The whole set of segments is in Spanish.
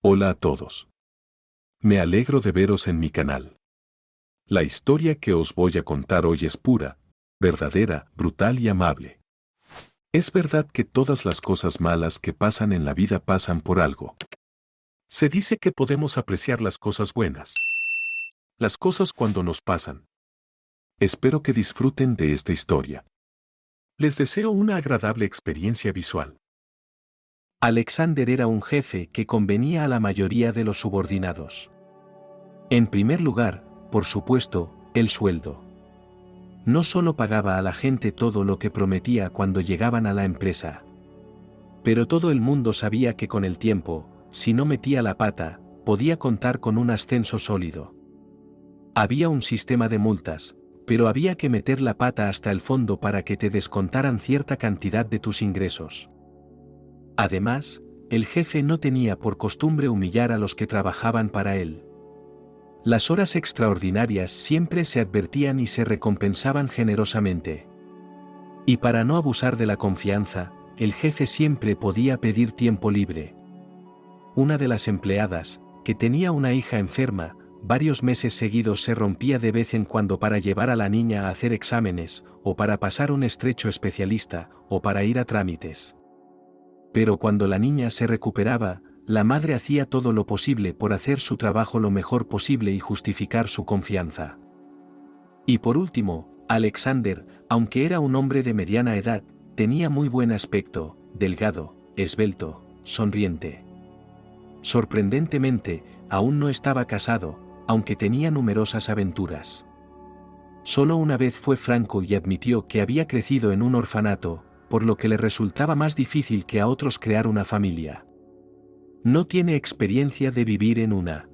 Hola a todos. Me alegro de veros en mi canal. La historia que os voy a contar hoy es pura, verdadera, brutal y amable. Es verdad que todas las cosas malas que pasan en la vida pasan por algo. Se dice que podemos apreciar las cosas buenas. Las cosas cuando nos pasan. Espero que disfruten de esta historia. Les deseo una agradable experiencia visual. Alexander era un jefe que convenía a la mayoría de los subordinados. En primer lugar, por supuesto, el sueldo. No solo pagaba a la gente todo lo que prometía cuando llegaban a la empresa. Pero todo el mundo sabía que con el tiempo, si no metía la pata, podía contar con un ascenso sólido. Había un sistema de multas, pero había que meter la pata hasta el fondo para que te descontaran cierta cantidad de tus ingresos. Además, el jefe no tenía por costumbre humillar a los que trabajaban para él. Las horas extraordinarias siempre se advertían y se recompensaban generosamente. Y para no abusar de la confianza, el jefe siempre podía pedir tiempo libre. Una de las empleadas, que tenía una hija enferma, varios meses seguidos se rompía de vez en cuando para llevar a la niña a hacer exámenes, o para pasar un estrecho especialista, o para ir a trámites. Pero cuando la niña se recuperaba, la madre hacía todo lo posible por hacer su trabajo lo mejor posible y justificar su confianza. Y por último, Alexander, aunque era un hombre de mediana edad, tenía muy buen aspecto, delgado, esbelto, sonriente. Sorprendentemente, aún no estaba casado, aunque tenía numerosas aventuras. Solo una vez fue franco y admitió que había crecido en un orfanato, por lo que le resultaba más difícil que a otros crear una familia. No tiene experiencia de vivir en una.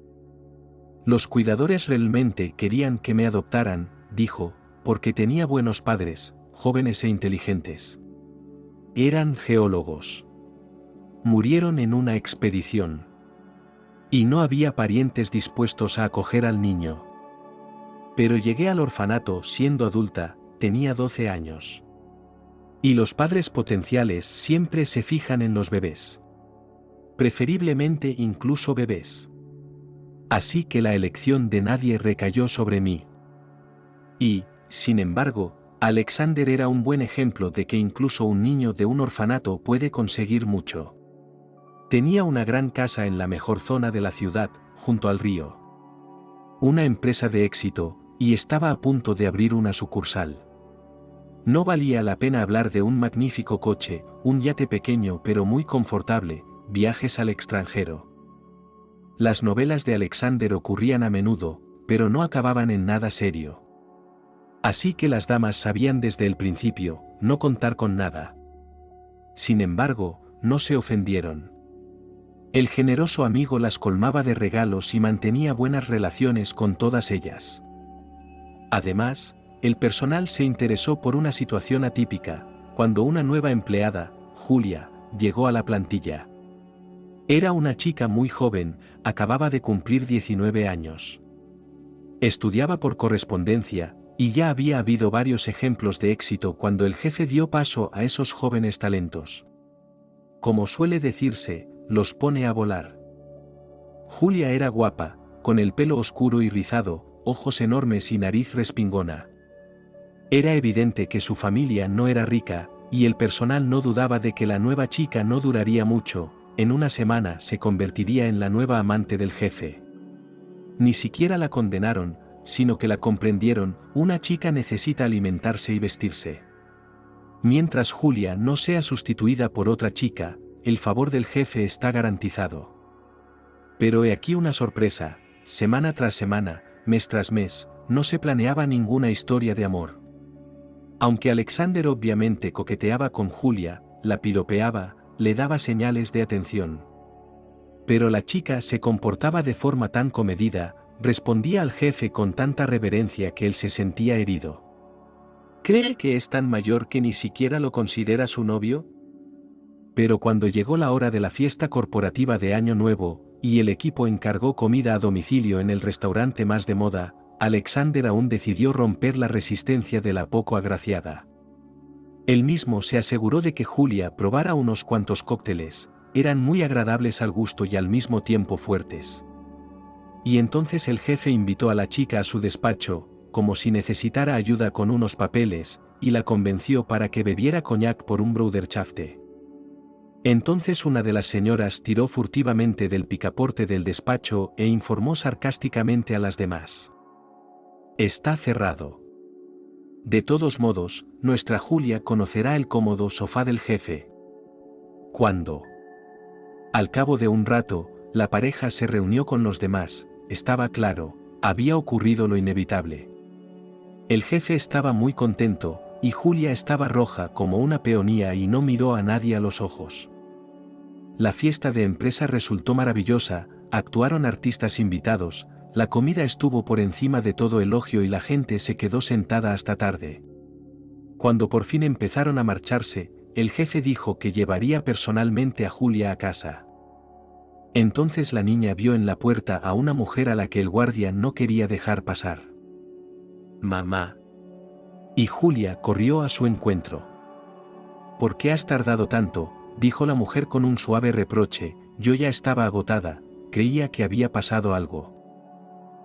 Los cuidadores realmente querían que me adoptaran, dijo, porque tenía buenos padres, jóvenes e inteligentes. Eran geólogos. Murieron en una expedición. Y no había parientes dispuestos a acoger al niño. Pero llegué al orfanato siendo adulta, tenía 12 años. Y los padres potenciales siempre se fijan en los bebés. Preferiblemente incluso bebés. Así que la elección de nadie recayó sobre mí. Y, sin embargo, Alexander era un buen ejemplo de que incluso un niño de un orfanato puede conseguir mucho. Tenía una gran casa en la mejor zona de la ciudad, junto al río. Una empresa de éxito, y estaba a punto de abrir una sucursal. No valía la pena hablar de un magnífico coche, un yate pequeño pero muy confortable, viajes al extranjero. Las novelas de Alexander ocurrían a menudo, pero no acababan en nada serio. Así que las damas sabían desde el principio, no contar con nada. Sin embargo, no se ofendieron. El generoso amigo las colmaba de regalos y mantenía buenas relaciones con todas ellas. Además, el personal se interesó por una situación atípica, cuando una nueva empleada, Julia, llegó a la plantilla. Era una chica muy joven, acababa de cumplir 19 años. Estudiaba por correspondencia, y ya había habido varios ejemplos de éxito cuando el jefe dio paso a esos jóvenes talentos. Como suele decirse, los pone a volar. Julia era guapa, con el pelo oscuro y rizado, ojos enormes y nariz respingona. Era evidente que su familia no era rica, y el personal no dudaba de que la nueva chica no duraría mucho, en una semana se convertiría en la nueva amante del jefe. Ni siquiera la condenaron, sino que la comprendieron, una chica necesita alimentarse y vestirse. Mientras Julia no sea sustituida por otra chica, el favor del jefe está garantizado. Pero he aquí una sorpresa, semana tras semana, mes tras mes, no se planeaba ninguna historia de amor. Aunque Alexander obviamente coqueteaba con Julia, la piropeaba, le daba señales de atención. Pero la chica se comportaba de forma tan comedida, respondía al jefe con tanta reverencia que él se sentía herido. ¿Cree que es tan mayor que ni siquiera lo considera su novio? Pero cuando llegó la hora de la fiesta corporativa de Año Nuevo, y el equipo encargó comida a domicilio en el restaurante más de moda, Alexander aún decidió romper la resistencia de la poco agraciada. Él mismo se aseguró de que Julia probara unos cuantos cócteles, eran muy agradables al gusto y al mismo tiempo fuertes. Y entonces el jefe invitó a la chica a su despacho, como si necesitara ayuda con unos papeles, y la convenció para que bebiera coñac por un Bruderschaft. Entonces una de las señoras tiró furtivamente del picaporte del despacho e informó sarcásticamente a las demás. Está cerrado. De todos modos, nuestra Julia conocerá el cómodo sofá del jefe. ¿Cuándo? Al cabo de un rato, la pareja se reunió con los demás. Estaba claro, había ocurrido lo inevitable. El jefe estaba muy contento, y Julia estaba roja como una peonía y no miró a nadie a los ojos. La fiesta de empresa resultó maravillosa, actuaron artistas invitados, la comida estuvo por encima de todo elogio y la gente se quedó sentada hasta tarde. Cuando por fin empezaron a marcharse, el jefe dijo que llevaría personalmente a Julia a casa. Entonces la niña vio en la puerta a una mujer a la que el guardia no quería dejar pasar. «Mamá». Y Julia corrió a su encuentro. «¿Por qué has tardado tanto?», dijo la mujer con un suave reproche. «Yo ya estaba agotada, creía que había pasado algo.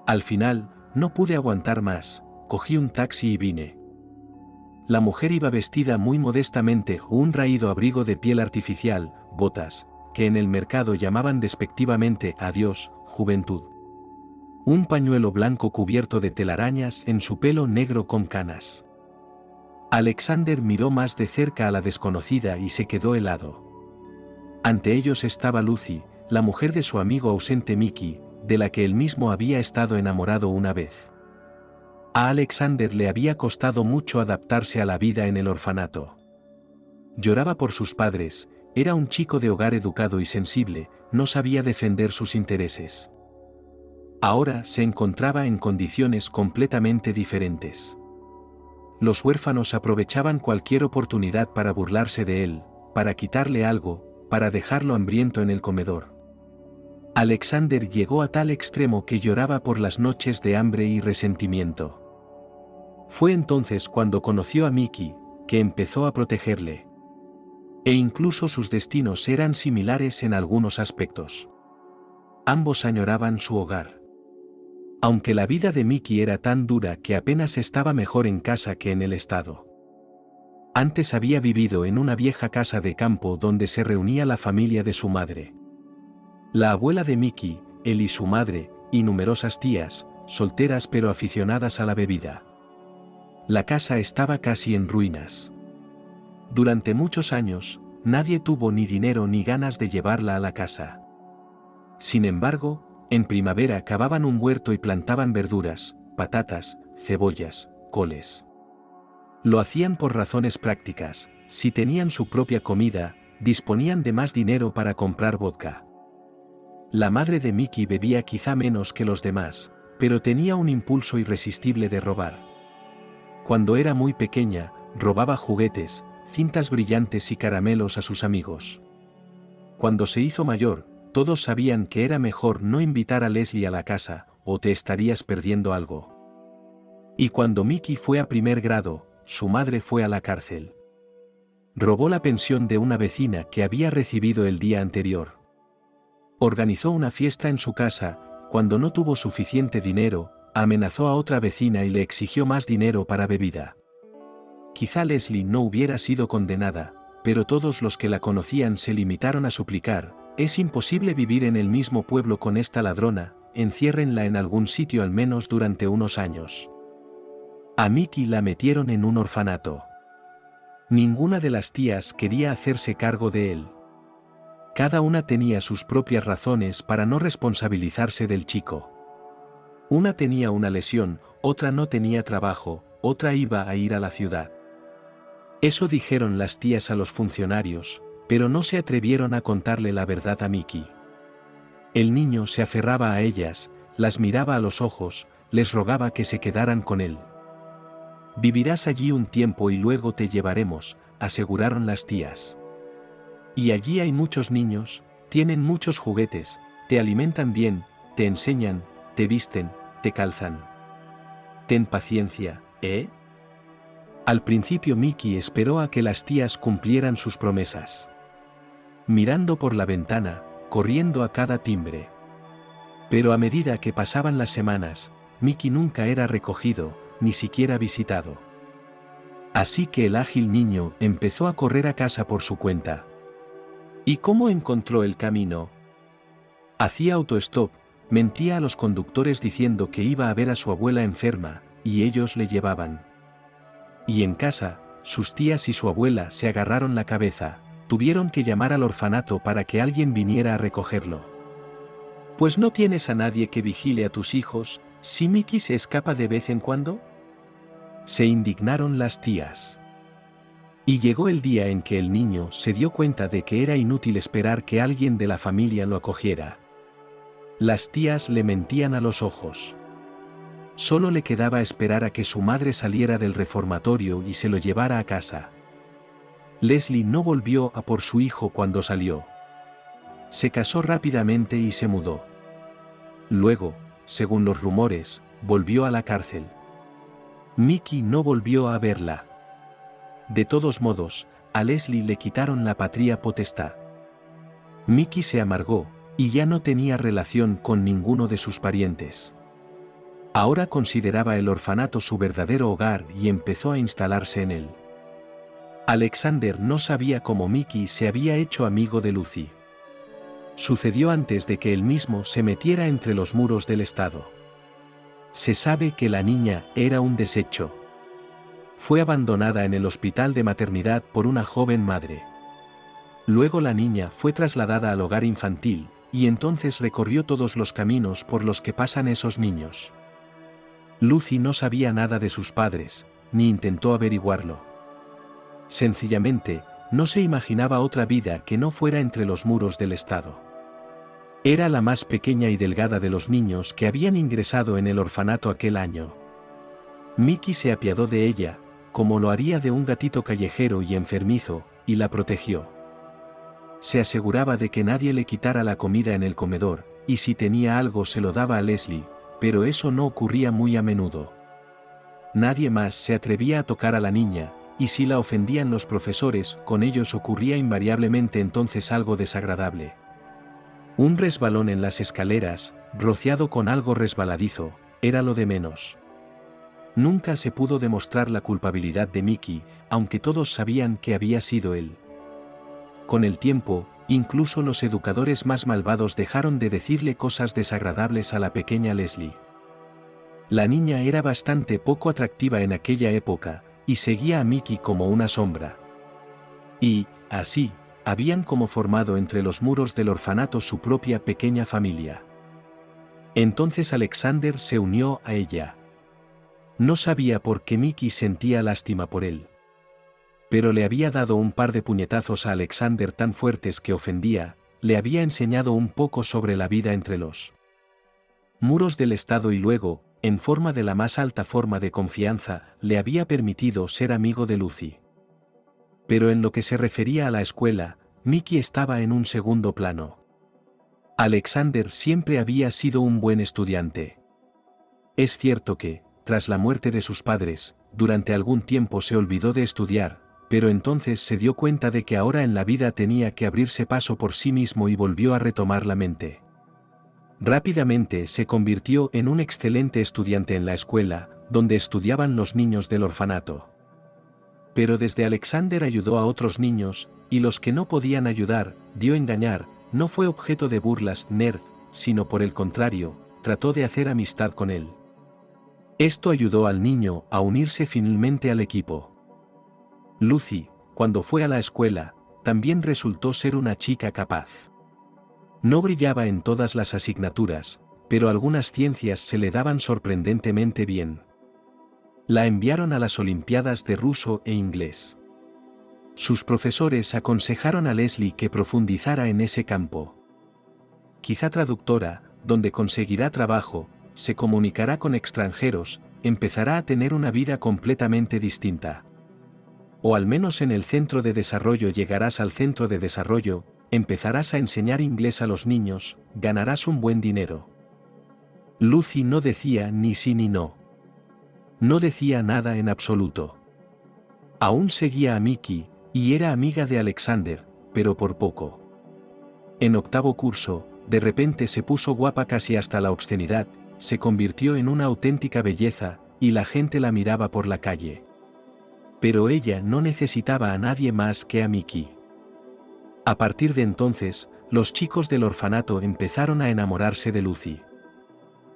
Al final, no pude aguantar más, cogí un taxi y vine». La mujer iba vestida muy modestamente, un raído abrigo de piel artificial, botas, que en el mercado llamaban despectivamente «Adiós, juventud». Un pañuelo blanco cubierto de telarañas en su pelo negro con canas. Alexander miró más de cerca a la desconocida y se quedó helado. Ante ellos estaba Lucy, la mujer de su amigo ausente Mickey, de la que él mismo había estado enamorado una vez. A Alexander le había costado mucho adaptarse a la vida en el orfanato. Lloraba por sus padres, era un chico de hogar educado y sensible, no sabía defender sus intereses. Ahora se encontraba en condiciones completamente diferentes. Los huérfanos aprovechaban cualquier oportunidad para burlarse de él, para quitarle algo, para dejarlo hambriento en el comedor. Alexander llegó a tal extremo que lloraba por las noches de hambre y resentimiento. Fue entonces cuando conoció a Mickey, que empezó a protegerle. E incluso sus destinos eran similares en algunos aspectos. Ambos añoraban su hogar. Aunque la vida de Mickey era tan dura que apenas estaba mejor en casa que en el estado. Antes había vivido en una vieja casa de campo donde se reunía la familia de su madre. La abuela de Mickey, él y su madre, y numerosas tías, solteras pero aficionadas a la bebida. La casa estaba casi en ruinas. Durante muchos años, nadie tuvo ni dinero ni ganas de llevarla a la casa. Sin embargo, en primavera cavaban un huerto y plantaban verduras, patatas, cebollas, coles. Lo hacían por razones prácticas. Si tenían su propia comida, disponían de más dinero para comprar vodka. La madre de Mickey bebía quizá menos que los demás, pero tenía un impulso irresistible de robar. Cuando era muy pequeña, robaba juguetes, cintas brillantes y caramelos a sus amigos. Cuando se hizo mayor, todos sabían que era mejor no invitar a Leslie a la casa, o te estarías perdiendo algo. Y cuando Mickey fue a primer grado, su madre fue a la cárcel. Robó la pensión de una vecina que había recibido el día anterior. Organizó una fiesta en su casa, cuando no tuvo suficiente dinero, amenazó a otra vecina y le exigió más dinero para bebida. Quizá Leslie no hubiera sido condenada, pero todos los que la conocían se limitaron a suplicar: «Es imposible vivir en el mismo pueblo con esta ladrona, enciérrenla en algún sitio al menos durante unos años». A Mickey la metieron en un orfanato. Ninguna de las tías quería hacerse cargo de él. Cada una tenía sus propias razones para no responsabilizarse del chico. Una tenía una lesión, otra no tenía trabajo, otra iba a ir a la ciudad. Eso dijeron las tías a los funcionarios, pero no se atrevieron a contarle la verdad a Mickey. El niño se aferraba a ellas, las miraba a los ojos, les rogaba que se quedaran con él. «Vivirás allí un tiempo y luego te llevaremos», aseguraron las tías. «Y allí hay muchos niños, tienen muchos juguetes, te alimentan bien, te enseñan, te visten, te calzan. Ten paciencia, ¿eh?». Al principio Mickey esperó a que las tías cumplieran sus promesas. mirando por la ventana, corriendo a cada timbre. Pero a medida que pasaban las semanas, Mickey nunca era recogido, ni siquiera visitado. Así que el ágil niño empezó a correr a casa por su cuenta. ¿Y cómo encontró el camino? Hacía autostop, mentía a los conductores diciendo que iba a ver a su abuela enferma, y ellos le llevaban. Y en casa, sus tías y su abuela se agarraron la cabeza, tuvieron que llamar al orfanato para que alguien viniera a recogerlo. ¿Pues no tienes a nadie que vigile a tus hijos, si Mickey se escapa de vez en cuando? Se indignaron las tías. Y llegó el día en que el niño se dio cuenta de que era inútil esperar que alguien de la familia lo acogiera. Las tías le mentían a los ojos. Solo le quedaba esperar a que su madre saliera del reformatorio y se lo llevara a casa. Leslie no volvió a por su hijo cuando salió. Se casó rápidamente y se mudó. Luego, según los rumores, volvió a la cárcel. Mickey no volvió a verla. De todos modos, a Leslie le quitaron la patria potestad. Mickey se amargó, y ya no tenía relación con ninguno de sus parientes. Ahora consideraba el orfanato su verdadero hogar y empezó a instalarse en él. Alexander no sabía cómo Mickey se había hecho amigo de Lucy. Sucedió antes de que él mismo se metiera entre los muros del estado. Se sabe que la niña era un desecho. Fue abandonada en el hospital de maternidad por una joven madre. Luego la niña fue trasladada al hogar infantil, y entonces recorrió todos los caminos por los que pasan esos niños. Lucy no sabía nada de sus padres, ni intentó averiguarlo. Sencillamente, no se imaginaba otra vida que no fuera entre los muros del estado. Era la más pequeña y delgada de los niños que habían ingresado en el orfanato aquel año. Mickey se apiadó de ella, como lo haría de un gatito callejero y enfermizo, y la protegió. Se aseguraba de que nadie le quitara la comida en el comedor, y si tenía algo se lo daba a Leslie, pero eso no ocurría muy a menudo. Nadie más se atrevía a tocar a la niña, y si la ofendían los profesores, con ellos ocurría invariablemente entonces algo desagradable. Un resbalón en las escaleras, rociado con algo resbaladizo, era lo de menos. Nunca se pudo demostrar la culpabilidad de Mickey, aunque todos sabían que había sido él. Con el tiempo, incluso los educadores más malvados dejaron de decirle cosas desagradables a la pequeña Leslie. La niña era bastante poco atractiva en aquella época, y seguía a Mickey como una sombra. Y, así, habían como formado entre los muros del orfanato su propia pequeña familia. Entonces Alexander se unió a ella. No sabía por qué Mickey sentía lástima por él. Pero le había dado un par de puñetazos a Alexander tan fuertes que ofendía, le había enseñado un poco sobre la vida entre los muros del estado y luego, en forma de la más alta forma de confianza, le había permitido ser amigo de Lucy. Pero en lo que se refería a la escuela, Mickey estaba en un segundo plano. Alexander siempre había sido un buen estudiante. Es cierto que, tras la muerte de sus padres, durante algún tiempo se olvidó de estudiar, pero entonces se dio cuenta de que ahora en la vida tenía que abrirse paso por sí mismo y volvió a retomar la mente. Rápidamente se convirtió en un excelente estudiante en la escuela, donde estudiaban los niños del orfanato. Pero desde Alexander ayudó a otros niños, y los que no podían ayudar, dio engañar, no fue objeto de burlas nerd, sino por el contrario, trató de hacer amistad con él. Esto ayudó al niño a unirse finalmente al equipo. Lucy, cuando fue a la escuela, también resultó ser una chica capaz. No brillaba en todas las asignaturas, pero algunas ciencias se le daban sorprendentemente bien. La enviaron a las Olimpiadas de ruso e inglés. Sus profesores aconsejaron a Leslie que profundizara en ese campo. Quizá traductora, donde conseguirá trabajo, se comunicará con extranjeros, empezará a tener una vida completamente distinta. O al menos en el centro de desarrollo llegarás al centro de desarrollo, empezarás a enseñar inglés a los niños, ganarás un buen dinero. Lucy no decía ni sí ni no. No decía nada en absoluto. Aún seguía a Mickey, y era amiga de Alexander, pero por poco. En octavo curso, de repente se puso guapa casi hasta la obscenidad, se convirtió en una auténtica belleza, y la gente la miraba por la calle. Pero ella no necesitaba a nadie más que a Mickey. A partir de entonces, los chicos del orfanato empezaron a enamorarse de Lucy.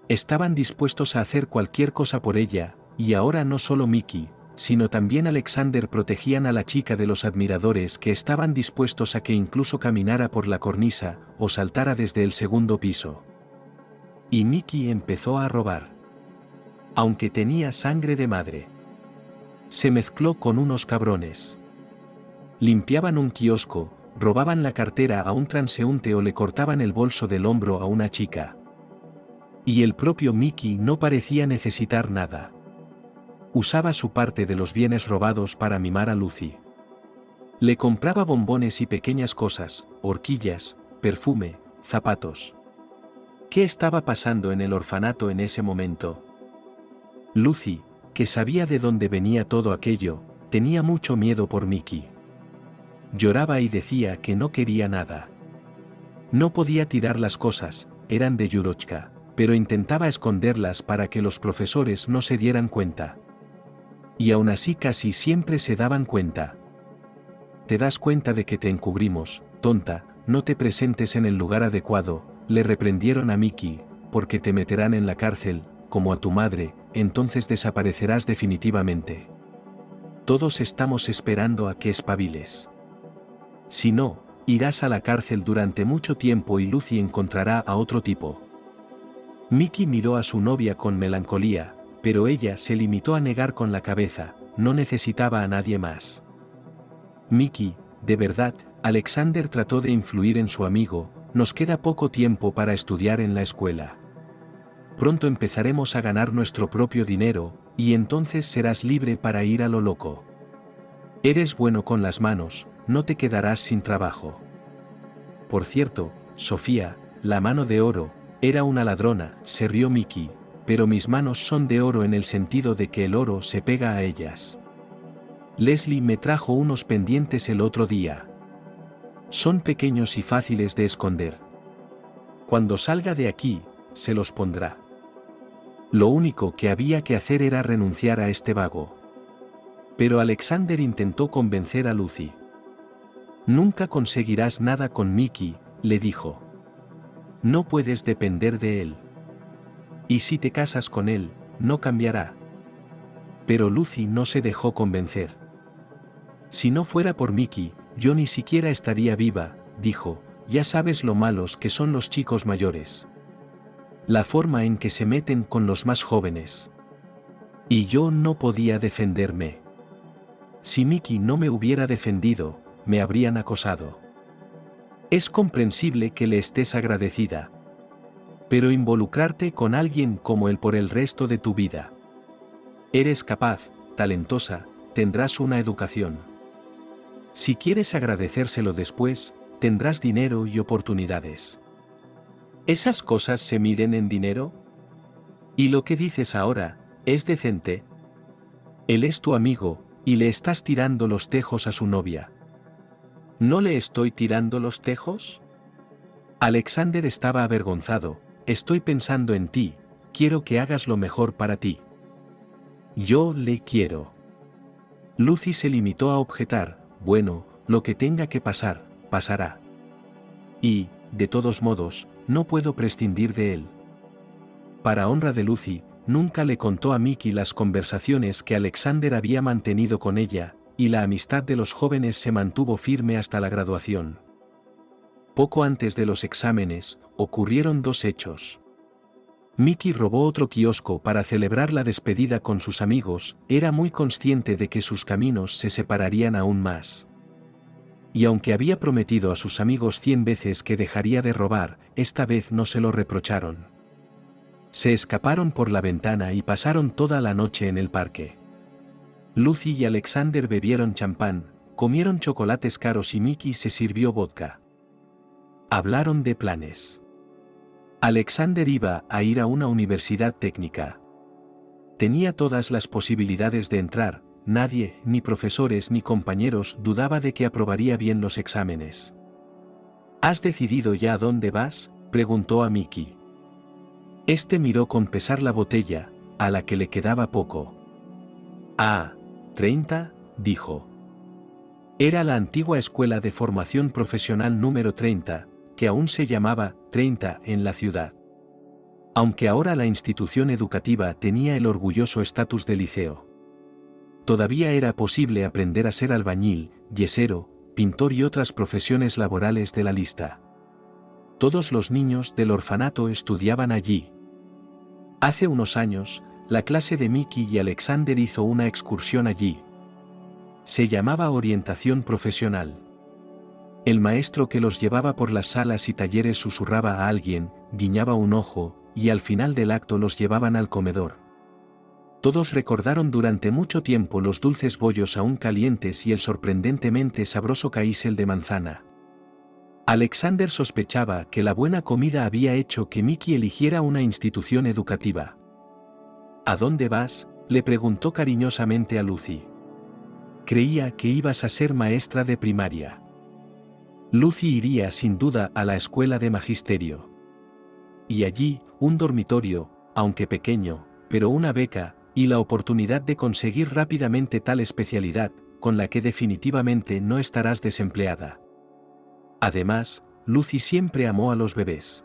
Estaban dispuestos a hacer cualquier cosa por ella, y ahora no solo Mickey, sino también Alexander protegían a la chica de los admiradores que estaban dispuestos a que incluso caminara por la cornisa o saltara desde el segundo piso. Y Mickey empezó a robar. Aunque tenía sangre de madre. Se mezcló con unos cabrones. Limpiaban un kiosco, robaban la cartera a un transeúnte o le cortaban el bolso del hombro a una chica. Y el propio Mickey no parecía necesitar nada. Usaba su parte de los bienes robados para mimar a Lucy. Le compraba bombones y pequeñas cosas, horquillas, perfume, zapatos. ¿Qué estaba pasando en el orfanato en ese momento? Lucy, que sabía de dónde venía todo aquello, tenía mucho miedo por Mickey. Lloraba y decía que no quería nada. No podía tirar las cosas, eran de Yurochka, pero intentaba esconderlas para que los profesores no se dieran cuenta. Y aún así casi siempre se daban cuenta. Te das cuenta de que te encubrimos, tonta, no te presentes en el lugar adecuado, le reprendieron a Mickey, porque te meterán en la cárcel, como a tu madre, entonces desaparecerás definitivamente. Todos estamos esperando a que espabiles. Si no, irás a la cárcel durante mucho tiempo y Lucy encontrará a otro tipo. Mickey miró a su novia con melancolía, pero ella se limitó a negar con la cabeza, no necesitaba a nadie más. Mickey, de verdad, Alexander trató de influir en su amigo, nos queda poco tiempo para estudiar en la escuela. Pronto empezaremos a ganar nuestro propio dinero, y entonces serás libre para ir a lo loco. Eres bueno con las manos, no te quedarás sin trabajo. Por cierto, Sofía, la mano de oro, era una ladrona, se rió Mickey, pero mis manos son de oro en el sentido de que el oro se pega a ellas. Leslie me trajo unos pendientes el otro día. Son pequeños y fáciles de esconder. Cuando salga de aquí, se los pondrá. Lo único que había que hacer era renunciar a este vago. Pero Alexander intentó convencer a Lucy. Nunca conseguirás nada con Mickey, le dijo. No puedes depender de él. Y si te casas con él, no cambiará. Pero Lucy no se dejó convencer. Si no fuera por Mickey, yo ni siquiera estaría viva, dijo, ya sabes lo malos que son los chicos mayores. La forma en que se meten con los más jóvenes. Y yo no podía defenderme. Si Mickey no me hubiera defendido, me habrían acosado. Es comprensible que le estés agradecida. Pero involucrarte con alguien como él por el resto de tu vida. Eres capaz, talentosa, tendrás una educación. Si quieres agradecérselo después, tendrás dinero y oportunidades. ¿Esas cosas se miden en dinero? ¿Y lo que dices ahora, es decente? Él es tu amigo, y le estás tirando los tejos a su novia. ¿No le estoy tirando los tejos? Alexander estaba avergonzado. Estoy pensando en ti, quiero que hagas lo mejor para ti. Yo le quiero. Lucy se limitó a objetar, bueno, lo que tenga que pasar, pasará. Y, de todos modos, no puedo prescindir de él. Para honra de Lucy, nunca le contó a Mickey las conversaciones que Alexander había mantenido con ella, y la amistad de los jóvenes se mantuvo firme hasta la graduación. Poco antes de los exámenes, ocurrieron dos hechos. Mickey robó otro kiosco para celebrar la despedida con sus amigos, era muy consciente de que sus caminos se separarían aún más. Y aunque había prometido a sus amigos 100 veces que dejaría de robar, esta vez no se lo reprocharon. Se escaparon por la ventana y pasaron toda la noche en el parque. Lucy y Alexander bebieron champán, comieron chocolates caros y Mickey se sirvió vodka. Hablaron de planes. Alexander iba a ir a una universidad técnica. Tenía todas las posibilidades de entrar, nadie, ni profesores ni compañeros, dudaba de que aprobaría bien los exámenes. ¿Has decidido ya a dónde vas?, preguntó a Mickey. Este miró con pesar la botella, a la que le quedaba poco. 30, dijo. Era la antigua escuela de formación profesional número 30, que aún se llamaba 30 en la ciudad. Aunque ahora la institución educativa tenía el orgulloso estatus de liceo. Todavía era posible aprender a ser albañil, yesero, pintor y otras profesiones laborales de la lista. Todos los niños del orfanato estudiaban allí. Hace unos años, la clase de Mickey y Alexander hizo una excursión allí. Se llamaba orientación profesional. El maestro que los llevaba por las salas y talleres susurraba a alguien, guiñaba un ojo, y al final del acto los llevaban al comedor. Todos recordaron durante mucho tiempo los dulces bollos aún calientes y el sorprendentemente sabroso caísel de manzana. Alexander sospechaba que la buena comida había hecho que Mickey eligiera una institución educativa. ¿A dónde vas?, le preguntó cariñosamente a Lucy. Creía que ibas a ser maestra de primaria. Lucy iría sin duda a la escuela de magisterio. Y allí, un dormitorio, aunque pequeño, pero una beca, y la oportunidad de conseguir rápidamente tal especialidad, con la que definitivamente no estarás desempleada. Además, Lucy siempre amó a los bebés.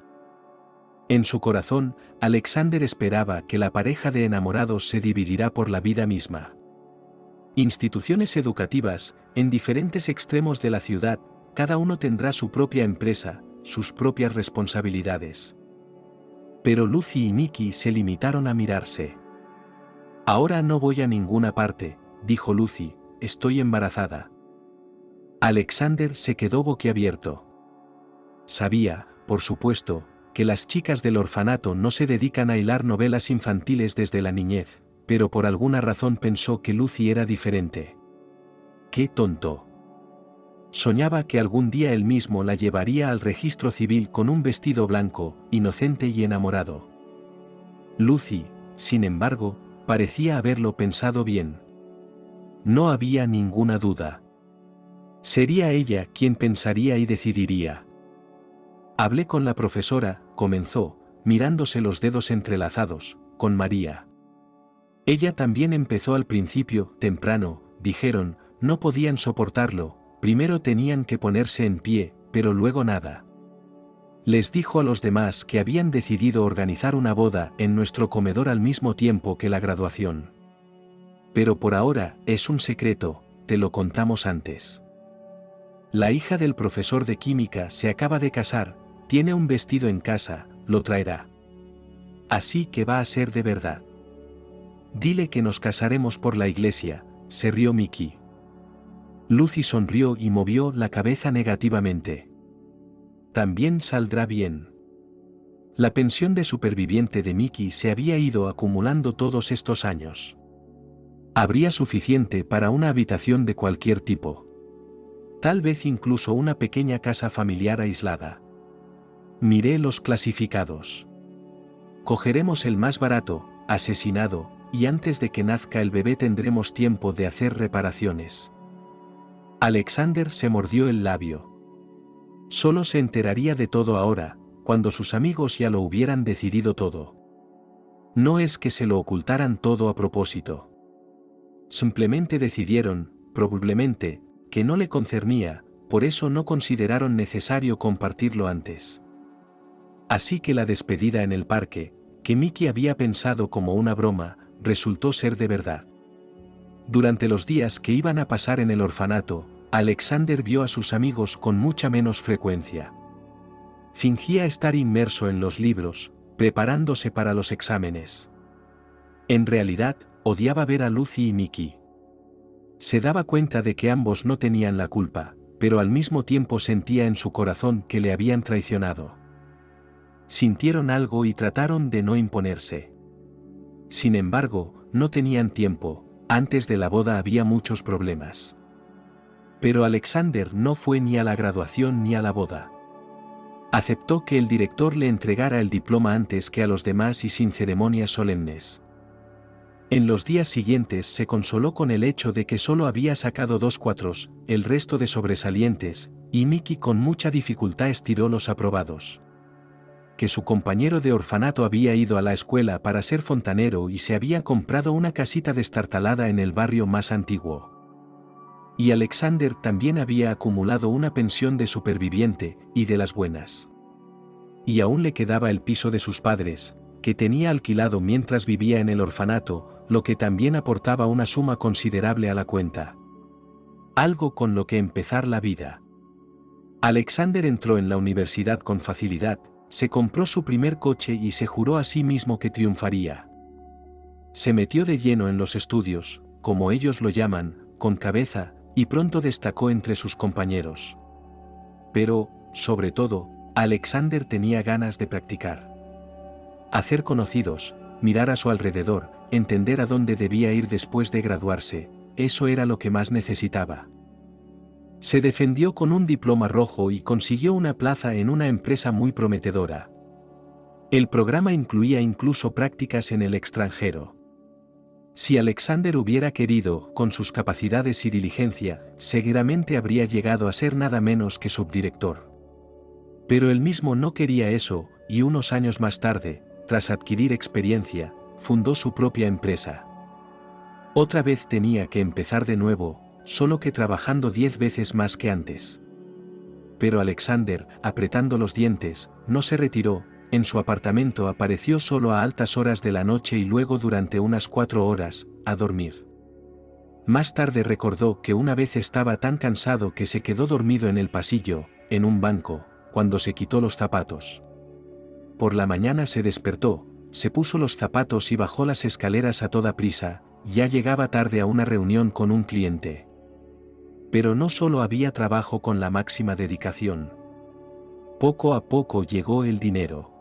En su corazón, Alexander esperaba que la pareja de enamorados se dividirá por la vida misma. Instituciones educativas, en diferentes extremos de la ciudad, cada uno tendrá su propia empresa, sus propias responsabilidades. Pero Lucy y Mickey se limitaron a mirarse. Ahora no voy a ninguna parte, dijo Lucy, estoy embarazada. Alexander se quedó boquiabierto. Sabía, por supuesto, que las chicas del orfanato no se dedican a hilar novelas infantiles desde la niñez, pero por alguna razón pensó que Lucy era diferente. ¡Qué tonto! Soñaba que algún día él mismo la llevaría al registro civil con un vestido blanco, inocente y enamorado. Lucy, sin embargo, parecía haberlo pensado bien. No había ninguna duda. Sería ella quien pensaría y decidiría. Hablé con la profesora, comenzó, mirándose los dedos entrelazados, con María. Ella también empezó al principio, temprano, dijeron, no podían soportarlo, primero tenían que ponerse en pie, pero luego nada. Les dijo a los demás que habían decidido organizar una boda en nuestro comedor al mismo tiempo que la graduación. Pero por ahora, es un secreto, te lo contamos antes. La hija del profesor de química se acaba de casar, tiene un vestido en casa, lo traerá. Así que va a ser de verdad. Dile que nos casaremos por la iglesia, se rió Mickey. Lucy sonrió y movió la cabeza negativamente. También saldrá bien. La pensión de superviviente de Mickey se había ido acumulando todos estos años. Habría suficiente para una habitación de cualquier tipo. Tal vez incluso una pequeña casa familiar aislada. Miré los clasificados. Cogeremos el más barato, asesinado, y antes de que nazca el bebé tendremos tiempo de hacer reparaciones. Alexander se mordió el labio. Solo se enteraría de todo ahora, cuando sus amigos ya lo hubieran decidido todo. No es que se lo ocultaran todo a propósito. Simplemente decidieron, probablemente, que no le concernía, por eso no consideraron necesario compartirlo antes. Así que la despedida en el parque, que Mickey había pensado como una broma, resultó ser de verdad. Durante los días que iban a pasar en el orfanato, Alexander vio a sus amigos con mucha menos frecuencia. Fingía estar inmerso en los libros, preparándose para los exámenes. En realidad, odiaba ver a Lucy y Mickey. Se daba cuenta de que ambos no tenían la culpa, pero al mismo tiempo sentía en su corazón que le habían traicionado. Sintieron algo y trataron de no imponerse. Sin embargo, no tenían tiempo, antes de la boda había muchos problemas. Pero Alexander no fue ni a la graduación ni a la boda. Aceptó que el director le entregara el diploma antes que a los demás y sin ceremonias solemnes. En los días siguientes se consoló con el hecho de que solo había sacado 2 4, el resto de sobresalientes, y Mickey con mucha dificultad estiró los aprobados. Que su compañero de orfanato había ido a la escuela para ser fontanero y se había comprado una casita destartalada en el barrio más antiguo. Y Alexander también había acumulado una pensión de superviviente, y de las buenas. Y aún le quedaba el piso de sus padres, que tenía alquilado mientras vivía en el orfanato, lo que también aportaba una suma considerable a la cuenta. Algo con lo que empezar la vida. Alexander entró en la universidad con facilidad, se compró su primer coche y se juró a sí mismo que triunfaría. Se metió de lleno en los estudios, como ellos lo llaman, con cabeza, y pronto destacó entre sus compañeros. Pero, sobre todo, Alexander tenía ganas de practicar. Hacer conocidos, mirar a su alrededor, entender a dónde debía ir después de graduarse, eso era lo que más necesitaba. Se defendió con un diploma rojo y consiguió una plaza en una empresa muy prometedora. El programa incluía incluso prácticas en el extranjero. Si Alexander hubiera querido, con sus capacidades y diligencia, seguramente habría llegado a ser nada menos que subdirector. Pero él mismo no quería eso, y unos años más tarde, tras adquirir experiencia, fundó su propia empresa. Otra vez tenía que empezar de nuevo, solo que trabajando 10 veces más que antes. Pero Alexander, apretando los dientes, no se retiró. En su apartamento apareció solo a altas horas de la noche y luego durante unas 4 horas, a dormir. Más tarde recordó que una vez estaba tan cansado que se quedó dormido en el pasillo, en un banco, cuando se quitó los zapatos. Por la mañana se despertó, se puso los zapatos y bajó las escaleras a toda prisa, ya llegaba tarde a una reunión con un cliente. Pero no solo había trabajo con la máxima dedicación. Poco a poco llegó el dinero.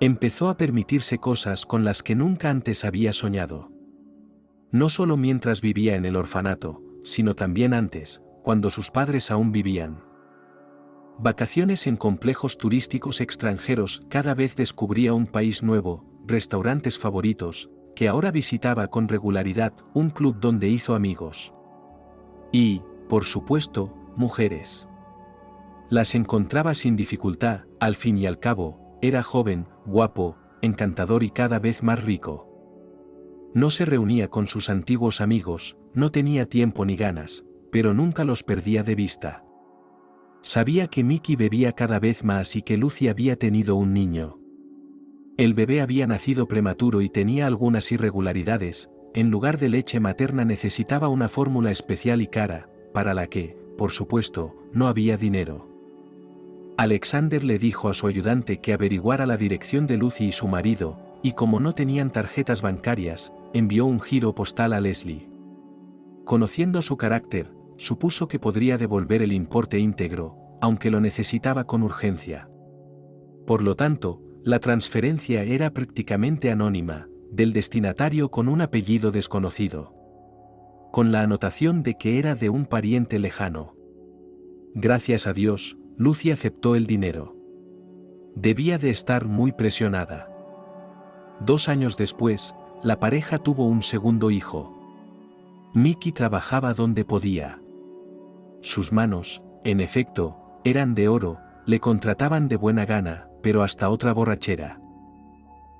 Empezó a permitirse cosas con las que nunca antes había soñado. No solo mientras vivía en el orfanato, sino también antes, cuando sus padres aún vivían. Vacaciones en complejos turísticos extranjeros, cada vez descubría un país nuevo, restaurantes favoritos, que ahora visitaba con regularidad, un club donde hizo amigos. Y, por supuesto, mujeres. Las encontraba sin dificultad, al fin y al cabo, era joven, guapo, encantador y cada vez más rico. No se reunía con sus antiguos amigos, no tenía tiempo ni ganas, pero nunca los perdía de vista. Sabía que Mickey bebía cada vez más y que Lucy había tenido un niño. El bebé había nacido prematuro y tenía algunas irregularidades, en lugar de leche materna necesitaba una fórmula especial y cara, para la que, por supuesto, no había dinero. Alexander le dijo a su ayudante que averiguara la dirección de Lucy y su marido, y como no tenían tarjetas bancarias, envió un giro postal a Leslie. Conociendo su carácter, supuso que podría devolver el importe íntegro, aunque lo necesitaba con urgencia. Por lo tanto, la transferencia era prácticamente anónima, del destinatario con un apellido desconocido. Con la anotación de que era de un pariente lejano. Gracias a Dios, Lucy aceptó el dinero. Debía de estar muy presionada. 2 años después, la pareja tuvo un segundo hijo. Mickey trabajaba donde podía. Sus manos, en efecto, eran de oro, le contrataban de buena gana, pero hasta otra borrachera.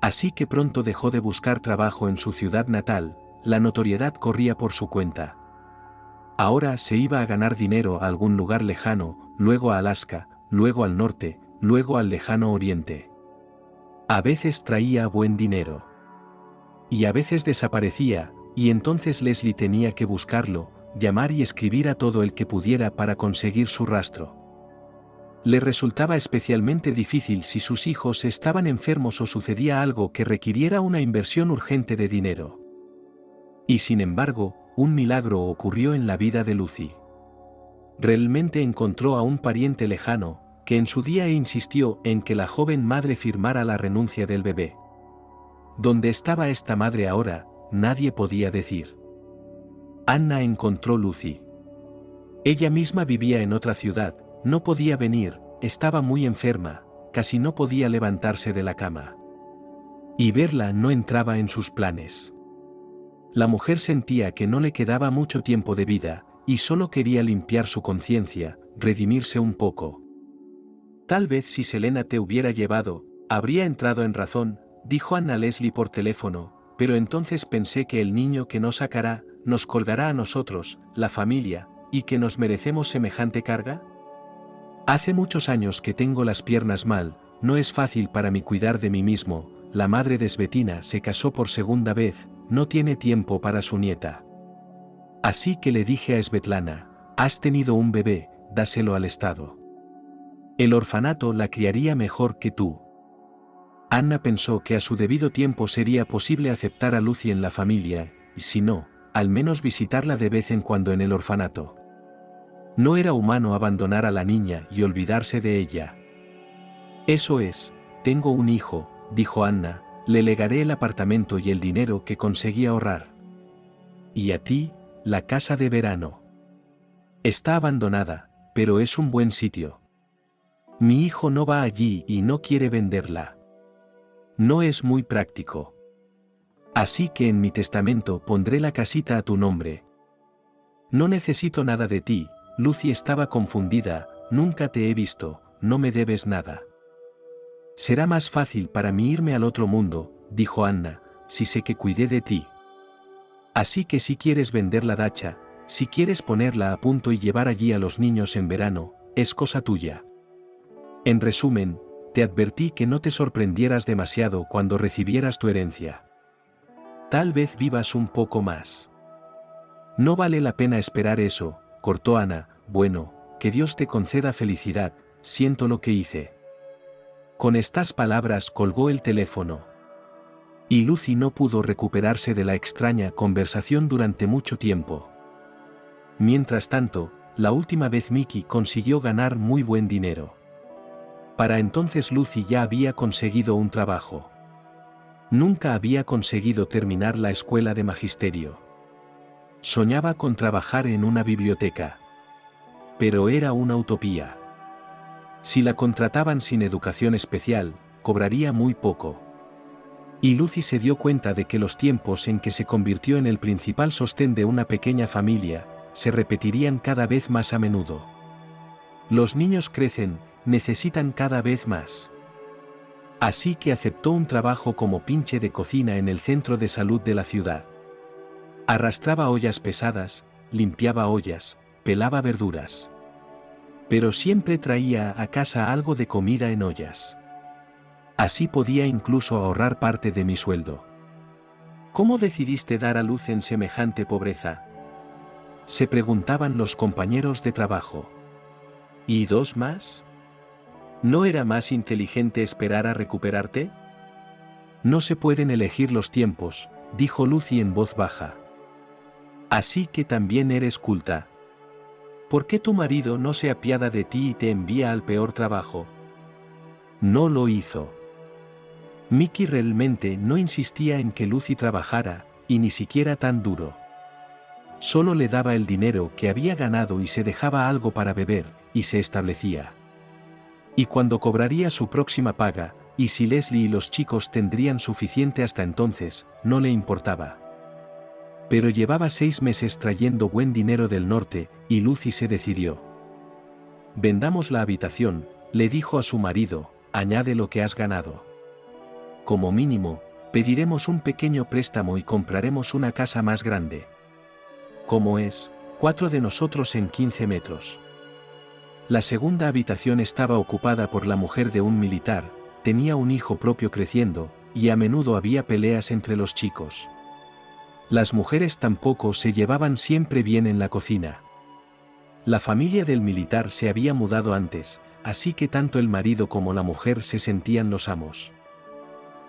Así que pronto dejó de buscar trabajo en su ciudad natal, la notoriedad corría por su cuenta. Ahora se iba a ganar dinero a algún lugar lejano, luego a Alaska, luego al norte, luego al lejano oriente. A veces traía buen dinero. Y a veces desaparecía, y entonces Leslie tenía que buscarlo, llamar y escribir a todo el que pudiera para conseguir su rastro. Le resultaba especialmente difícil si sus hijos estaban enfermos o sucedía algo que requiriera una inversión urgente de dinero. Y sin embargo, un milagro ocurrió en la vida de Lucy. Realmente encontró a un pariente lejano, que en su día insistió en que la joven madre firmara la renuncia del bebé. ¿Dónde estaba esta madre ahora? Nadie podía decir. Anna encontró Lucy. Ella misma vivía en otra ciudad, no podía venir, estaba muy enferma, casi no podía levantarse de la cama. Y verla no entraba en sus planes. La mujer sentía que no le quedaba mucho tiempo de vida, y solo quería limpiar su conciencia, redimirse un poco. Tal vez si Selena te hubiera llevado, habría entrado en razón, dijo Anna Leslie por teléfono, pero entonces pensé que el niño que nos sacará, nos colgará a nosotros, la familia, y que nos merecemos semejante carga. Hace muchos años que tengo las piernas mal, no es fácil para mí cuidar de mí mismo, la madre de Svetina se casó por segunda vez, no tiene tiempo para su nieta. Así que le dije a Svetlana, has tenido un bebé, dáselo al Estado. El orfanato la criaría mejor que tú. Anna pensó que a su debido tiempo sería posible aceptar a Lucy en la familia, y si no, al menos visitarla de vez en cuando en el orfanato. No era humano abandonar a la niña y olvidarse de ella. Eso es, tengo un hijo, dijo Anna, le legaré el apartamento y el dinero que conseguí ahorrar. Y a ti, la casa de verano. Está abandonada, pero es un buen sitio. Mi hijo no va allí y no quiere venderla. No es muy práctico. Así que en mi testamento pondré la casita a tu nombre. No necesito nada de ti, Lucy estaba confundida, nunca te he visto, no me debes nada. Será más fácil para mí irme al otro mundo, dijo Anna, si sé que cuidé de ti. Así que si quieres vender la dacha, si quieres ponerla a punto y llevar allí a los niños en verano, es cosa tuya. En resumen, te advertí que no te sorprendieras demasiado cuando recibieras tu herencia. Tal vez vivas un poco más. No vale la pena esperar eso, cortó Anna, bueno, que Dios te conceda felicidad, siento lo que hice. Con estas palabras colgó el teléfono. Y Lucy no pudo recuperarse de la extraña conversación durante mucho tiempo. Mientras tanto, la última vez Mickey consiguió ganar muy buen dinero. Para entonces Lucy ya había conseguido un trabajo. Nunca había conseguido terminar la escuela de magisterio. Soñaba con trabajar en una biblioteca. Pero era una utopía. Si la contrataban sin educación especial, cobraría muy poco. Y Lucy se dio cuenta de que los tiempos en que se convirtió en el principal sostén de una pequeña familia, se repetirían cada vez más a menudo. Los niños crecen, necesitan cada vez más. Así que aceptó un trabajo como pinche de cocina en el centro de salud de la ciudad. Arrastraba ollas pesadas, limpiaba ollas, pelaba verduras. Pero siempre traía a casa algo de comida en ollas. Así podía incluso ahorrar parte de mi sueldo. ¿Cómo decidiste dar a luz en semejante pobreza?, se preguntaban los compañeros de trabajo. ¿Y dos más? ¿No era más inteligente esperar a recuperarte? No se pueden elegir los tiempos, dijo Lucy en voz baja. Así que también eres culta. ¿Por qué tu marido no se apiada de ti y te envía al peor trabajo? No lo hizo. Mickey realmente no insistía en que Lucy trabajara, y ni siquiera tan duro. Solo le daba el dinero que había ganado y se dejaba algo para beber, y se establecía. Y cuando cobraría su próxima paga, y si Leslie y los chicos tendrían suficiente hasta entonces, no le importaba. Pero llevaba 6 meses trayendo buen dinero del norte, y Lucy se decidió. Vendamos la habitación, le dijo a su marido, añade lo que has ganado. Como mínimo, pediremos un pequeño préstamo y compraremos una casa más grande. ¿Cómo es? 4 de nosotros en 15 metros. La segunda habitación estaba ocupada por la mujer de un militar, tenía un hijo propio creciendo, y a menudo había peleas entre los chicos. Las mujeres tampoco se llevaban siempre bien en la cocina. La familia del militar se había mudado antes, así que tanto el marido como la mujer se sentían los amos.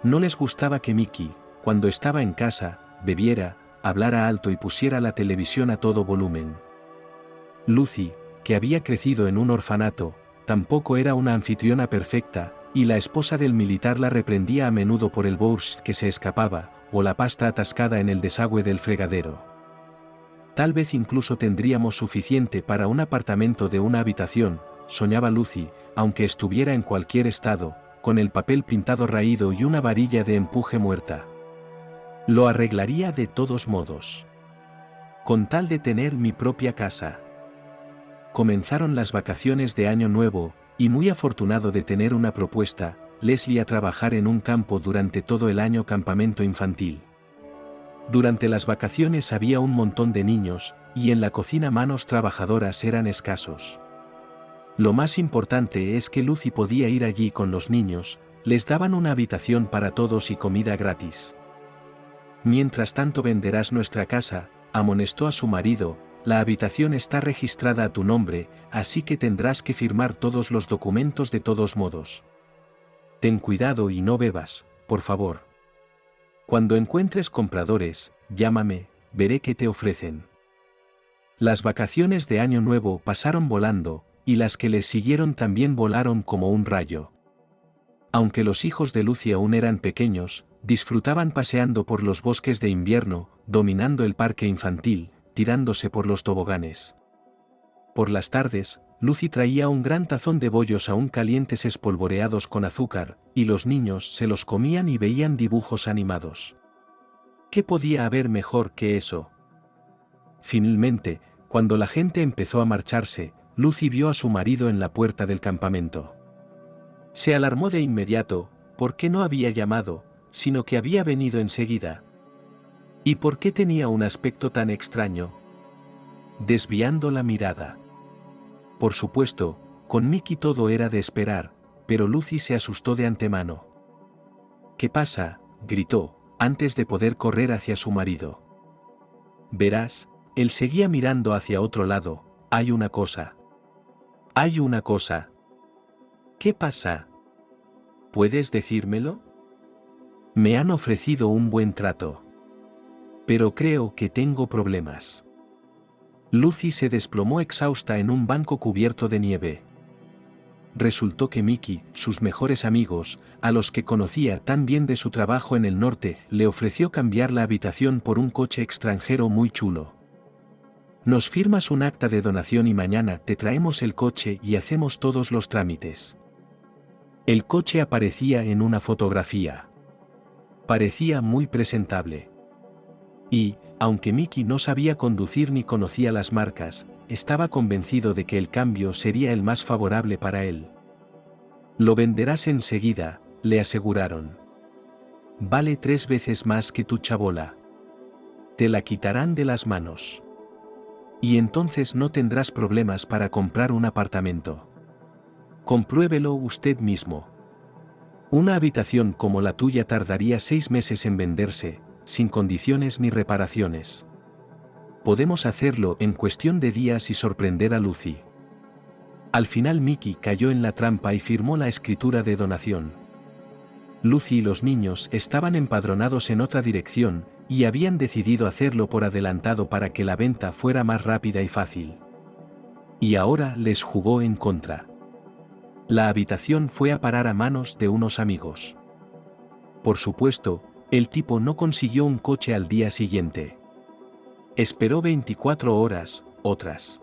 No les gustaba que Mickey, cuando estaba en casa, bebiera, hablara alto y pusiera la televisión a todo volumen. Lucy, que había crecido en un orfanato, tampoco era una anfitriona perfecta, y la esposa del militar la reprendía a menudo por el borscht que se escapaba, o la pasta atascada en el desagüe del fregadero. Tal vez incluso tendríamos suficiente para un apartamento de una habitación, soñaba Lucy, aunque estuviera en cualquier estado, con el papel pintado raído y una varilla de empuje muerta. Lo arreglaría de todos modos. con tal de tener mi propia casa. Comenzaron las vacaciones de Año Nuevo, y muy afortunado de tener una propuesta, Leslie a trabajar en un campo durante todo el año campamento infantil. Durante las vacaciones había un montón de niños, y en la cocina manos trabajadoras eran escasos. Lo más importante es que Lucy podía ir allí con los niños, les daban una habitación para todos y comida gratis. Mientras tanto venderás nuestra casa, amonestó a su marido, la habitación está registrada a tu nombre, así que tendrás que firmar todos los documentos de todos modos. Ten cuidado y no bebas, por favor. Cuando encuentres compradores, llámame, veré qué te ofrecen. Las vacaciones de Año Nuevo pasaron volando, y las que les siguieron también volaron como un rayo. Aunque los hijos de Lucy aún eran pequeños, disfrutaban paseando por los bosques de invierno, dominando el parque infantil, tirándose por los toboganes. Por las tardes, Lucy traía un gran tazón de bollos aún calientes espolvoreados con azúcar, y los niños se los comían y veían dibujos animados. ¿Qué podía haber mejor que eso? Finalmente, cuando la gente empezó a marcharse, Lucy vio a su marido en la puerta del campamento. Se alarmó de inmediato, porque no había llamado, sino que había venido enseguida. ¿Y por qué tenía un aspecto tan extraño? Desviando la mirada. Por supuesto, con Mickey todo era de esperar, pero Lucy se asustó de antemano. ¿Qué pasa?, gritó, antes de poder correr hacia su marido. Verás, él seguía mirando hacia otro lado, hay una cosa. Hay una cosa. ¿Qué pasa? ¿Puedes decírmelo? Me han ofrecido un buen trato. Pero creo que tengo problemas. Lucy se desplomó exhausta en un banco cubierto de nieve. Resultó que Mickey, sus mejores amigos, a los que conocía tan bien de su trabajo en el norte, le ofreció cambiar la habitación por un coche extranjero muy chulo. Nos firmas un acta de donación y mañana te traemos el coche y hacemos todos los trámites. El coche aparecía en una fotografía. Parecía muy presentable. Y, aunque Mickey no sabía conducir ni conocía las marcas, estaba convencido de que el cambio sería el más favorable para él. Lo venderás enseguida, le aseguraron. Vale 3 veces más que tu chabola. Te la quitarán de las manos. Y entonces no tendrás problemas para comprar un apartamento. Compruébelo usted mismo. Una habitación como la tuya tardaría 6 meses en venderse, sin condiciones ni reparaciones. Podemos hacerlo en cuestión de días y sorprender a Lucy. Al final Mickey cayó en la trampa y firmó la escritura de donación. Lucy y los niños estaban empadronados en otra dirección, y habían decidido hacerlo por adelantado para que la venta fuera más rápida y fácil. Y ahora les jugó en contra. La habitación fue a parar a manos de unos amigos. Por supuesto, el tipo no consiguió un coche al día siguiente. Esperó 24 horas, otras.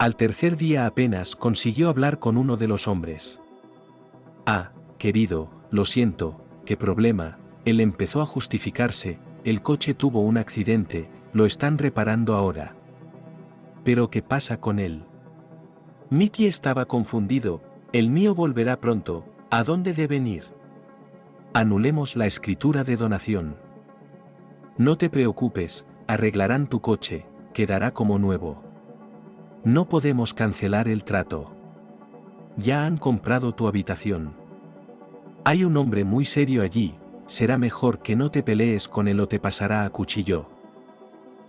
Al tercer día apenas consiguió hablar con uno de los hombres. Ah, querido, lo siento, ¿qué problema? Él empezó a justificarse, el coche tuvo un accidente, lo están reparando ahora. ¿Pero qué pasa con él? Mickey estaba confundido, el mío volverá pronto, ¿a dónde deben ir? Anulemos la escritura de donación. No te preocupes, arreglarán tu coche, quedará como nuevo. No podemos cancelar el trato. Ya han comprado tu habitación. Hay un hombre muy serio allí, será mejor que no te pelees con él o te pasará a cuchillo.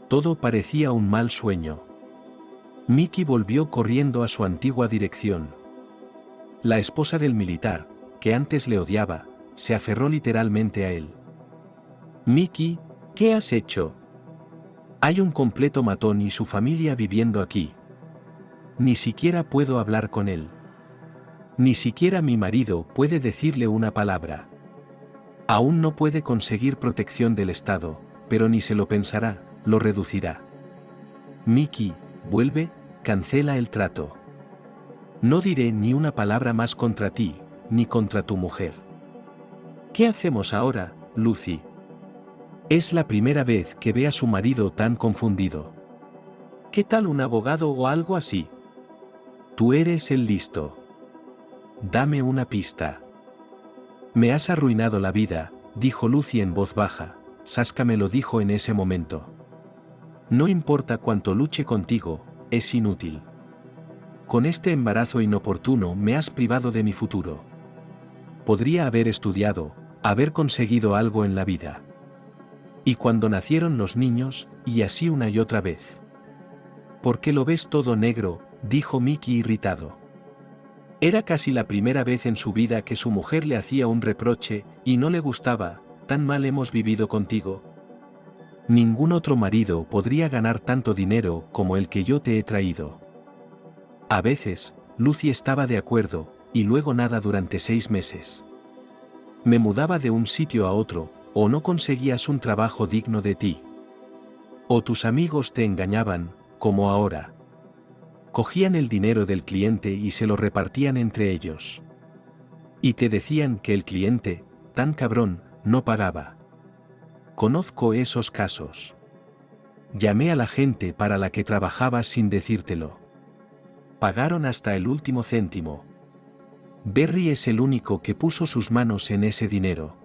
Todo parecía un mal sueño. Mickey volvió corriendo a su antigua dirección. La esposa del militar, que antes le odiaba, se aferró literalmente a él. Mickey, ¿qué has hecho? Hay un completo matón y su familia viviendo aquí. Ni siquiera puedo hablar con él. Ni siquiera mi marido puede decirle una palabra. Aún no puede conseguir protección del Estado, pero ni se lo pensará, lo reducirá. Mickey, vuelve, cancela el trato. No diré ni una palabra más contra ti, ni contra tu mujer. ¿Qué hacemos ahora, Lucy? Es la primera vez que ve a su marido tan confundido. ¿Qué tal un abogado o algo así? Tú eres el listo. Dame una pista. Me has arruinado la vida, dijo Lucy en voz baja. Saskia me lo dijo en ese momento. No importa cuánto luche contigo, es inútil. Con este embarazo inoportuno me has privado de mi futuro. Podría haber estudiado, haber conseguido algo en la vida. Y cuando nacieron los niños, y así una y otra vez. ¿Por qué lo ves todo negro?, dijo Mickey irritado. Era casi la primera vez en su vida que su mujer le hacía un reproche, y no le gustaba. ¿Tan mal hemos vivido contigo? Ningún otro marido podría ganar tanto dinero como el que yo te he traído. A veces, Lucy estaba de acuerdo, y luego nada durante 6 meses. Me mudaba de un sitio a otro, o no conseguías un trabajo digno de ti. O tus amigos te engañaban, como ahora. Cogían el dinero del cliente y se lo repartían entre ellos. Y te decían que el cliente, tan cabrón, no pagaba. Conozco esos casos. Llamé a la gente para la que trabajabas sin decírtelo. Pagaron hasta el último céntimo. Berry es el único que puso sus manos en ese dinero.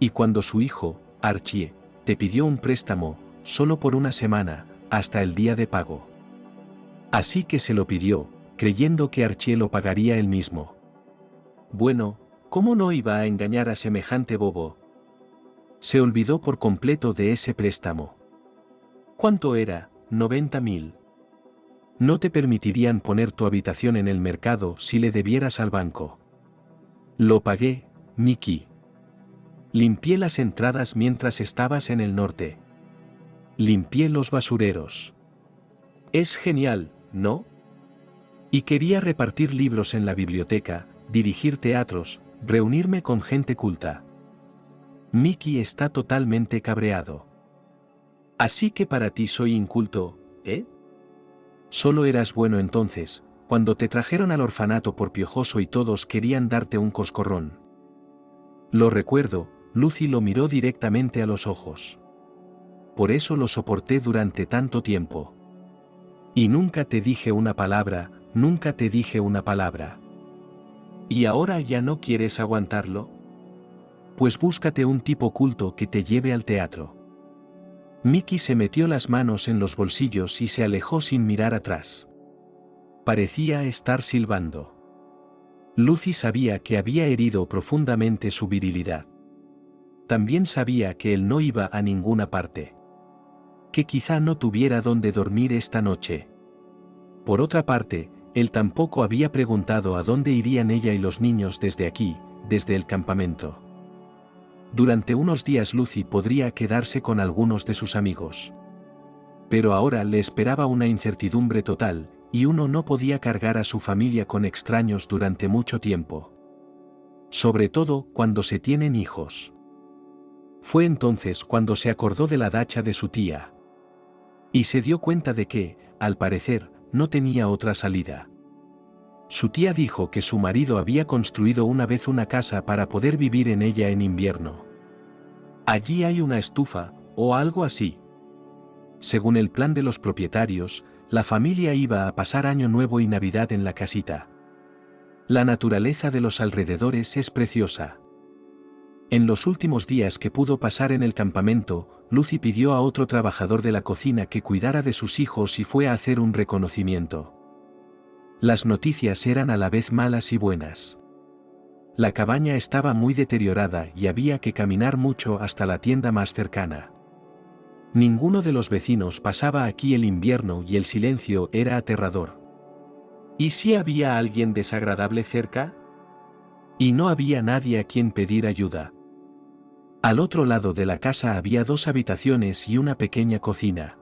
Y cuando su hijo, Archie, te pidió un préstamo, solo por una semana, hasta el día de pago. Así que se lo pidió, creyendo que Archie lo pagaría él mismo. Bueno, ¿cómo no iba a engañar a semejante bobo? Se olvidó por completo de ese préstamo. ¿Cuánto era? 90.000. No te permitirían poner tu habitación en el mercado si le debieras al banco. Lo pagué, Mickey. Limpié las entradas mientras estabas en el norte. Limpié los basureros. Es genial, ¿no? Y quería repartir libros en la biblioteca, dirigir teatros, reunirme con gente culta. Mickey está totalmente cabreado. Así que para ti soy inculto, ¿eh? Solo eras bueno entonces, cuando te trajeron al orfanato por piojoso y todos querían darte un coscorrón. Lo recuerdo, Lucy lo miró directamente a los ojos. Por eso lo soporté durante tanto tiempo. Y nunca te dije una palabra, nunca te dije una palabra. ¿Y ahora ya no quieres aguantarlo? Pues búscate un tipo culto que te lleve al teatro. Mickey se metió las manos en los bolsillos y se alejó sin mirar atrás. Parecía estar silbando. Lucy sabía que había herido profundamente su virilidad. También sabía que él no iba a ninguna parte. Que quizá no tuviera dónde dormir esta noche. Por otra parte, él tampoco había preguntado a dónde irían ella y los niños desde aquí, desde el campamento. Durante unos días Lucy podría quedarse con algunos de sus amigos. Pero ahora le esperaba una incertidumbre total, y uno no podía cargar a su familia con extraños durante mucho tiempo. Sobre todo cuando se tienen hijos. Fue entonces cuando se acordó de la dacha de su tía. Y se dio cuenta de que, al parecer, no tenía otra salida. Su tía dijo que su marido había construido una vez una casa para poder vivir en ella en invierno. Allí hay una estufa, o algo así. Según el plan de los propietarios, la familia iba a pasar Año Nuevo y Navidad en la casita. La naturaleza de los alrededores es preciosa. En los últimos días que pudo pasar en el campamento, Lucy pidió a otro trabajador de la cocina que cuidara de sus hijos y fue a hacer un reconocimiento. Las noticias eran a la vez malas y buenas. La cabaña estaba muy deteriorada y había que caminar mucho hasta la tienda más cercana. Ninguno de los vecinos pasaba aquí el invierno y el silencio era aterrador. ¿Y si había alguien desagradable cerca? Y no había nadie a quien pedir ayuda. Al otro lado de la casa había 2 habitaciones y una pequeña cocina.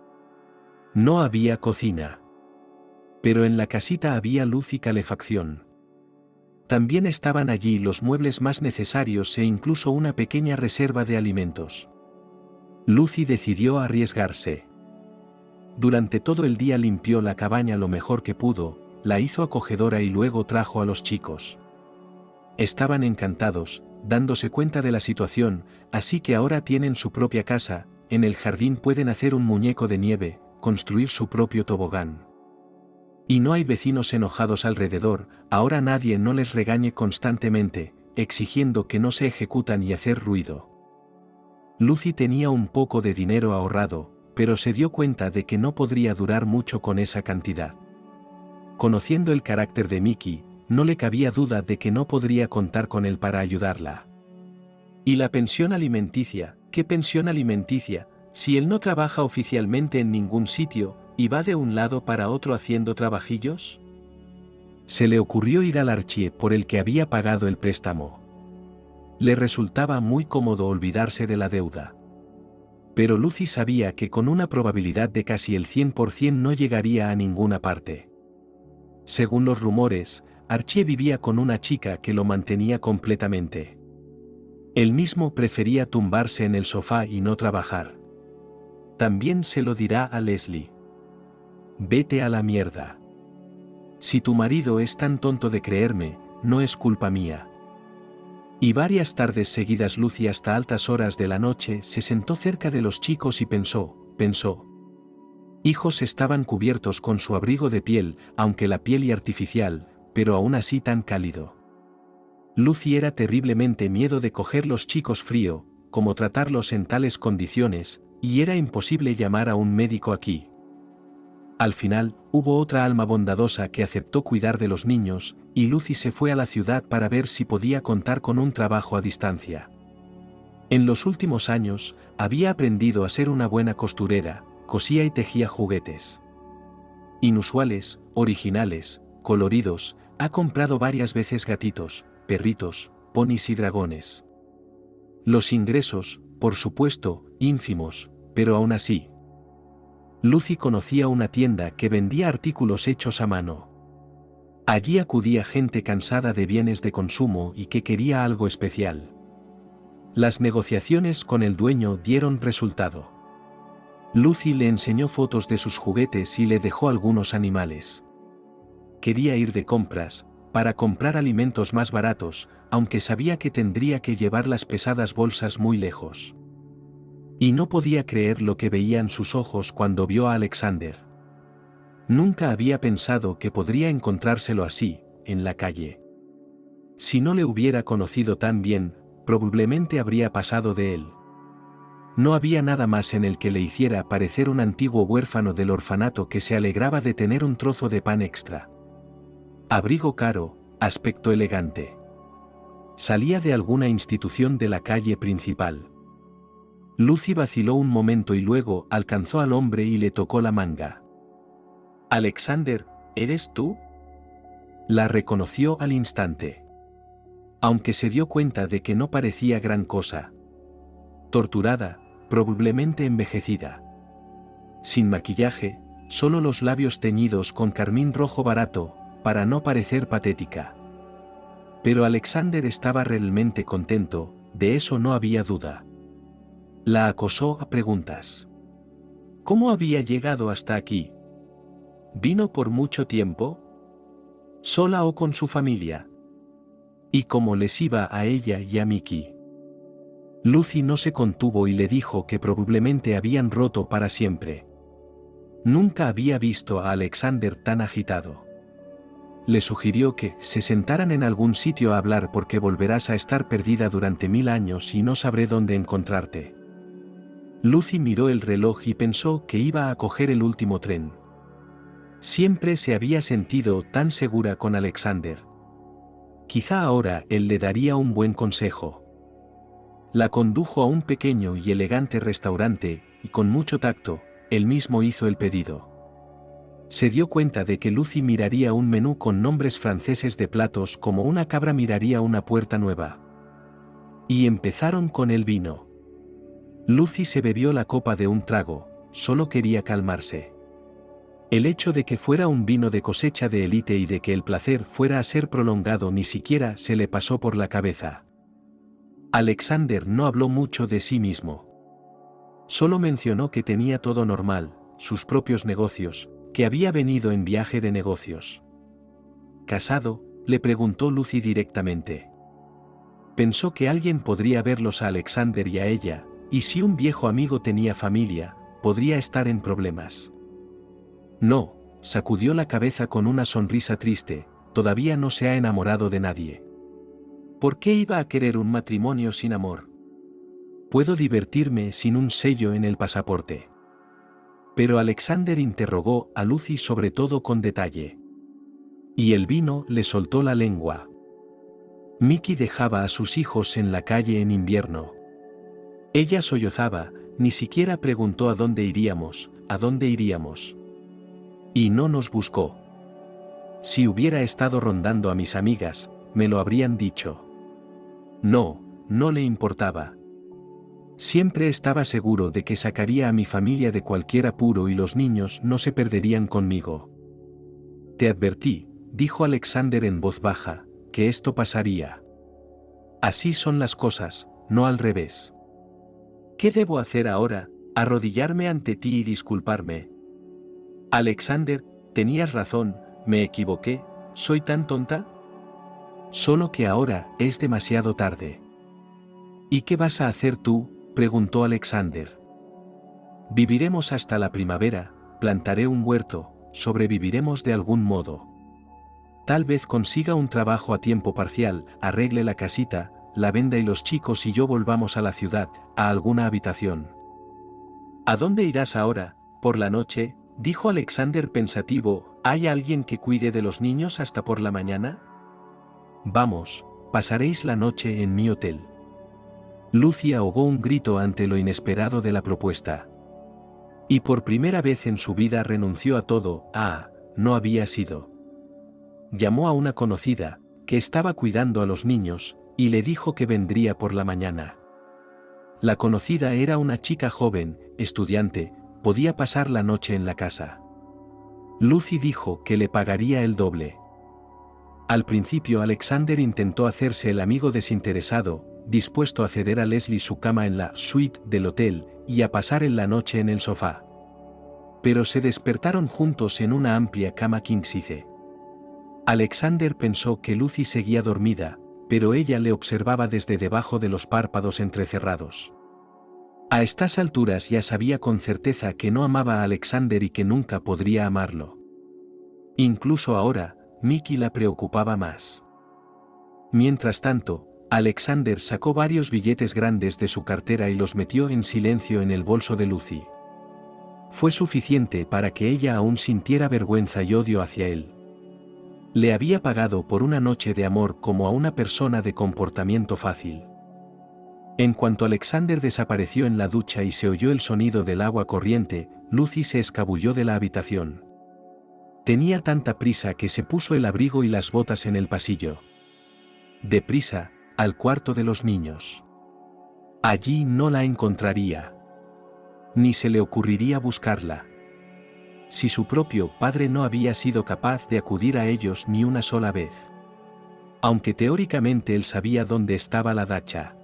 No había cocina. Pero en la casita había luz y calefacción. También estaban allí los muebles más necesarios e incluso una pequeña reserva de alimentos. Lucy decidió arriesgarse. Durante todo el día limpió la cabaña lo mejor que pudo, la hizo acogedora y luego trajo a los chicos. Estaban encantados, dándose cuenta de la situación, así que ahora tienen su propia casa, en el jardín pueden hacer un muñeco de nieve, construir su propio tobogán. Y no hay vecinos enojados alrededor, ahora nadie no les regañe constantemente, exigiendo que no se ejecutan y hacer ruido. Lucy tenía un poco de dinero ahorrado, pero se dio cuenta de que no podría durar mucho con esa cantidad. Conociendo el carácter de Mickey, no le cabía duda de que no podría contar con él para ayudarla. ¿Y la pensión alimenticia? ¿Qué pensión alimenticia, si él no trabaja oficialmente en ningún sitio, y va de un lado para otro haciendo trabajillos? Se le ocurrió ir al Archie por el que había pagado el préstamo. Le resultaba muy cómodo olvidarse de la deuda. Pero Lucy sabía que con una probabilidad de casi el 100% no llegaría a ninguna parte. Según los rumores, Archie vivía con una chica que lo mantenía completamente. Él mismo prefería tumbarse en el sofá y no trabajar. También se lo dirá a Leslie. Vete a la mierda. Si tu marido es tan tonto de creerme, no es culpa mía. Y varias tardes seguidas Lucy hasta altas horas de la noche se sentó cerca de los chicos y pensó. Hijos estaban cubiertos con su abrigo de piel, aunque la piel y artificial, pero aún así tan cálido. Lucy era terriblemente miedo de coger los chicos frío, como tratarlos en tales condiciones, y era imposible llamar a un médico aquí. Al final, hubo otra alma bondadosa que aceptó cuidar de los niños, y Lucy se fue a la ciudad para ver si podía contar con un trabajo a distancia. En los últimos años, había aprendido a ser una buena costurera, cosía y tejía juguetes inusuales, originales, coloridos, ha comprado varias veces gatitos, perritos, ponis y dragones. Los ingresos, por supuesto, ínfimos, pero aún así. Lucy conocía una tienda que vendía artículos hechos a mano. Allí acudía gente cansada de bienes de consumo y que quería algo especial. Las negociaciones con el dueño dieron resultado. Lucy le enseñó fotos de sus juguetes y le dejó algunos animales. Quería ir de compras, para comprar alimentos más baratos, aunque sabía que tendría que llevar las pesadas bolsas muy lejos. Y no podía creer lo que veía en sus ojos cuando vio a Alexander. Nunca había pensado que podría encontrárselo así, en la calle. Si no le hubiera conocido tan bien, probablemente habría pasado de él. No había nada más en el que le hiciera parecer un antiguo huérfano del orfanato que se alegraba de tener un trozo de pan extra. Abrigo caro, aspecto elegante. Salía de alguna institución de la calle principal. Lucy vaciló un momento y luego alcanzó al hombre y le tocó la manga. «Alexander, ¿eres tú?» La reconoció al instante. Aunque se dio cuenta de que no parecía gran cosa. Torturada, probablemente envejecida. Sin maquillaje, solo los labios teñidos con carmín rojo barato, para no parecer patética. Pero Alexander estaba realmente contento, de eso no había duda. La acosó a preguntas. ¿Cómo había llegado hasta aquí? ¿Vino por mucho tiempo? ¿Sola o con su familia? ¿Y cómo les iba a ella y a Mickey? Lucy no se contuvo y le dijo que probablemente habían roto para siempre. Nunca había visto a Alexander tan agitado. Le sugirió que se sentaran en algún sitio a hablar porque volverás a estar perdida durante 1000 años y no sabré dónde encontrarte. Lucy miró el reloj y pensó que iba a coger el último tren. Siempre se había sentido tan segura con Alexander. Quizá ahora él le daría un buen consejo. La condujo a un pequeño y elegante restaurante, y con mucho tacto, él mismo hizo el pedido. Se dio cuenta de que Lucy miraría un menú con nombres franceses de platos como una cabra miraría una puerta nueva. Y empezaron con el vino. Lucy se bebió la copa de un trago, solo quería calmarse. El hecho de que fuera un vino de cosecha de élite y de que el placer fuera a ser prolongado ni siquiera se le pasó por la cabeza. Alexander no habló mucho de sí mismo. Solo mencionó que tenía todo normal, sus propios negocios, que había venido en viaje de negocios. ¿Casado?, le preguntó Lucy directamente. Pensó que alguien podría verlos a Alexander y a ella, y si un viejo amigo tenía familia, podría estar en problemas. No, sacudió la cabeza con una sonrisa triste, todavía no se ha enamorado de nadie. ¿Por qué iba a querer un matrimonio sin amor? Puedo divertirme sin un sello en el pasaporte. Pero Alexander interrogó a Lucy sobre todo con detalle. Y el vino le soltó la lengua. Mickey dejaba a sus hijos en la calle en invierno. Ella sollozaba, ni siquiera preguntó a dónde iríamos, Y no nos buscó. Si hubiera estado rondando a mis amigas, me lo habrían dicho. No, no le importaba. Siempre estaba seguro de que sacaría a mi familia de cualquier apuro y los niños no se perderían conmigo. Te advertí, dijo Alexander en voz baja, que esto pasaría. Así son las cosas, no al revés. ¿Qué debo hacer ahora? ¿Arrodillarme ante ti y disculparme? Alexander, tenías razón, me equivoqué, ¿soy tan tonta? Solo que ahora es demasiado tarde. ¿Y qué vas a hacer tú?, preguntó Alexander. Viviremos hasta la primavera, plantaré un huerto, sobreviviremos de algún modo. Tal vez consiga un trabajo a tiempo parcial, arregle la casita, la venda y los chicos y yo volvamos a la ciudad, a alguna habitación. ¿A dónde irás ahora, por la noche?, dijo Alexander pensativo, ¿hay alguien que cuide de los niños hasta por la mañana? Vamos, pasaréis la noche en mi hotel. Lucy ahogó un grito ante lo inesperado de la propuesta. Y por primera vez en su vida renunció a todo, no había sido. Llamó a una conocida, que estaba cuidando a los niños, y le dijo que vendría por la mañana. La conocida era una chica joven, estudiante, podía pasar la noche en la casa. Lucy dijo que le pagaría el doble. Al principio Alexander intentó hacerse el amigo desinteresado, dispuesto a ceder a Leslie su cama en la suite del hotel, y a pasar en la noche en el sofá. Pero se despertaron juntos en una amplia cama king size. Alexander pensó que Lucy seguía dormida, pero ella le observaba desde debajo de los párpados entrecerrados. A estas alturas ya sabía con certeza que no amaba a Alexander y que nunca podría amarlo. Incluso ahora, Mickey la preocupaba más. Mientras tanto, Alexander sacó varios billetes grandes de su cartera y los metió en silencio en el bolso de Lucy. Fue suficiente para que ella aún sintiera vergüenza y odio hacia él. Le había pagado por una noche de amor como a una persona de comportamiento fácil. En cuanto Alexander desapareció en la ducha y se oyó el sonido del agua corriente, Lucy se escabulló de la habitación. Tenía tanta prisa que se puso el abrigo y las botas en el pasillo. Deprisa, al cuarto de los niños. Allí no la encontraría. Ni se le ocurriría buscarla. Si su propio padre no había sido capaz de acudir a ellos ni una sola vez. Aunque teóricamente él sabía dónde estaba la dacha.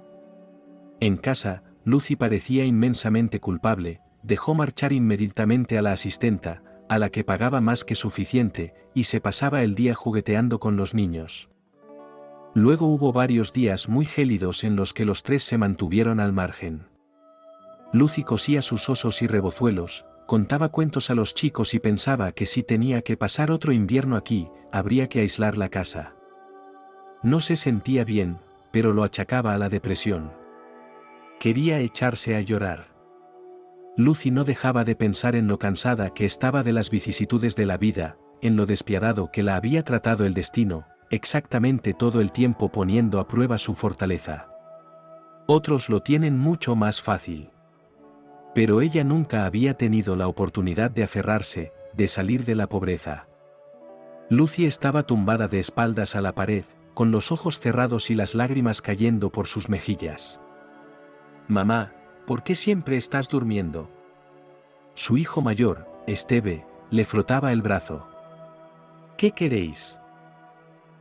En casa, Lucy parecía inmensamente culpable, dejó marchar inmediatamente a la asistenta, a la que pagaba más que suficiente, y se pasaba el día jugueteando con los niños. Luego hubo varios días muy gélidos en los que los tres se mantuvieron al margen. Lucy cosía sus osos y rebozuelos, contaba cuentos a los chicos y pensaba que si tenía que pasar otro invierno aquí, habría que aislar la casa. No se sentía bien, pero lo achacaba a la depresión. Quería echarse a llorar. Lucy no dejaba de pensar en lo cansada que estaba de las vicisitudes de la vida, en lo despiadado que la había tratado el destino, exactamente todo el tiempo poniendo a prueba su fortaleza. Otros lo tienen mucho más fácil. Pero ella nunca había tenido la oportunidad de aferrarse, de salir de la pobreza. Lucy estaba tumbada de espaldas a la pared, con los ojos cerrados y las lágrimas cayendo por sus mejillas. «Mamá, ¿por qué siempre estás durmiendo?» Su hijo mayor, Steve, le frotaba el brazo. «¿Qué queréis?»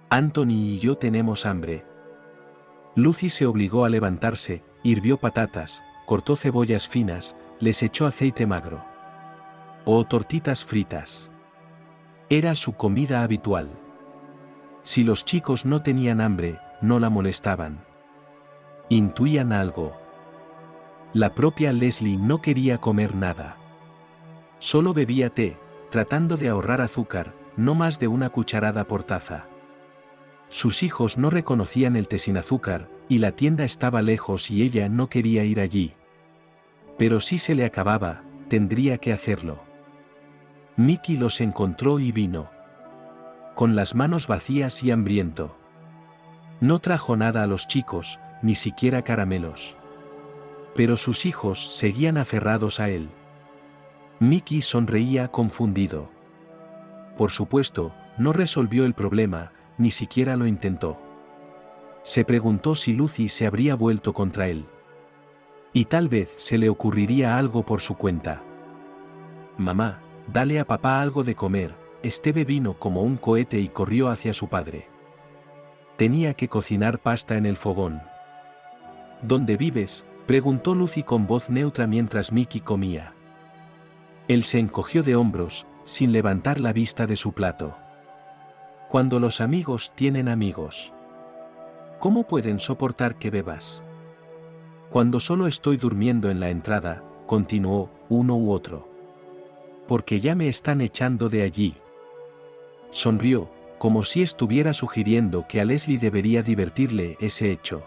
«Anthony y yo tenemos hambre». Lucy se obligó a levantarse, hirvió patatas, cortó cebollas finas, les echó aceite magro. O tortitas fritas. Era su comida habitual. Si los chicos no tenían hambre, no la molestaban. Intuían algo. La propia Leslie no quería comer nada. Solo bebía té, tratando de ahorrar azúcar, no más de una cucharada por taza. Sus hijos no reconocían el té sin azúcar, y la tienda estaba lejos y ella no quería ir allí. Pero si se le acababa, tendría que hacerlo. Mickey los encontró y vino. Con las manos vacías y hambriento. No trajo nada a los chicos, ni siquiera caramelos. Pero sus hijos seguían aferrados a él. Mickey sonreía confundido. Por supuesto, no resolvió el problema, ni siquiera lo intentó. Se preguntó si Lucy se habría vuelto contra él. Y tal vez se le ocurriría algo por su cuenta. Mamá, dale a papá algo de comer. Steve vino como un cohete y corrió hacia su padre. Tenía que cocinar pasta en el fogón. ¿Dónde vives?, preguntó Lucy con voz neutra mientras Mickey comía. Él se encogió de hombros, sin levantar la vista de su plato. Cuando los amigos tienen amigos. ¿Cómo pueden soportar que bebas? Cuando solo estoy durmiendo en la entrada, continuó, uno u otro. Porque ya me están echando de allí. Sonrió, como si estuviera sugiriendo que a Leslie debería divertirle ese hecho.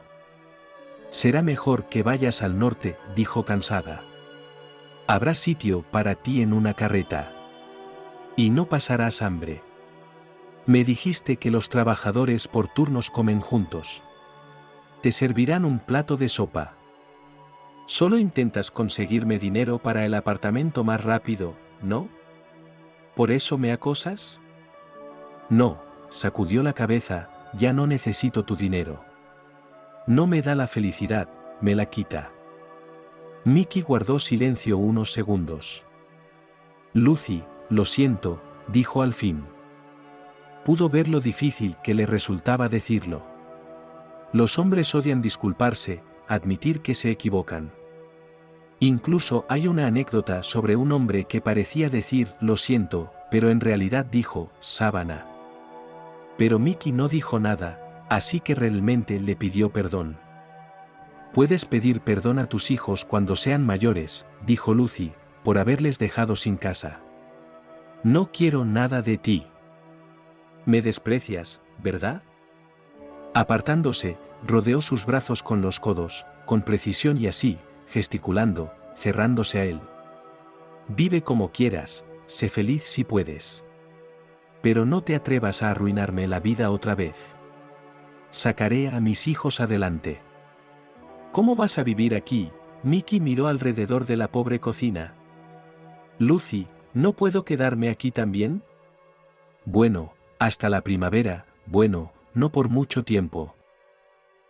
Será mejor que vayas al norte, dijo cansada. Habrá sitio para ti en una carreta. Y no pasarás hambre. Me dijiste que los trabajadores por turnos comen juntos. Te servirán un plato de sopa. Solo intentas conseguirme dinero para el apartamento más rápido, ¿no? ¿Por eso me acosas? No, sacudió la cabeza, ya no necesito tu dinero. No me da la felicidad, me la quita. Mickey guardó silencio unos segundos. Lucy, lo siento, dijo al fin. Pudo ver lo difícil que le resultaba decirlo. Los hombres odian disculparse, admitir que se equivocan. Incluso hay una anécdota sobre un hombre que parecía decir lo siento, pero en realidad dijo sábana. Pero Mickey no dijo nada, así que realmente le pidió perdón. Puedes pedir perdón a tus hijos cuando sean mayores, dijo Lucy, por haberles dejado sin casa. No quiero nada de ti. Me desprecias, ¿verdad? Apartándose, rodeó sus brazos con los codos, con precisión y así, gesticulando, cerrándose a él. Vive como quieras, sé feliz si puedes. Pero no te atrevas a arruinarme la vida otra vez. Sacaré a mis hijos adelante. ¿Cómo vas a vivir aquí? Mickey miró alrededor de la pobre cocina. Lucy, ¿no puedo quedarme aquí también? Bueno, hasta la primavera, bueno, no por mucho tiempo.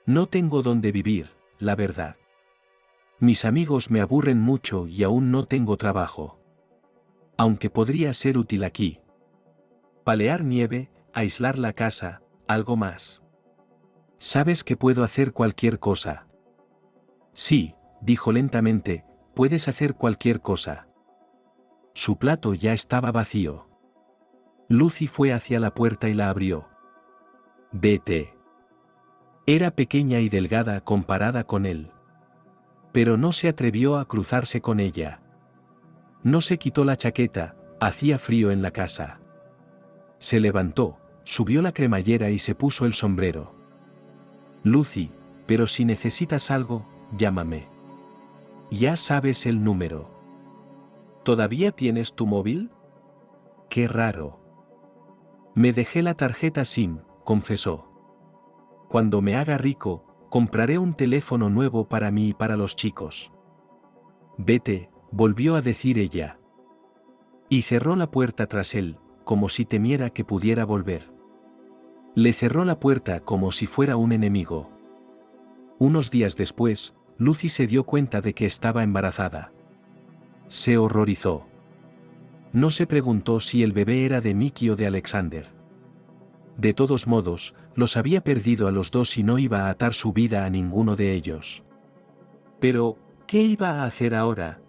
No tengo dónde vivir, la verdad. Mis amigos me aburren mucho y aún no tengo trabajo. Aunque podría ser útil aquí. Palear nieve, aislar la casa, algo más. Sabes que puedo hacer cualquier cosa. Sí, dijo lentamente, puedes hacer cualquier cosa. Su plato ya estaba vacío. Lucy fue hacia la puerta y la abrió. Vete. Era pequeña y delgada comparada con él. Pero no se atrevió a cruzarse con ella. No se quitó la chaqueta, hacía frío en la casa. Se levantó, subió la cremallera y se puso el sombrero. Lucy, pero si necesitas algo, llámame. Ya sabes el número. ¿Todavía tienes tu móvil? Qué raro. Me dejé la tarjeta SIM, confesó. Cuando me haga rico, compraré un teléfono nuevo para mí y para los chicos. Vete, volvió a decir ella. Y cerró la puerta tras él, como si temiera que pudiera volver. Le cerró la puerta como si fuera un enemigo. Unos días después, Lucy se dio cuenta de que estaba embarazada. Se horrorizó. No se preguntó si el bebé era de Mickey o de Alexander. De todos modos, los había perdido a los dos y no iba a atar su vida a ninguno de ellos. Pero, ¿qué iba a hacer ahora?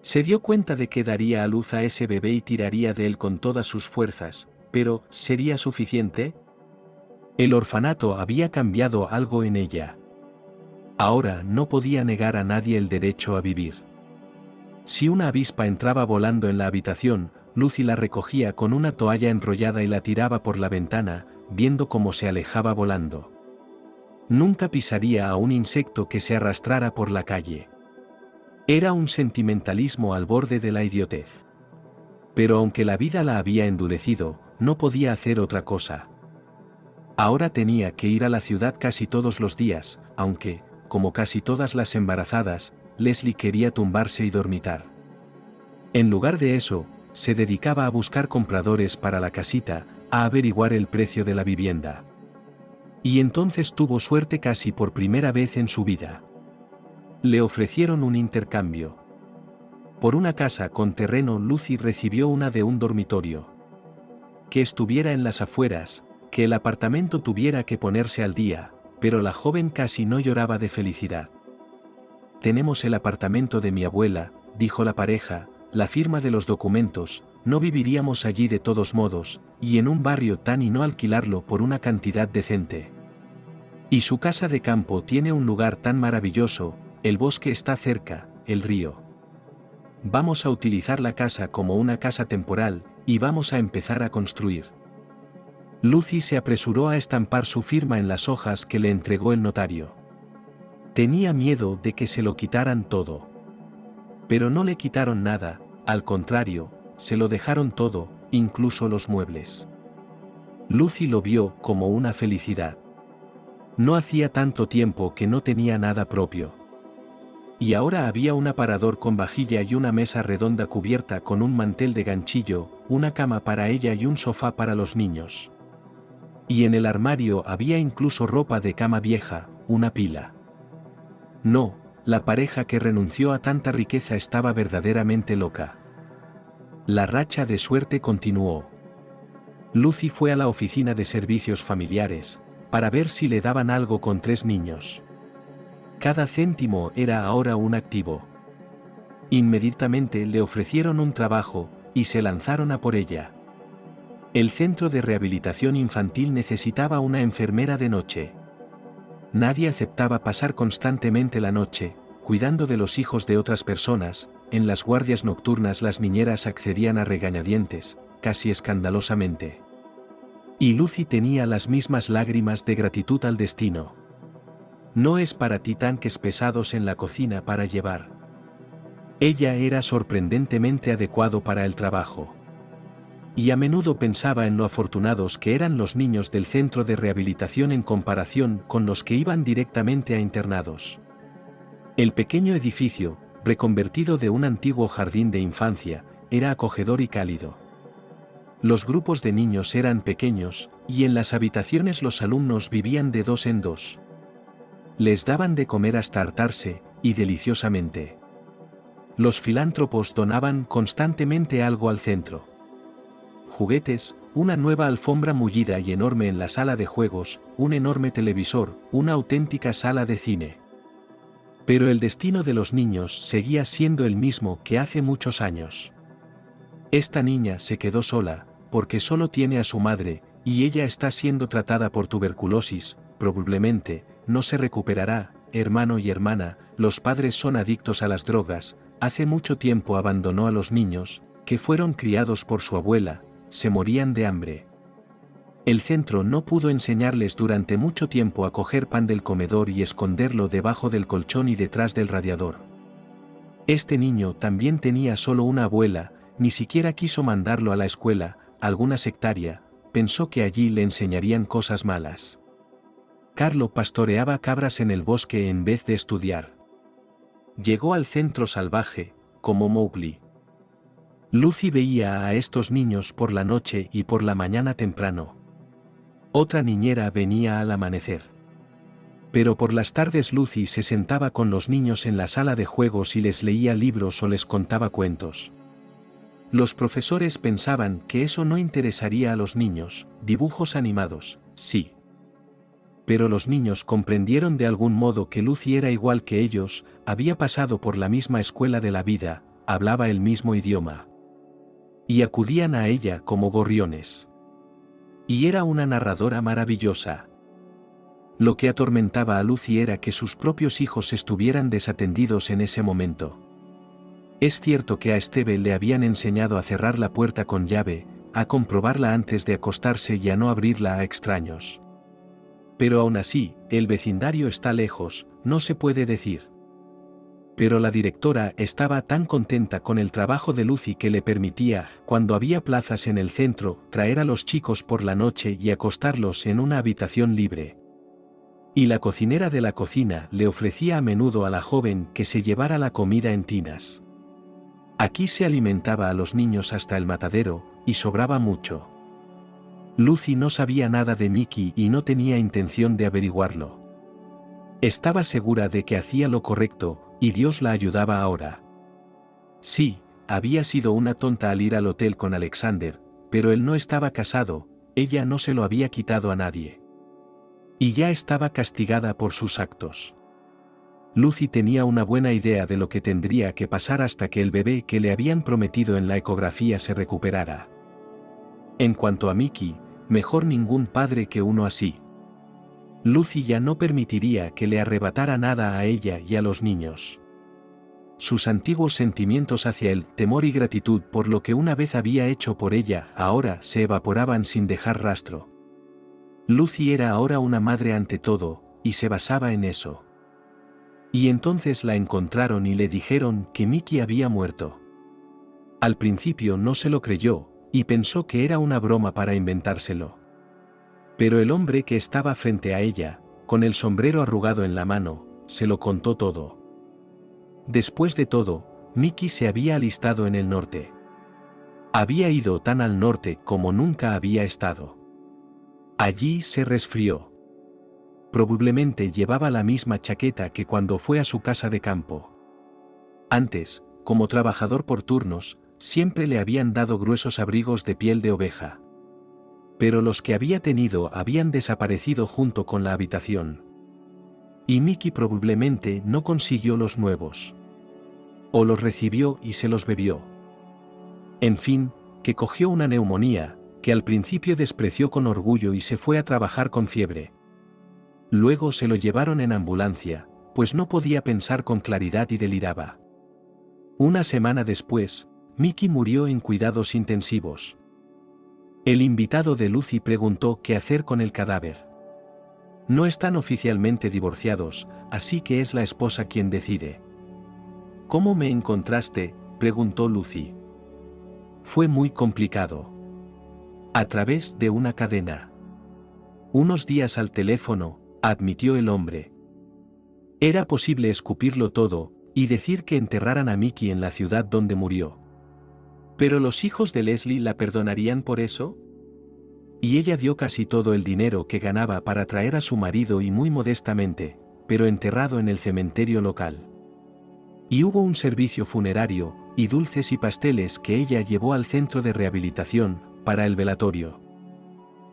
Se dio cuenta de que daría a luz a ese bebé y tiraría de él con todas sus fuerzas, pero ¿sería suficiente? El orfanato había cambiado algo en ella. Ahora no podía negar a nadie el derecho a vivir. Si una avispa entraba volando en la habitación, Lucy la recogía con una toalla enrollada y la tiraba por la ventana, viendo cómo se alejaba volando. Nunca pisaría a un insecto que se arrastrara por la calle. Era un sentimentalismo al borde de la idiotez. Pero aunque la vida la había endurecido, no podía hacer otra cosa. Ahora tenía que ir a la ciudad casi todos los días, aunque, como casi todas las embarazadas, Leslie quería tumbarse y dormitar. En lugar de eso, se dedicaba a buscar compradores para la casita, a averiguar el precio de la vivienda. Y entonces tuvo suerte casi por primera vez en su vida. Le ofrecieron un intercambio. Por una casa con terreno, Lucy recibió una de un dormitorio. Que estuviera en las afueras, que el apartamento tuviera que ponerse al día, pero la joven casi no lloraba de felicidad. «Tenemos el apartamento de mi abuela», dijo la pareja, «la firma de los documentos, no viviríamos allí de todos modos, y en un barrio tan y no alquilarlo por una cantidad decente. Y su casa de campo tiene un lugar tan maravilloso, el bosque está cerca, el río. Vamos a utilizar la casa como una casa temporal, y vamos a empezar a construir». Lucy se apresuró a estampar su firma en las hojas que le entregó el notario. Tenía miedo de que se lo quitaran todo. Pero no le quitaron nada, al contrario, se lo dejaron todo, incluso los muebles. Lucy lo vio como una felicidad. No hacía tanto tiempo que no tenía nada propio. Y ahora había un aparador con vajilla y una mesa redonda cubierta con un mantel de ganchillo, una cama para ella y un sofá para los niños. Y en el armario había incluso ropa de cama vieja, una pila. No, la pareja que renunció a tanta riqueza estaba verdaderamente loca. La racha de suerte continuó. Lucy fue a la oficina de servicios familiares, para ver si le daban algo con 3 niños. Cada céntimo era ahora un activo. Inmediatamente le ofrecieron un trabajo, y se lanzaron a por ella. El centro de rehabilitación infantil necesitaba una enfermera de noche. Nadie aceptaba pasar constantemente la noche, cuidando de los hijos de otras personas. En las guardias nocturnas las niñeras accedían a regañadientes, casi escandalosamente. Y Lucy tenía las mismas lágrimas de gratitud al destino. No es para ti tanques pesados en la cocina para llevar. Ella era sorprendentemente adecuado para el trabajo. Y a menudo pensaba en lo afortunados que eran los niños del centro de rehabilitación en comparación con los que iban directamente a internados. El pequeño edificio, reconvertido de un antiguo jardín de infancia, era acogedor y cálido. Los grupos de niños eran pequeños, y en las habitaciones los alumnos vivían de 2 en 2. Les daban de comer hasta hartarse, y deliciosamente. Los filántropos donaban constantemente algo al centro. Juguetes, una nueva alfombra mullida y enorme en la sala de juegos, un enorme televisor, una auténtica sala de cine. Pero el destino de los niños seguía siendo el mismo que hace muchos años. Esta niña se quedó sola, porque solo tiene a su madre, y ella está siendo tratada por tuberculosis, probablemente, no se recuperará, hermano y hermana, los padres son adictos a las drogas, hace mucho tiempo abandonó a los niños, que fueron criados por su abuela, se morían de hambre. El centro no pudo enseñarles durante mucho tiempo a coger pan del comedor y esconderlo debajo del colchón y detrás del radiador. Este niño también tenía solo una abuela, ni siquiera quiso mandarlo a la escuela, alguna sectaria, pensó que allí le enseñarían cosas malas. Carlo pastoreaba cabras en el bosque en vez de estudiar. Llegó al centro salvaje, como Mowgli. Lucy veía a estos niños por la noche y por la mañana temprano. Otra niñera venía al amanecer. Pero por las tardes Lucy se sentaba con los niños en la sala de juegos y les leía libros o les contaba cuentos. Los profesores pensaban que eso no interesaría a los niños, dibujos animados, sí. Pero los niños comprendieron de algún modo que Lucy era igual que ellos, había pasado por la misma escuela de la vida, hablaba el mismo idioma. Y acudían a ella como gorriones. Y era una narradora maravillosa. Lo que atormentaba a Lucy era que sus propios hijos estuvieran desatendidos en ese momento. Es cierto que a Esteve le habían enseñado a cerrar la puerta con llave, a comprobarla antes de acostarse y a no abrirla a extraños. Pero aún así, el vecindario está lejos, no se puede decir. Pero la directora estaba tan contenta con el trabajo de Lucy que le permitía, cuando había plazas en el centro, traer a los chicos por la noche y acostarlos en una habitación libre. Y la cocinera de la cocina le ofrecía a menudo a la joven que se llevara la comida en tinas. Aquí se alimentaba a los niños hasta el matadero, y sobraba mucho. Lucy no sabía nada de Mickey y no tenía intención de averiguarlo. Estaba segura de que hacía lo correcto, y Dios la ayudaba ahora. Sí, había sido una tonta al ir al hotel con Alexander, pero él no estaba casado, ella no se lo había quitado a nadie. Y ya estaba castigada por sus actos. Lucy tenía una buena idea de lo que tendría que pasar hasta que el bebé que le habían prometido en la ecografía se recuperara. En cuanto a Mickey, mejor ningún padre que uno así. Lucy ya no permitiría que le arrebatara nada a ella y a los niños. Sus antiguos sentimientos hacia él, temor y gratitud por lo que una vez había hecho por ella, ahora se evaporaban sin dejar rastro. Lucy era ahora una madre ante todo, y se basaba en eso. Y entonces la encontraron y le dijeron que Mickey había muerto. Al principio no se lo creyó, y pensó que era una broma para inventárselo. Pero el hombre que estaba frente a ella, con el sombrero arrugado en la mano, se lo contó todo. Después de todo, Mickey se había alistado en el norte. Había ido tan al norte como nunca había estado. Allí se resfrió. Probablemente llevaba la misma chaqueta que cuando fue a su casa de campo. Antes, como trabajador por turnos, siempre le habían dado gruesos abrigos de piel de oveja. Pero los que había tenido habían desaparecido junto con la habitación. Y Mickey probablemente no consiguió los nuevos. O los recibió y se los bebió. En fin, que cogió una neumonía, que al principio despreció con orgullo y se fue a trabajar con fiebre. Luego se lo llevaron en ambulancia, pues no podía pensar con claridad y deliraba. Una semana después, Mickey murió en cuidados intensivos. El invitado de Lucy preguntó qué hacer con el cadáver. No están oficialmente divorciados, así que es la esposa quien decide. ¿Cómo me encontraste?, preguntó Lucy. Fue muy complicado. A través de una cadena. Unos días al teléfono, admitió el hombre. Era posible escupirlo todo, y decir que enterraran a Mickey en la ciudad donde murió. ¿Pero los hijos de Leslie la perdonarían por eso? Y ella dio casi todo el dinero que ganaba para traer a su marido y muy modestamente, pero enterrado en el cementerio local. Y hubo un servicio funerario, y dulces y pasteles que ella llevó al centro de rehabilitación, para el velatorio.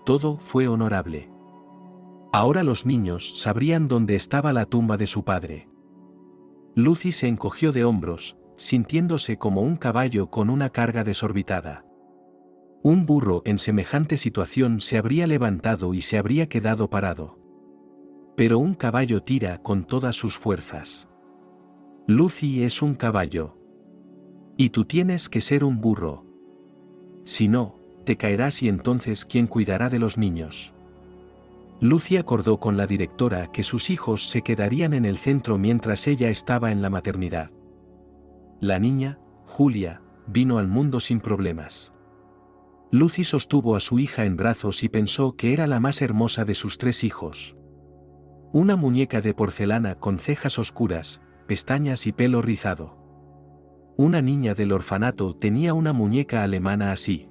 Todo fue honorable. Ahora los niños sabrían dónde estaba la tumba de su padre. Lucy se encogió de hombros, sintiéndose como un caballo con una carga desorbitada. Un burro en semejante situación se habría levantado y se habría quedado parado. Pero un caballo tira con todas sus fuerzas. Lucy es un caballo. Y tú tienes que ser un burro. Si no, te caerás y entonces ¿quién cuidará de los niños? Lucy acordó con la directora que sus hijos se quedarían en el centro mientras ella estaba en la maternidad. La niña, Julia, vino al mundo sin problemas. Lucy sostuvo a su hija en brazos y pensó que era la más hermosa de sus 3 hijos. Una muñeca de porcelana con cejas oscuras, pestañas y pelo rizado. Una niña del orfanato tenía una muñeca alemana así.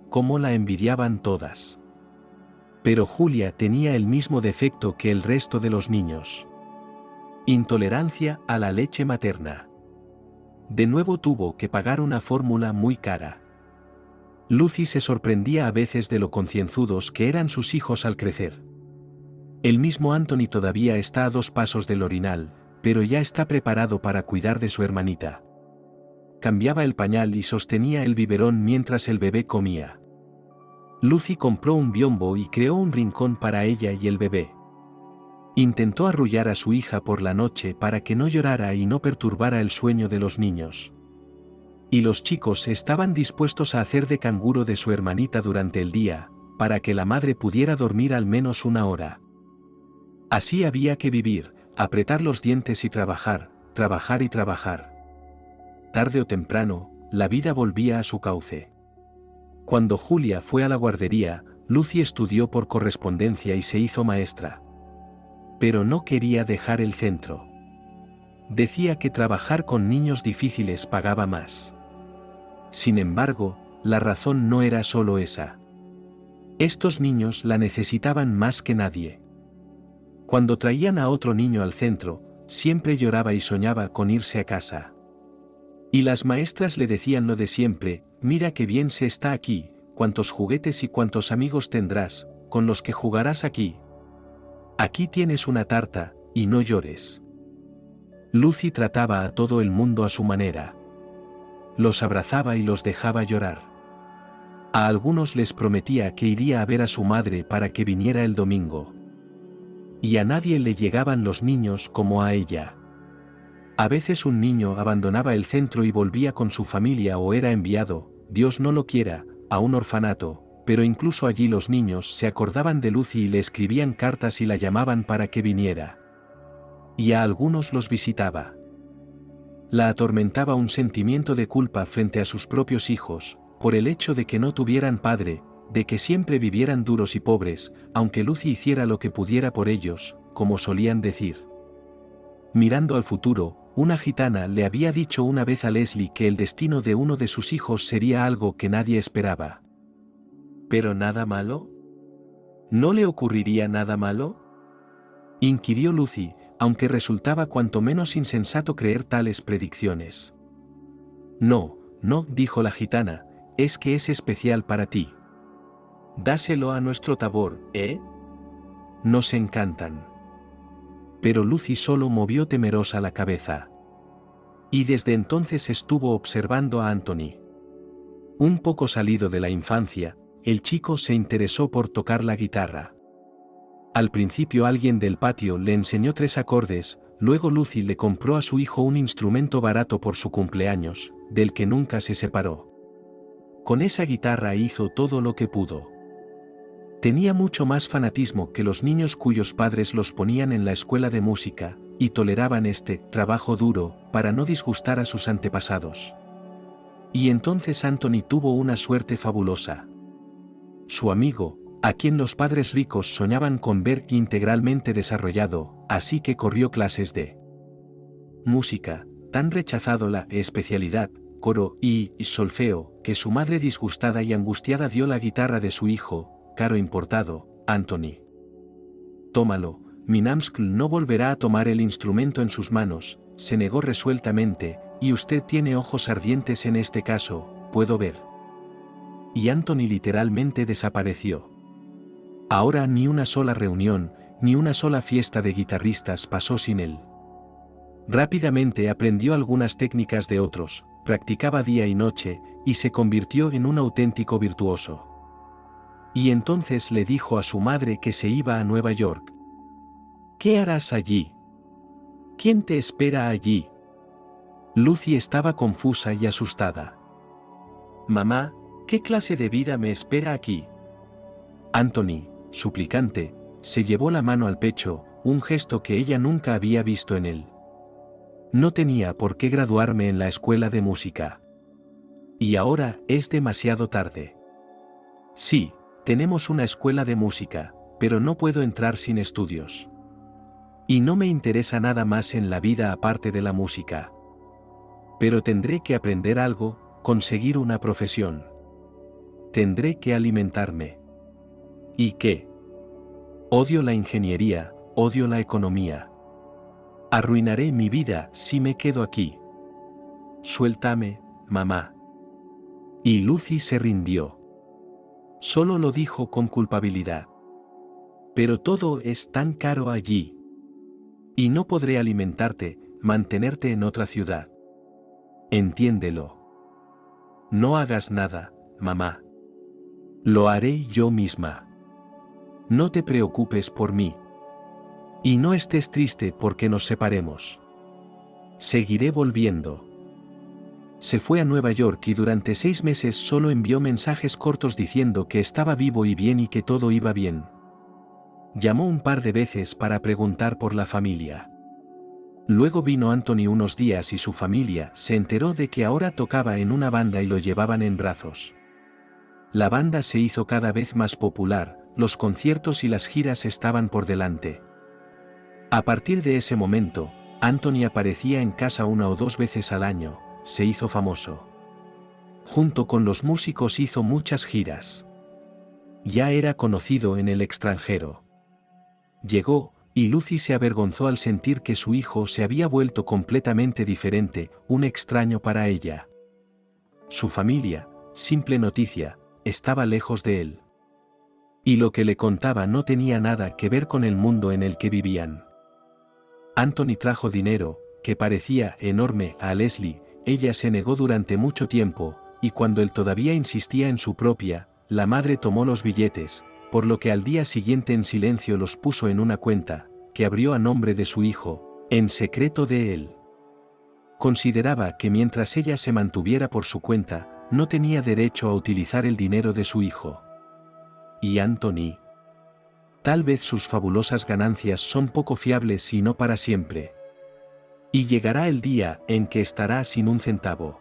Cómo la envidiaban todas. Pero Julia tenía el mismo defecto que el resto de los niños. Intolerancia a la leche materna. De nuevo tuvo que pagar una fórmula muy cara. Lucy se sorprendía a veces de lo concienzudos que eran sus hijos al crecer. El mismo Anthony todavía está a 2 pasos del orinal, pero ya está preparado para cuidar de su hermanita. Cambiaba el pañal y sostenía el biberón mientras el bebé comía. Lucy compró un biombo y creó un rincón para ella y el bebé. Intentó arrullar a su hija por la noche para que no llorara y no perturbara el sueño de los niños. Y los chicos estaban dispuestos a hacer de canguro de su hermanita durante el día, para que la madre pudiera dormir al menos una hora. Así había que vivir, apretar los dientes y trabajar, trabajar y trabajar. Tarde o temprano, la vida volvía a su cauce. Cuando Julia fue a la guardería, Lucy estudió por correspondencia y se hizo maestra. Pero no quería dejar el centro. Decía que trabajar con niños difíciles pagaba más. Sin embargo, la razón no era solo esa. Estos niños la necesitaban más que nadie. Cuando traían a otro niño al centro, siempre lloraba y soñaba con irse a casa. Y las maestras le decían lo de siempre: mira qué bien se está aquí, cuántos juguetes y cuántos amigos tendrás, con los que jugarás aquí. Aquí tienes una tarta, y no llores. Lucy trataba a todo el mundo a su manera. Los abrazaba y los dejaba llorar. A algunos les prometía que iría a ver a su madre para que viniera el domingo. Y a nadie le llegaban los niños como a ella. A veces un niño abandonaba el centro y volvía con su familia o era enviado, Dios no lo quiera, a un orfanato, pero incluso allí los niños se acordaban de Lucy y le escribían cartas y la llamaban para que viniera. Y a algunos los visitaba. La atormentaba un sentimiento de culpa frente a sus propios hijos, por el hecho de que no tuvieran padre, de que siempre vivieran duros y pobres, aunque Lucy hiciera lo que pudiera por ellos, como solían decir. Mirando al futuro, una gitana le había dicho una vez a Leslie que el destino de uno de sus hijos sería algo que nadie esperaba. ¿Pero nada malo? ¿No le ocurriría nada malo?, inquirió Lucy, aunque resultaba cuanto menos insensato creer tales predicciones. No, no, dijo la gitana, es que es especial para ti. Dáselo a nuestro Tabor, ¿eh? Nos encantan. Pero Lucy solo movió temerosa la cabeza. Y desde entonces estuvo observando a Anthony. Un poco salido de la infancia, el chico se interesó por tocar la guitarra. Al principio alguien del patio le enseñó 3 acordes, luego Lucy le compró a su hijo un instrumento barato por su cumpleaños, del que nunca se separó. Con esa guitarra hizo todo lo que pudo. Tenía mucho más fanatismo que los niños cuyos padres los ponían en la escuela de música, y toleraban este trabajo duro para no disgustar a sus antepasados. Y entonces Anthony tuvo una suerte fabulosa. Su amigo, a quien los padres ricos soñaban con ver integralmente desarrollado, así que corrió clases de música, tan rechazado la especialidad, coro y solfeo, que su madre disgustada y angustiada dio la guitarra de su hijo, caro importado, Anthony. Tómalo, mi Namskl no volverá a tomar el instrumento en sus manos, se negó resueltamente, y usted tiene ojos ardientes en este caso, puedo ver. Y Anthony literalmente desapareció. Ahora ni una sola reunión, ni una sola fiesta de guitarristas pasó sin él. Rápidamente aprendió algunas técnicas de otros, practicaba día y noche, y se convirtió en un auténtico virtuoso. Y entonces le dijo a su madre que se iba a Nueva York. ¿Qué harás allí? ¿Quién te espera allí? Lucy estaba confusa y asustada. Mamá, ¿qué clase de vida me espera aquí? Anthony, suplicante, se llevó la mano al pecho, un gesto que ella nunca había visto en él. No tenía por qué graduarme en la escuela de música. Y ahora es demasiado tarde. Sí, tenemos una escuela de música, pero no puedo entrar sin estudios. Y no me interesa nada más en la vida aparte de la música. Pero tendré que aprender algo, conseguir una profesión. Tendré que alimentarme. ¿Y qué? Odio la ingeniería, odio la economía. Arruinaré mi vida si me quedo aquí. Suéltame, mamá. Y Lucy se rindió. Solo lo dijo con culpabilidad. Pero todo es tan caro allí. Y no podré alimentarte, mantenerte en otra ciudad. Entiéndelo. No hagas nada, mamá. Lo haré yo misma. No te preocupes por mí. Y no estés triste porque nos separemos. Seguiré volviendo. Se fue a Nueva York y durante 6 meses solo envió mensajes cortos diciendo que estaba vivo y bien y que todo iba bien. Llamó un par de veces para preguntar por la familia. Luego vino Anthony unos días y su familia se enteró de que ahora tocaba en una banda y lo llevaban en brazos. La banda se hizo cada vez más popular, los conciertos y las giras estaban por delante. A partir de ese momento, Anthony aparecía en casa 1 o 2 veces al año, se hizo famoso. Junto con los músicos hizo muchas giras. Ya era conocido en el extranjero. Llegó, y Lucy se avergonzó al sentir que su hijo se había vuelto completamente diferente, un extraño para ella. Su familia, simple noticia, estaba lejos de él. Y lo que le contaba no tenía nada que ver con el mundo en el que vivían. Anthony trajo dinero, que parecía enorme, a Leslie. Ella se negó durante mucho tiempo, y cuando él todavía insistía en su propia, la madre tomó los billetes, por lo que al día siguiente en silencio los puso en una cuenta, que abrió a nombre de su hijo, en secreto de él. Consideraba que mientras ella se mantuviera por su cuenta, no tenía derecho a utilizar el dinero de su hijo. Y Anthony. Tal vez sus fabulosas ganancias son poco fiables y no para siempre. Y llegará el día en que estará sin un centavo.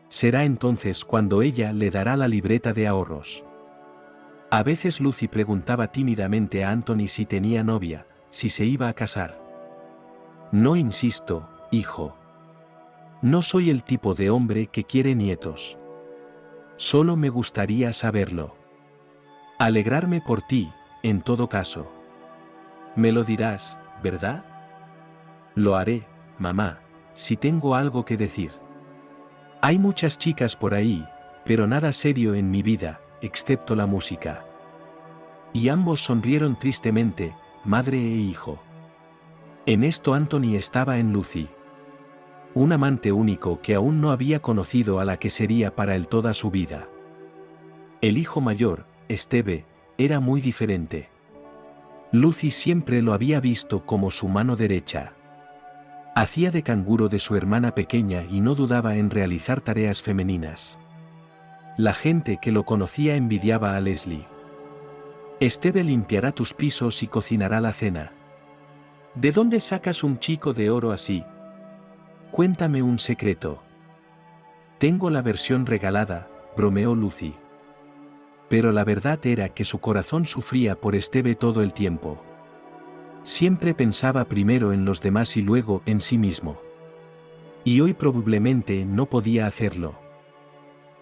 Será entonces cuando ella le dará la libreta de ahorros. A veces Lucy preguntaba tímidamente a Anthony si tenía novia, si se iba a casar. No insisto, hijo. No soy el tipo de hombre que quiere nietos. Solo me gustaría saberlo. Alegrarme por ti, en todo caso. Me lo dirás, ¿verdad? Lo haré, mamá, si tengo algo que decir. Hay muchas chicas por ahí, pero nada serio en mi vida, excepto la música. Y ambos sonrieron tristemente, madre e hijo. En esto Anthony estaba en Lucy. Un amante único que aún no había conocido a la que sería para él toda su vida. El hijo mayor, Steve, era muy diferente. Lucy siempre lo había visto como su mano derecha. Hacía de canguro de su hermana pequeña y no dudaba en realizar tareas femeninas. La gente que lo conocía envidiaba a Leslie. Steve limpiará tus pisos y cocinará la cena. ¿De dónde sacas un chico de oro así? Cuéntame un secreto. Tengo la versión regalada, bromeó Lucy. Pero la verdad era que su corazón sufría por Steve todo el tiempo. Siempre pensaba primero en los demás y luego en sí mismo. Y hoy probablemente no podía hacerlo.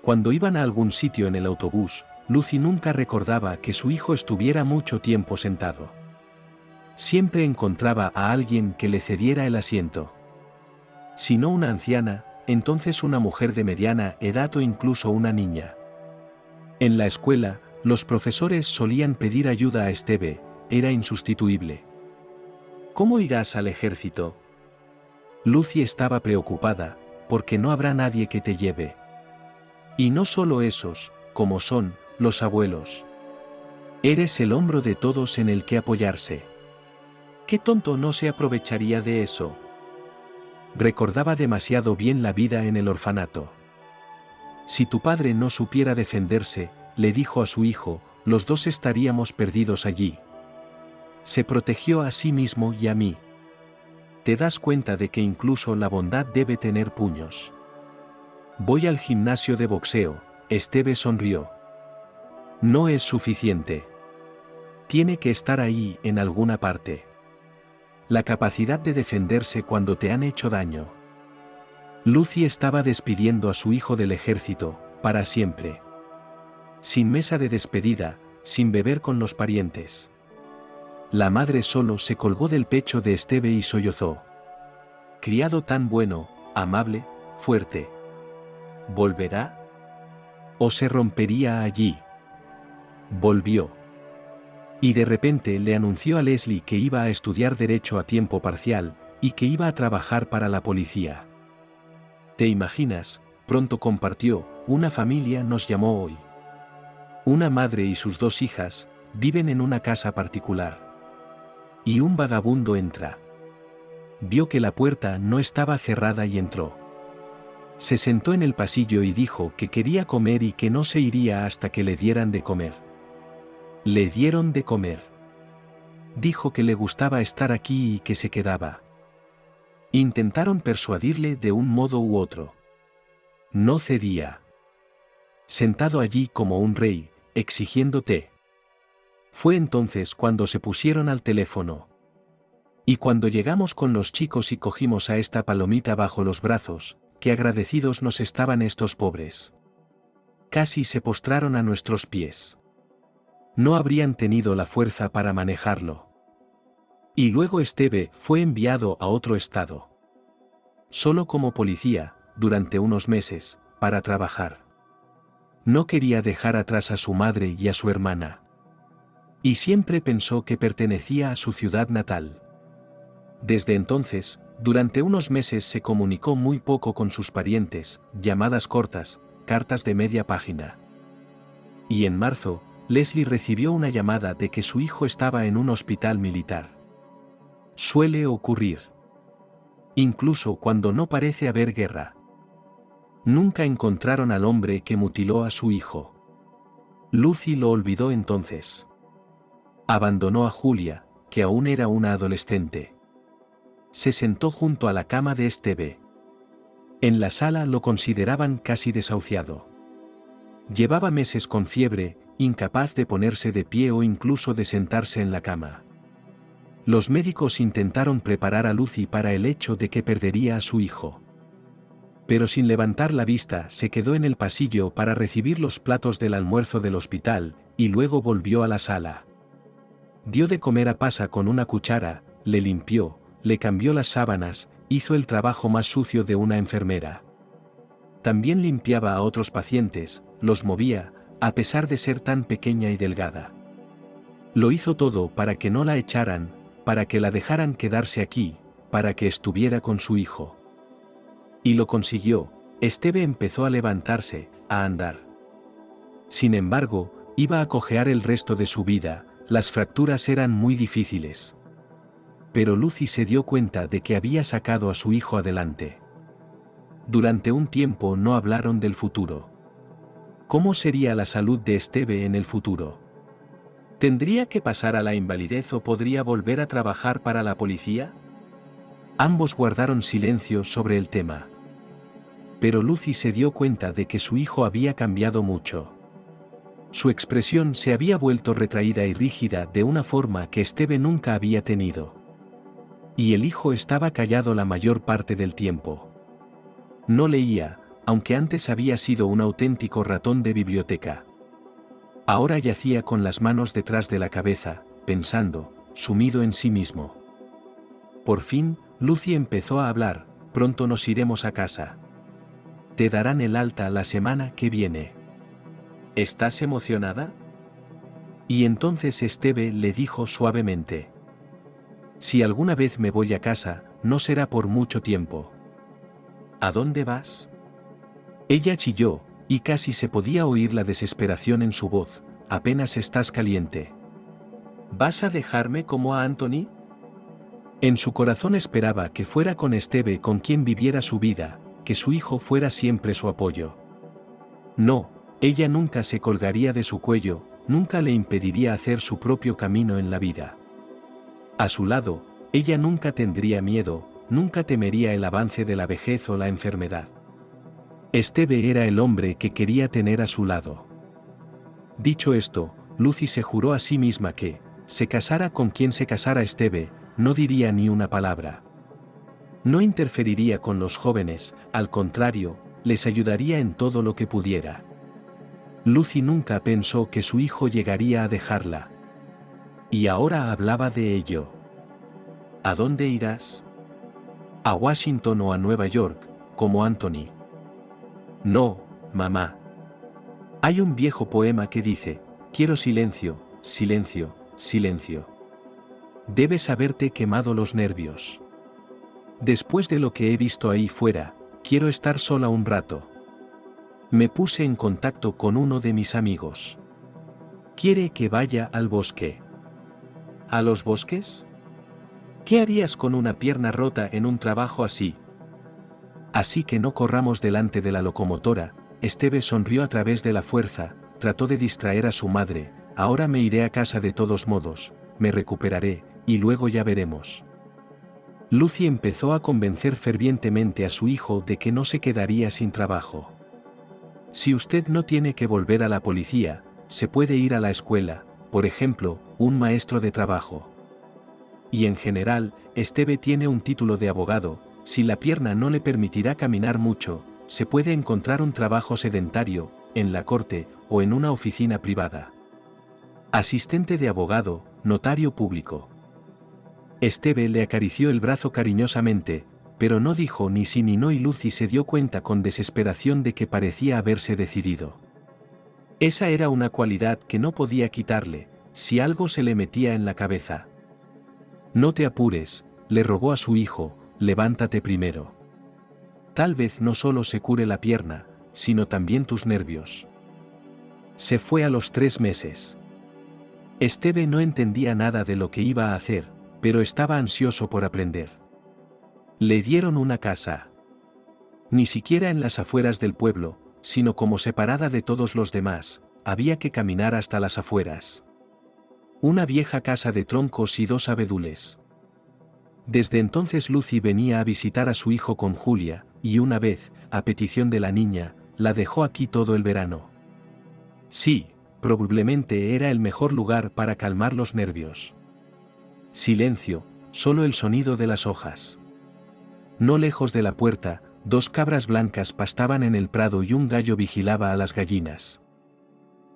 Cuando iban a algún sitio en el autobús, Lucy nunca recordaba que su hijo estuviera mucho tiempo sentado. Siempre encontraba a alguien que le cediera el asiento. Si no una anciana, entonces una mujer de mediana edad o incluso una niña. En la escuela, los profesores solían pedir ayuda a Steve, era insustituible. ¿Cómo irás al ejército? Lucy estaba preocupada, porque no habrá nadie que te lleve. Y no solo esos, como son, los abuelos. Eres el hombro de todos en el que apoyarse. ¿Qué tonto no se aprovecharía de eso? Recordaba demasiado bien la vida en el orfanato. Si tu padre no supiera defenderse, le dijo a su hijo, los dos estaríamos perdidos allí. Se protegió a sí mismo y a mí. Te das cuenta de que incluso la bondad debe tener puños. Voy al gimnasio de boxeo, Steve sonrió. No es suficiente. Tiene que estar ahí en alguna parte. La capacidad de defenderse cuando te han hecho daño. Lucy estaba despidiendo a su hijo del ejército, para siempre. Sin mesa de despedida, sin beber con los parientes. La madre solo se colgó del pecho de Steve y sollozó. Criado tan bueno, amable, fuerte. ¿Volverá? ¿O se rompería allí? Volvió. Y de repente le anunció a Leslie que iba a estudiar Derecho a tiempo parcial, y que iba a trabajar para la policía. ¿Te imaginas? Pronto compartió, una familia nos llamó hoy. Una madre y sus 2 hijas, viven en una casa particular. y un vagabundo entra. Vio que la puerta no estaba cerrada y entró. Se sentó en el pasillo y dijo que quería comer y que no se iría hasta que le dieran de comer. Le dieron de comer. Dijo que le gustaba estar aquí y que se quedaba. Intentaron persuadirle de un modo u otro. No cedía. Sentado allí como un rey, exigiendo té. Fue entonces cuando se pusieron al teléfono. Y cuando llegamos con los chicos y cogimos a esta palomita bajo los brazos, qué agradecidos nos estaban estos pobres. Casi se postraron a nuestros pies. No habrían tenido la fuerza para manejarlo. Y luego Esteve fue enviado a otro estado. Solo como policía, durante unos meses, para trabajar. No quería dejar atrás a su madre y a su hermana. Y siempre pensó que pertenecía a su ciudad natal. Desde entonces, durante unos meses se comunicó muy poco con sus parientes, llamadas cortas, cartas de media página. Y en marzo, Leslie recibió una llamada de que su hijo estaba en un hospital militar. Suele ocurrir. Incluso cuando no parece haber guerra. Nunca encontraron al hombre que mutiló a su hijo. Lucy lo olvidó entonces. Abandonó a Julia, que aún era una adolescente. Se sentó junto a la cama de Esteve. En la sala lo consideraban casi desahuciado. Llevaba meses con fiebre, incapaz de ponerse de pie o incluso de sentarse en la cama. Los médicos intentaron preparar a Lucy para el hecho de que perdería a su hijo. Pero sin levantar la vista se quedó en el pasillo para recibir los platos del almuerzo del hospital, y luego volvió a la sala. Dio de comer a Pasa con una cuchara, le limpió, le cambió las sábanas, hizo el trabajo más sucio de una enfermera. También limpiaba a otros pacientes, los movía, a pesar de ser tan pequeña y delgada. Lo hizo todo para que no la echaran, para que la dejaran quedarse aquí, para que estuviera con su hijo. Y lo consiguió. Esteve empezó a levantarse, a andar. Sin embargo, iba a cojear el resto de su vida, las fracturas eran muy difíciles. Pero Lucy se dio cuenta de que había sacado a su hijo adelante. Durante un tiempo no hablaron del futuro. ¿Cómo sería la salud de Esteve en el futuro? ¿Tendría que pasar a la invalidez o podría volver a trabajar para la policía? Ambos guardaron silencio sobre el tema. Pero Lucy se dio cuenta de que su hijo había cambiado mucho. Su expresión se había vuelto retraída y rígida de una forma que Esteve nunca había tenido. Y el hijo estaba callado la mayor parte del tiempo. No leía, aunque antes había sido un auténtico ratón de biblioteca. Ahora yacía con las manos detrás de la cabeza, pensando, sumido en sí mismo. Por fin, Lucy empezó a hablar: pronto nos iremos a casa. Te darán el alta la semana que viene. ¿Estás emocionada? Y entonces Esteve le dijo suavemente: si alguna vez me voy a casa, no será por mucho tiempo. ¿A dónde vas? Ella chilló, y casi se podía oír la desesperación en su voz: apenas estás caliente. ¿Vas a dejarme como a Anthony? En su corazón esperaba que fuera con Esteve con quien viviera su vida, que su hijo fuera siempre su apoyo. No, ella nunca se colgaría de su cuello, nunca le impediría hacer su propio camino en la vida. A su lado, ella nunca tendría miedo, nunca temería el avance de la vejez o la enfermedad. Esteve era el hombre que quería tener a su lado. Dicho esto, Lucy se juró a sí misma que, se casara con quien se casara Esteve, no diría ni una palabra. No interferiría con los jóvenes, al contrario, les ayudaría en todo lo que pudiera. Lucy nunca pensó que su hijo llegaría a dejarla. Y ahora hablaba de ello. ¿A dónde irás? ¿A Washington o a Nueva York, como Anthony? No, mamá. Hay un viejo poema que dice: quiero silencio, silencio, silencio. Debes haberte quemado los nervios. Después de lo que he visto ahí fuera, quiero estar sola un rato. Me puse en contacto con uno de mis amigos. Quiere que vaya al bosque. ¿A los bosques? ¿Qué harías con una pierna rota en un trabajo así? Así que no corramos delante de la locomotora. Esteve sonrió a través de la fuerza, trató de distraer a su madre. Ahora me iré a casa de todos modos, me recuperaré, y luego ya veremos. Lucy empezó a convencer fervientemente a su hijo de que no se quedaría sin trabajo. Si usted no tiene que volver a la policía, se puede ir a la escuela, por ejemplo, un maestro de trabajo. Y en general, Esteve tiene un título de abogado. Si la pierna no le permitirá caminar mucho, se puede encontrar un trabajo sedentario, en la corte o en una oficina privada. Asistente de abogado, notario público. Esteve le acarició el brazo cariñosamente, pero no dijo ni sí ni no y Lucy se dio cuenta con desesperación de que parecía haberse decidido. Esa era una cualidad que no podía quitarle, si algo se le metía en la cabeza. No te apures, le rogó a su hijo, levántate primero. Tal vez no solo se cure la pierna, sino también tus nervios. Se fue a los 3 meses. Esteve no entendía nada de lo que iba a hacer, pero estaba ansioso por aprender. Le dieron una casa. Ni siquiera en las afueras del pueblo, sino como separada de todos los demás, había que caminar hasta las afueras. Una vieja casa de troncos y 2 abedules. Desde entonces Lucy venía a visitar a su hijo con Julia, y una vez, a petición de la niña, la dejó aquí todo el verano. Sí, probablemente era el mejor lugar para calmar los nervios. Silencio, solo el sonido de las hojas. No lejos de la puerta, 2 cabras blancas pastaban en el prado y un gallo vigilaba a las gallinas.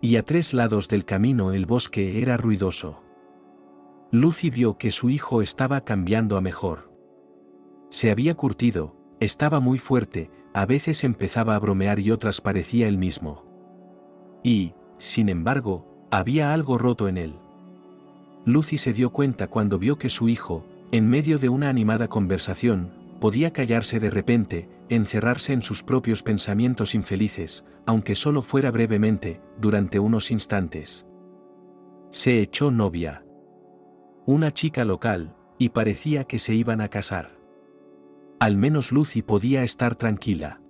Y a 3 lados del camino el bosque era ruidoso. Lucy vio que su hijo estaba cambiando a mejor. Se había curtido, estaba muy fuerte, a veces empezaba a bromear y otras parecía él mismo. Y, sin embargo, había algo roto en él. Lucy se dio cuenta cuando vio que su hijo, en medio de una animada conversación, podía callarse de repente, encerrarse en sus propios pensamientos infelices, aunque solo fuera brevemente, durante unos instantes. Se echó novia. Una chica local, y parecía que se iban a casar. Al menos Lucy podía estar tranquila.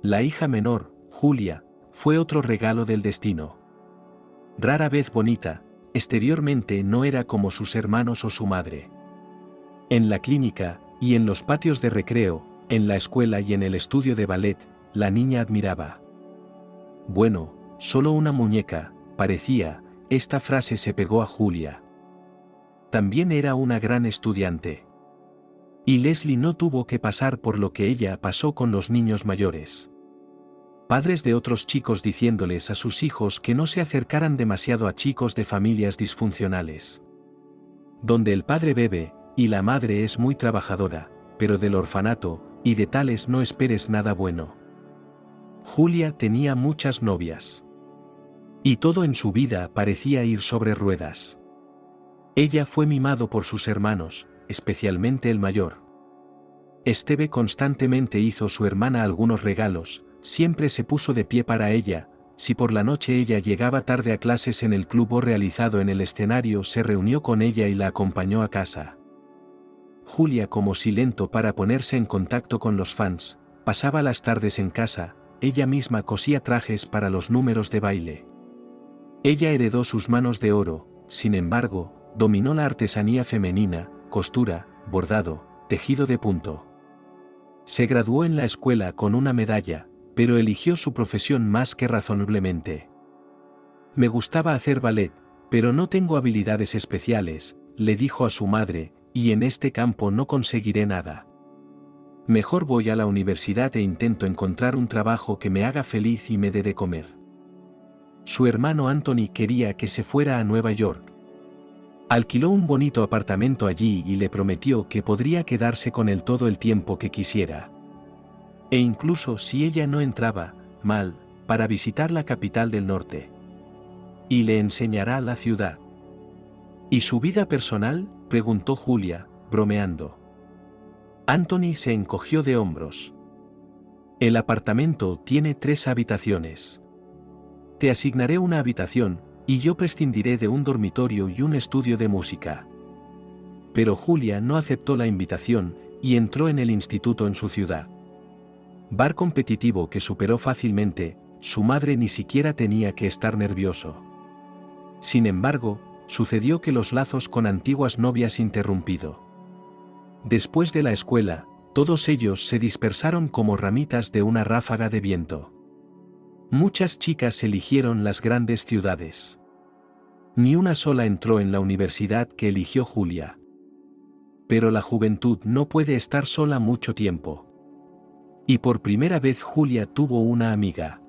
La hija menor, Julia, fue otro regalo del destino. Rara vez bonita, exteriormente no era como sus hermanos o su madre. En la clínica, y en los patios de recreo, en la escuela y en el estudio de ballet, la niña admiraba. Bueno, solo una muñeca, parecía, esta frase se pegó a Julia. También era una gran estudiante. Y Leslie no tuvo que pasar por lo que ella pasó con los niños mayores. Padres de otros chicos diciéndoles a sus hijos que no se acercaran demasiado a chicos de familias disfuncionales. Donde el padre bebe, y la madre es muy trabajadora, pero del orfanato, y de tales no esperes nada bueno. Julia tenía muchas novias. Y todo en su vida parecía ir sobre ruedas. Ella fue mimado por sus hermanos, especialmente el mayor. Esteve constantemente hizo a su hermana algunos regalos, siempre se puso de pie para ella, si por la noche ella llegaba tarde a clases en el club o realizado en el escenario se reunió con ella y la acompañó a casa. Julia como silento para ponerse en contacto con los fans, pasaba las tardes en casa, ella misma cosía trajes para los números de baile. Ella heredó sus manos de oro, sin embargo, dominó la artesanía femenina, costura, bordado, tejido de punto. Se graduó en la escuela con una medalla, pero eligió su profesión más que razonablemente. Me gustaba hacer ballet, pero no tengo habilidades especiales, le dijo a su madre, y en este campo no conseguiré nada. Mejor voy a la universidad e intento encontrar un trabajo que me haga feliz y me dé de comer. Su hermano Anthony quería que se fuera a Nueva York. Alquiló un bonito apartamento allí y le prometió que podría quedarse con él todo el tiempo que quisiera. E incluso si ella no entraba, mal, para visitar la capital del norte. Y le enseñará la ciudad. ¿Y su vida personal?, preguntó Julia, bromeando. Anthony se encogió de hombros. El apartamento tiene 3 habitaciones. Te asignaré una habitación, y yo prescindiré de un dormitorio y un estudio de música. Pero Julia no aceptó la invitación y entró en el instituto en su ciudad. Bar competitivo que superó fácilmente, su madre ni siquiera tenía que estar nervioso. Sin embargo, sucedió que los lazos con antiguas novias interrumpido. Después de la escuela, todos ellos se dispersaron como ramitas de una ráfaga de viento. Muchas chicas eligieron las grandes ciudades. Ni una sola entró en la universidad que eligió Julia. Pero la juventud no puede estar sola mucho tiempo. Y por primera vez Julia tuvo una amiga.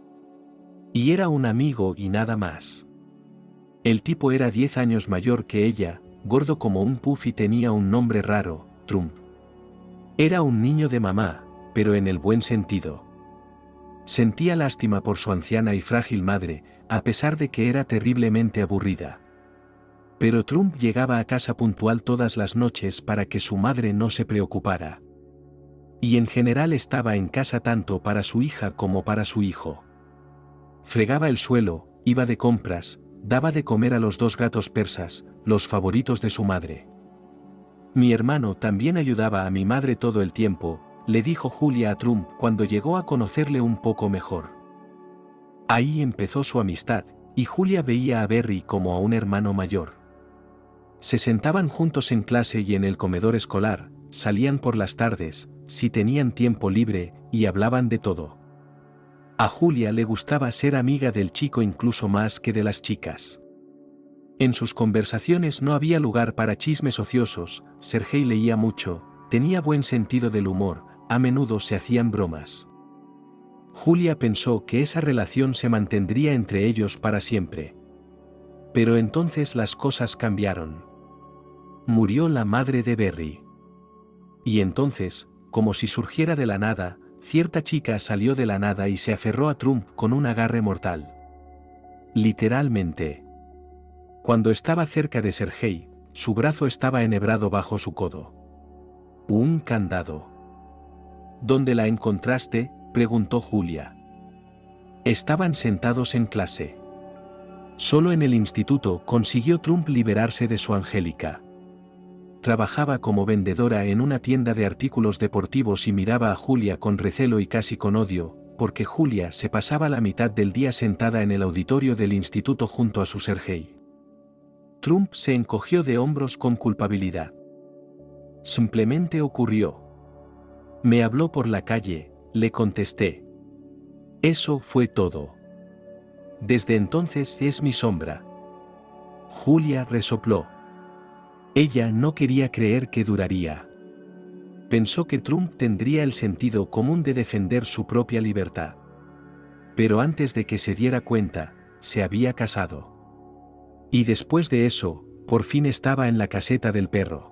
Y era un amigo y nada más. El tipo era 10 años mayor que ella, gordo como un puff y tenía un nombre raro, Trump. Era un niño de mamá, pero en el buen sentido. Sentía lástima por su anciana y frágil madre, a pesar de que era terriblemente aburrida. Pero Trump llegaba a casa puntual todas las noches para que su madre no se preocupara. Y en general estaba en casa tanto para su hija como para su hijo. Fregaba el suelo, iba de compras, daba de comer a los 2 gatos persas, los favoritos de su madre. Mi hermano también ayudaba a mi madre todo el tiempo, le dijo Julia a Trump cuando llegó a conocerle un poco mejor. Ahí empezó su amistad, y Julia veía a Berry como a un hermano mayor. Se sentaban juntos en clase y en el comedor escolar, salían por las tardes, si tenían tiempo libre, y hablaban de todo. A Julia le gustaba ser amiga del chico incluso más que de las chicas. En sus conversaciones no había lugar para chismes ociosos, Sergei leía mucho, tenía buen sentido del humor, a menudo se hacían bromas. Julia pensó que esa relación se mantendría entre ellos para siempre. Pero entonces las cosas cambiaron. Murió la madre de Berry. Y entonces, como si surgiera de la nada, cierta chica salió de la nada y se aferró a Trump con un agarre mortal. Literalmente. Cuando estaba cerca de Sergei, su brazo estaba enhebrado bajo su codo. Un candado. ¿Dónde la encontraste?, preguntó Julia. Estaban sentados en clase. Solo en el instituto consiguió Trump liberarse de su Angélica. Trabajaba como vendedora en una tienda de artículos deportivos y miraba a Julia con recelo y casi con odio, porque Julia se pasaba la mitad del día sentada en el auditorio del instituto junto a su Sergei. Trump se encogió de hombros con culpabilidad. Simplemente ocurrió. Me habló por la calle, le contesté. Eso fue todo. Desde entonces es mi sombra. Julia resopló. Ella no quería creer que duraría. Pensó que Trump tendría el sentido común de defender su propia libertad. Pero antes de que se diera cuenta, se había casado. Y después de eso, por fin estaba en la caseta del perro.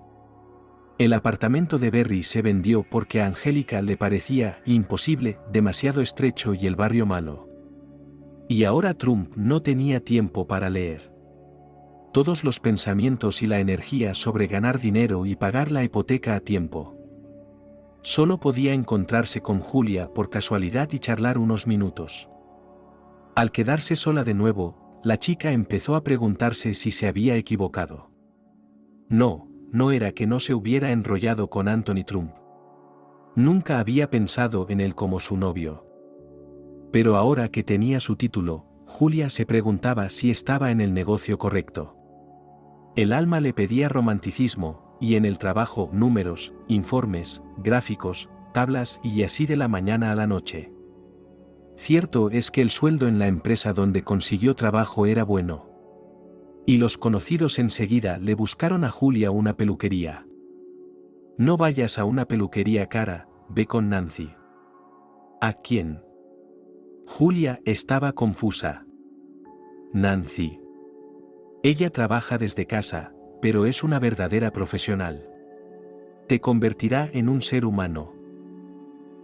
El apartamento de Berry se vendió porque a Angélica le parecía imposible, demasiado estrecho y el barrio malo. Y ahora Trump no tenía tiempo para leer. Todos los pensamientos y la energía sobre ganar dinero y pagar la hipoteca a tiempo. Solo podía encontrarse con Julia por casualidad y charlar unos minutos. Al quedarse sola de nuevo, la chica empezó a preguntarse si se había equivocado. No era que no se hubiera enrollado con Anthony Trump. Nunca había pensado en él como su novio. Pero ahora que tenía su título, Julia se preguntaba si estaba en el negocio correcto. El alma le pedía romanticismo, y en el trabajo números, informes, gráficos, tablas y así de la mañana a la noche. Cierto es que el sueldo en la empresa donde consiguió trabajo era bueno. Y los conocidos enseguida le buscaron a Julia una peluquería. No vayas a una peluquería cara, ve con Nancy. ¿A quién? Julia estaba confusa. Nancy. Ella trabaja desde casa, pero es una verdadera profesional. Te convertirá en un ser humano.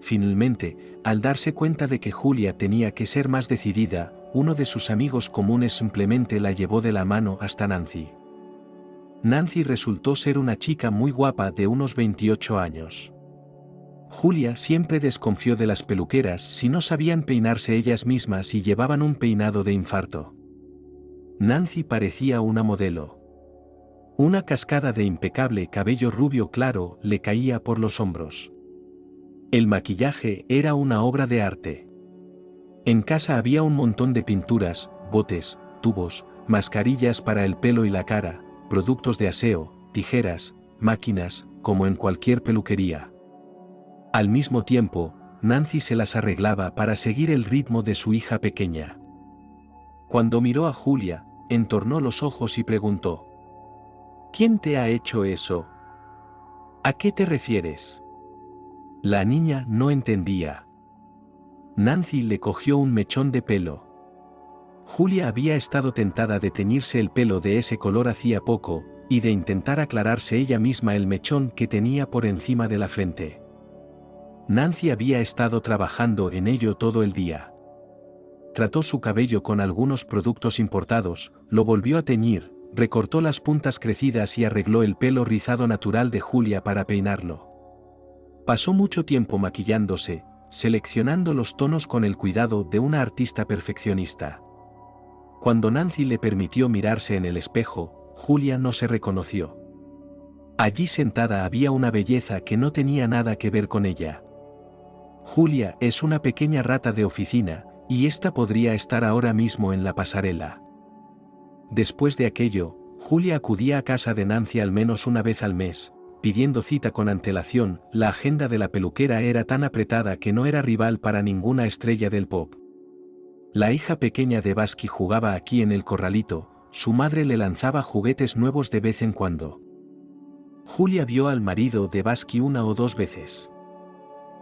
Finalmente, al darse cuenta de que Julia tenía que ser más decidida, uno de sus amigos comunes simplemente la llevó de la mano hasta Nancy. Nancy resultó ser una chica muy guapa de unos 28 años. Julia siempre desconfió de las peluqueras si no sabían peinarse ellas mismas y llevaban un peinado de infarto. Nancy parecía una modelo. Una cascada de impecable cabello rubio claro le caía por los hombros. El maquillaje era una obra de arte. En casa había un montón de pinturas, botes, tubos, mascarillas para el pelo y la cara, productos de aseo, tijeras, máquinas, como en cualquier peluquería. Al mismo tiempo, Nancy se las arreglaba para seguir el ritmo de su hija pequeña. Cuando miró a Julia, entornó los ojos y preguntó: ¿Quién te ha hecho eso? ¿A qué te refieres? La niña no entendía. Nancy le cogió un mechón de pelo. Julia había estado tentada de teñirse el pelo de ese color hacía poco, y de intentar aclararse ella misma el mechón que tenía por encima de la frente. Nancy había estado trabajando en ello todo el día. Trató su cabello con algunos productos importados, lo volvió a teñir, recortó las puntas crecidas y arregló el pelo rizado natural de Julia para peinarlo. Pasó mucho tiempo maquillándose, seleccionando los tonos con el cuidado de una artista perfeccionista. Cuando Nancy le permitió mirarse en el espejo, Julia no se reconoció. Allí sentada había una belleza que no tenía nada que ver con ella. Julia es una pequeña rata de oficina, y ésta podría estar ahora mismo en la pasarela. Después de aquello, Julia acudía a casa de Nancy al menos una vez al mes, pidiendo cita con antelación. La agenda de la peluquera era tan apretada que no era rival para ninguna estrella del pop. La hija pequeña de Vasky jugaba aquí en el corralito, su madre le lanzaba juguetes nuevos de vez en cuando. Julia vio al marido de Vasky una o dos veces.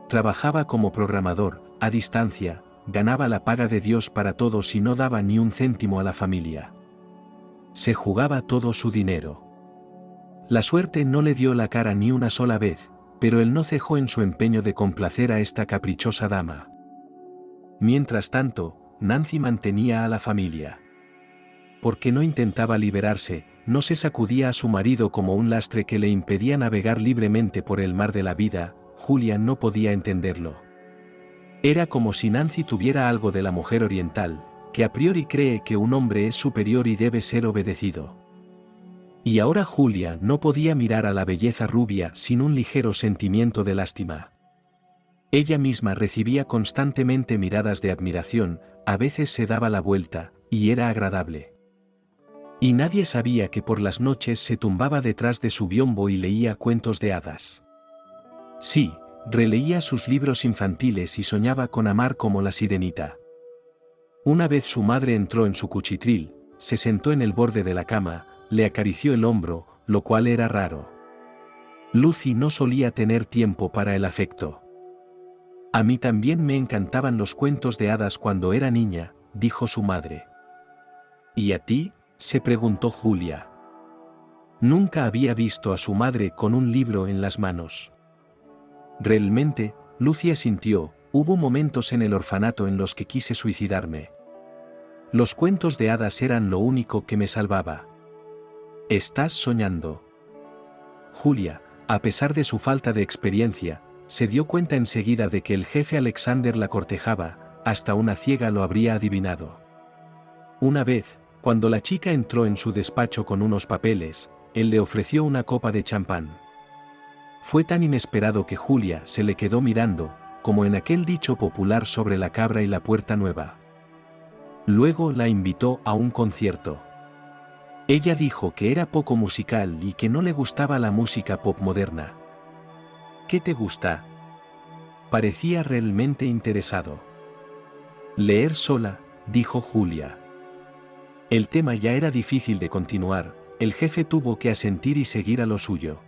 Trabajaba como programador, a distancia, ganaba la paga de Dios para todos y no daba ni un céntimo a la familia. Se jugaba todo su dinero. La suerte no le dio la cara ni una sola vez, pero él no cejó en su empeño de complacer a esta caprichosa dama. Mientras tanto, Nancy mantenía a la familia. Porque no intentaba liberarse, no se sacudía a su marido como un lastre que le impedía navegar libremente por el mar de la vida. Julia no podía entenderlo. Era como si Nancy tuviera algo de la mujer oriental, que a priori cree que un hombre es superior y debe ser obedecido. Y ahora Julia no podía mirar a la belleza rubia sin un ligero sentimiento de lástima. Ella misma recibía constantemente miradas de admiración, a veces se daba la vuelta, y era agradable. Y nadie sabía que por las noches se tumbaba detrás de su biombo y leía cuentos de hadas. Sí, releía sus libros infantiles y soñaba con amar como la sirenita. Una vez su madre entró en su cuchitril, se sentó en el borde de la cama, le acarició el hombro, lo cual era raro. Lucy no solía tener tiempo para el afecto. A mí también me encantaban los cuentos de hadas cuando era niña, dijo su madre. ¿Y a ti?, se preguntó Julia. Nunca había visto a su madre con un libro en las manos. Realmente, Lucy asintió, hubo momentos en el orfanato en los que quise suicidarme. Los cuentos de hadas eran lo único que me salvaba. ¿Estás soñando? Julia, a pesar de su falta de experiencia, se dio cuenta enseguida de que el jefe Alexander la cortejaba, hasta una ciega lo habría adivinado. Una vez, cuando la chica entró en su despacho con unos papeles, él le ofreció una copa de champán. Fue tan inesperado que Julia se le quedó mirando, como en aquel dicho popular sobre la cabra y la puerta nueva. Luego la invitó a un concierto. Ella dijo que era poco musical y que no le gustaba la música pop moderna. ¿Qué te gusta? Parecía realmente interesado. Leer sola, dijo Julia. El tema ya era difícil de continuar, el jefe tuvo que asentir y seguir a lo suyo.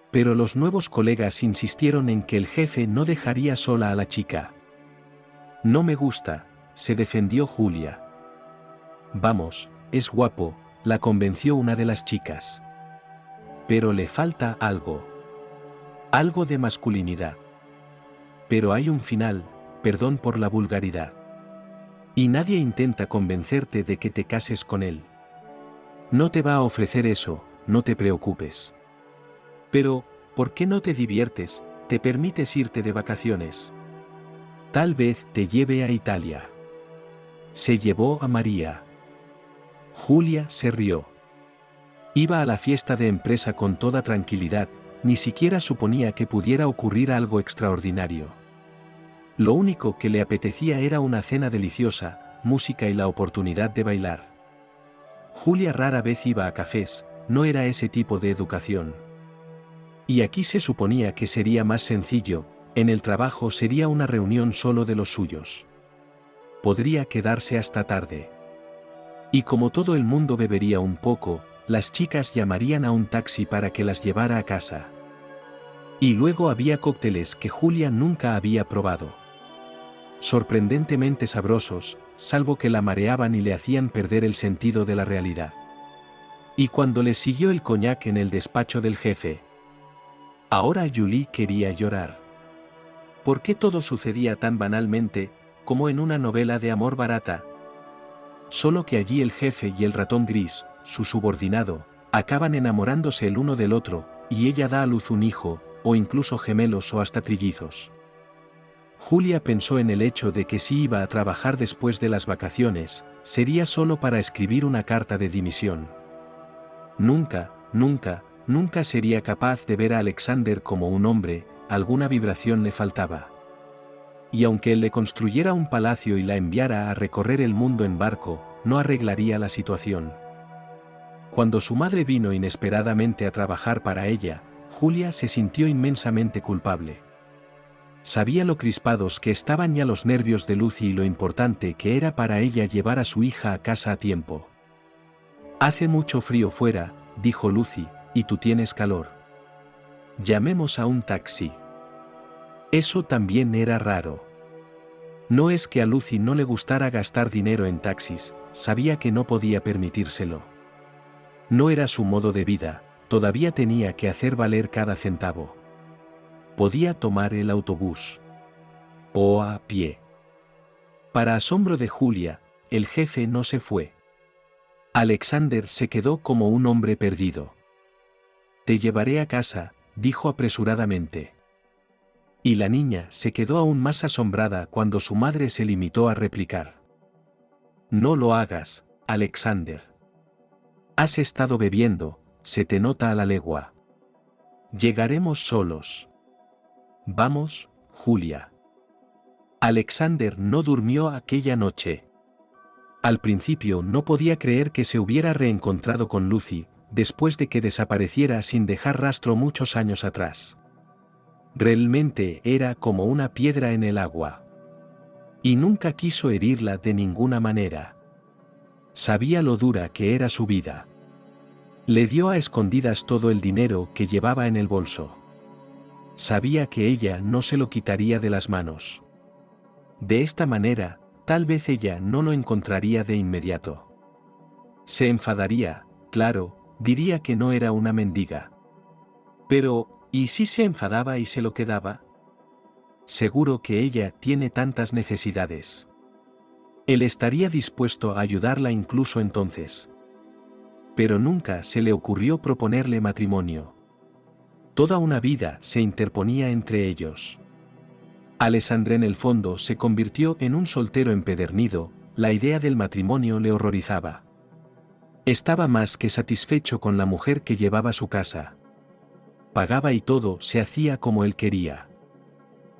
Pero los nuevos colegas insistieron en que el jefe no dejaría sola a la chica. No me gusta, se defendió Julia. Vamos, es guapo, la convenció una de las chicas. Pero le falta algo. Algo de masculinidad. Pero hay un final, perdón por la vulgaridad. Y nadie intenta convencerte de que te cases con él. No te va a ofrecer eso, no te preocupes. Pero, ¿por qué no te diviertes, te permites irte de vacaciones? Tal vez te lleve a Italia. Se llevó a María. Julia se rió. Iba a la fiesta de empresa con toda tranquilidad, ni siquiera suponía que pudiera ocurrir algo extraordinario. Lo único que le apetecía era una cena deliciosa, música y la oportunidad de bailar. Julia rara vez iba a cafés, no era ese tipo de educación. Y aquí se suponía que sería más sencillo, en el trabajo sería una reunión solo de los suyos. Podría quedarse hasta tarde. Y como todo el mundo bebería un poco, las chicas llamarían a un taxi para que las llevara a casa. Y luego había cócteles que Julia nunca había probado. Sorprendentemente sabrosos, salvo que la mareaban y le hacían perder el sentido de la realidad. Y cuando le siguió el coñac en el despacho del jefe. Ahora Julie quería llorar. ¿Por qué todo sucedía tan banalmente, como en una novela de amor barata? Solo que allí el jefe y el ratón gris, su subordinado, acaban enamorándose el uno del otro, y ella da a luz un hijo, o incluso gemelos o hasta trillizos. Julia pensó en el hecho de que si iba a trabajar después de las vacaciones, sería solo para escribir una carta de dimisión. Nunca, nunca, nunca sería capaz de ver a Alexander como un hombre, alguna vibración le faltaba. Y aunque él le construyera un palacio y la enviara a recorrer el mundo en barco, no arreglaría la situación. Cuando su madre vino inesperadamente a trabajar para ella, Julia se sintió inmensamente culpable. Sabía lo crispados que estaban ya los nervios de Lucy y lo importante que era para ella llevar a su hija a casa a tiempo. «Hace mucho frío fuera», dijo Lucy, «y tú tienes calor. Llamemos a un taxi». Eso también era raro. No es que a Lucy no le gustara gastar dinero en taxis, sabía que no podía permitírselo. No era su modo de vida, todavía tenía que hacer valer cada centavo. Podía tomar el autobús. O a pie. Para asombro de Julia, el jefe no se fue. Alexander se quedó como un hombre perdido. «Te llevaré a casa», dijo apresuradamente. Y la niña se quedó aún más asombrada cuando su madre se limitó a replicar: «No lo hagas, Alexander. Has estado bebiendo, se te nota a la legua. Llegaremos solos. Vamos, Julia». Alexander no durmió aquella noche. Al principio no podía creer que se hubiera reencontrado con Lucy, después de que desapareciera sin dejar rastro muchos años atrás. Realmente era como una piedra en el agua. Y nunca quiso herirla de ninguna manera. Sabía lo dura que era su vida. Le dio a escondidas todo el dinero que llevaba en el bolso. Sabía que ella no se lo quitaría de las manos. De esta manera, tal vez ella no lo encontraría de inmediato. Se enfadaría, claro, diría que no era una mendiga. Pero, ¿y si se enfadaba y se lo quedaba? Seguro que ella tiene tantas necesidades. Él estaría dispuesto a ayudarla incluso entonces. Pero nunca se le ocurrió proponerle matrimonio. Toda una vida se interponía entre ellos. Alexandre en el fondo se convirtió en un soltero empedernido, la idea del matrimonio le horrorizaba. Estaba más que satisfecho con la mujer que llevaba a su casa. Pagaba y todo se hacía como él quería.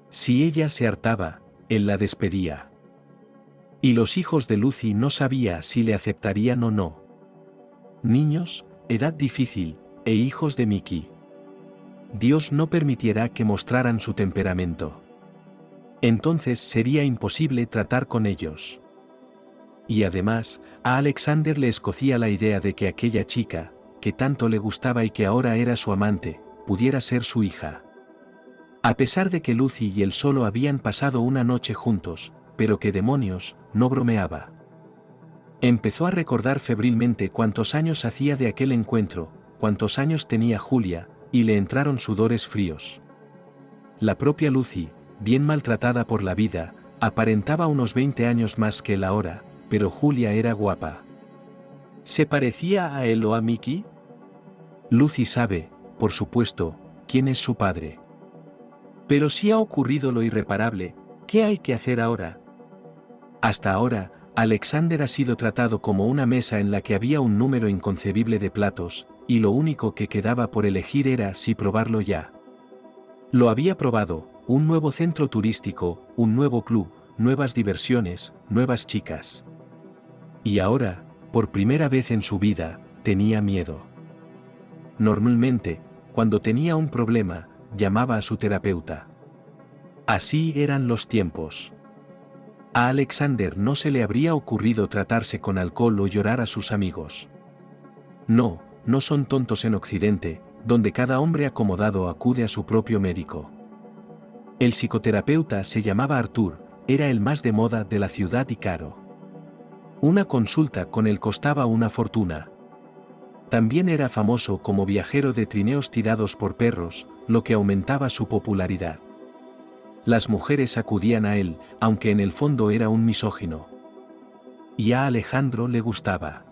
Si ella se hartaba, él la despedía. Y los hijos de Lucy no sabía si le aceptarían o no. Niños, edad difícil, e hijos de Mickey. Dios no permitiera que mostraran su temperamento. Entonces sería imposible tratar con ellos. Y además, a Alexander le escocía la idea de que aquella chica, que tanto le gustaba y que ahora era su amante, pudiera ser su hija. A pesar de que Lucy y él solo habían pasado una noche juntos, pero que demonios, no bromeaba. Empezó a recordar febrilmente cuántos años hacía de aquel encuentro, cuántos años tenía Julia, y le entraron sudores fríos. La propia Lucy, bien maltratada por la vida, aparentaba unos 20 años más que él ahora, pero Julia era guapa. ¿Se parecía a él o a Mickey? Lucy sabe, por supuesto, quién es su padre. Pero si ha ocurrido lo irreparable, ¿qué hay que hacer ahora? Hasta ahora, Alexander ha sido tratado como una mesa en la que había un número inconcebible de platos, y lo único que quedaba por elegir era si probarlo ya. Lo había probado, un nuevo centro turístico, un nuevo club, nuevas diversiones, nuevas chicas. Y ahora, por primera vez en su vida, tenía miedo. Normalmente, cuando tenía un problema, llamaba a su terapeuta. Así eran los tiempos. A Alexander no se le habría ocurrido tratarse con alcohol o llorar a sus amigos. No, no son tontos en Occidente, donde cada hombre acomodado acude a su propio médico. El psicoterapeuta se llamaba Arthur, era el más de moda de la ciudad y caro. Una consulta con él costaba una fortuna. También era famoso como viajero de trineos tirados por perros, lo que aumentaba su popularidad. Las mujeres acudían a él, aunque en el fondo era un misógino. Y a Alejandro le gustaba.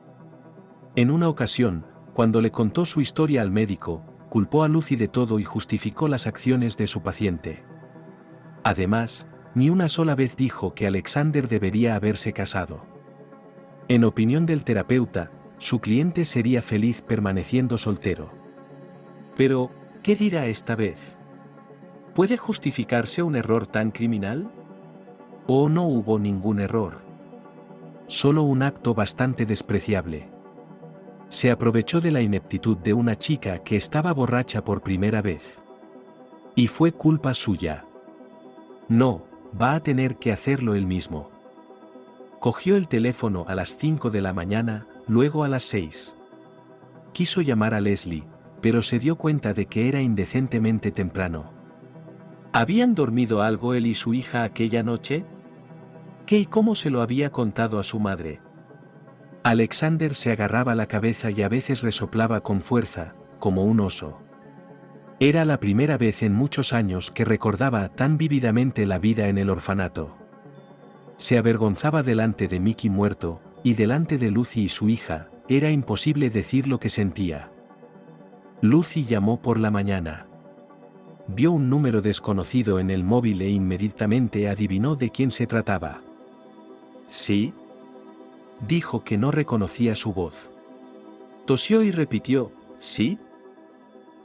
En una ocasión, cuando le contó su historia al médico, culpó a Lucy de todo y justificó las acciones de su paciente. Además, ni una sola vez dijo que Alexander debería haberse casado. En opinión del terapeuta, su cliente sería feliz permaneciendo soltero. Pero, ¿qué dirá esta vez? ¿Puede justificarse un error tan criminal? ¿O no hubo ningún error? Solo un acto bastante despreciable. Se aprovechó de la ineptitud de una chica que estaba borracha por primera vez. Y fue culpa suya. No, va a tener que hacerlo él mismo. Cogió el teléfono a las 5 de la mañana, luego a las 6. Quiso llamar a Leslie, pero se dio cuenta de que era indecentemente temprano. ¿Habían dormido algo él y su hija aquella noche? ¿Qué y cómo se lo había contado a su madre? Alexander se agarraba la cabeza y a veces resoplaba con fuerza, como un oso. Era la primera vez en muchos años que recordaba tan vívidamente la vida en el orfanato. Se avergonzaba delante de Mickey muerto, y delante de Lucy y su hija, era imposible decir lo que sentía. Lucy llamó por la mañana. Vio un número desconocido en el móvil e inmediatamente adivinó de quién se trataba. ¿Sí? Dijo que no reconocía su voz. Tosió y repitió, ¿sí?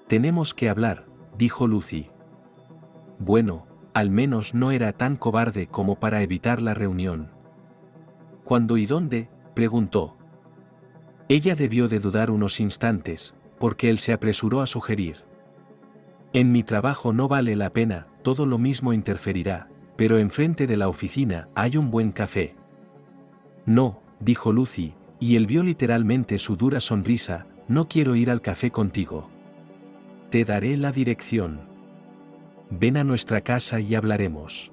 Tenemos que hablar, dijo Lucy. Bueno, al menos no era tan cobarde como para evitar la reunión. ¿Cuándo y dónde?, preguntó. Ella debió de dudar unos instantes, porque él se apresuró a sugerir. En mi trabajo no vale la pena, todo lo mismo interferirá, pero enfrente de la oficina hay un buen café. No, dijo Lucy, y él vio literalmente su dura sonrisa, no quiero ir al café contigo. Te daré la dirección. Ven a nuestra casa y hablaremos.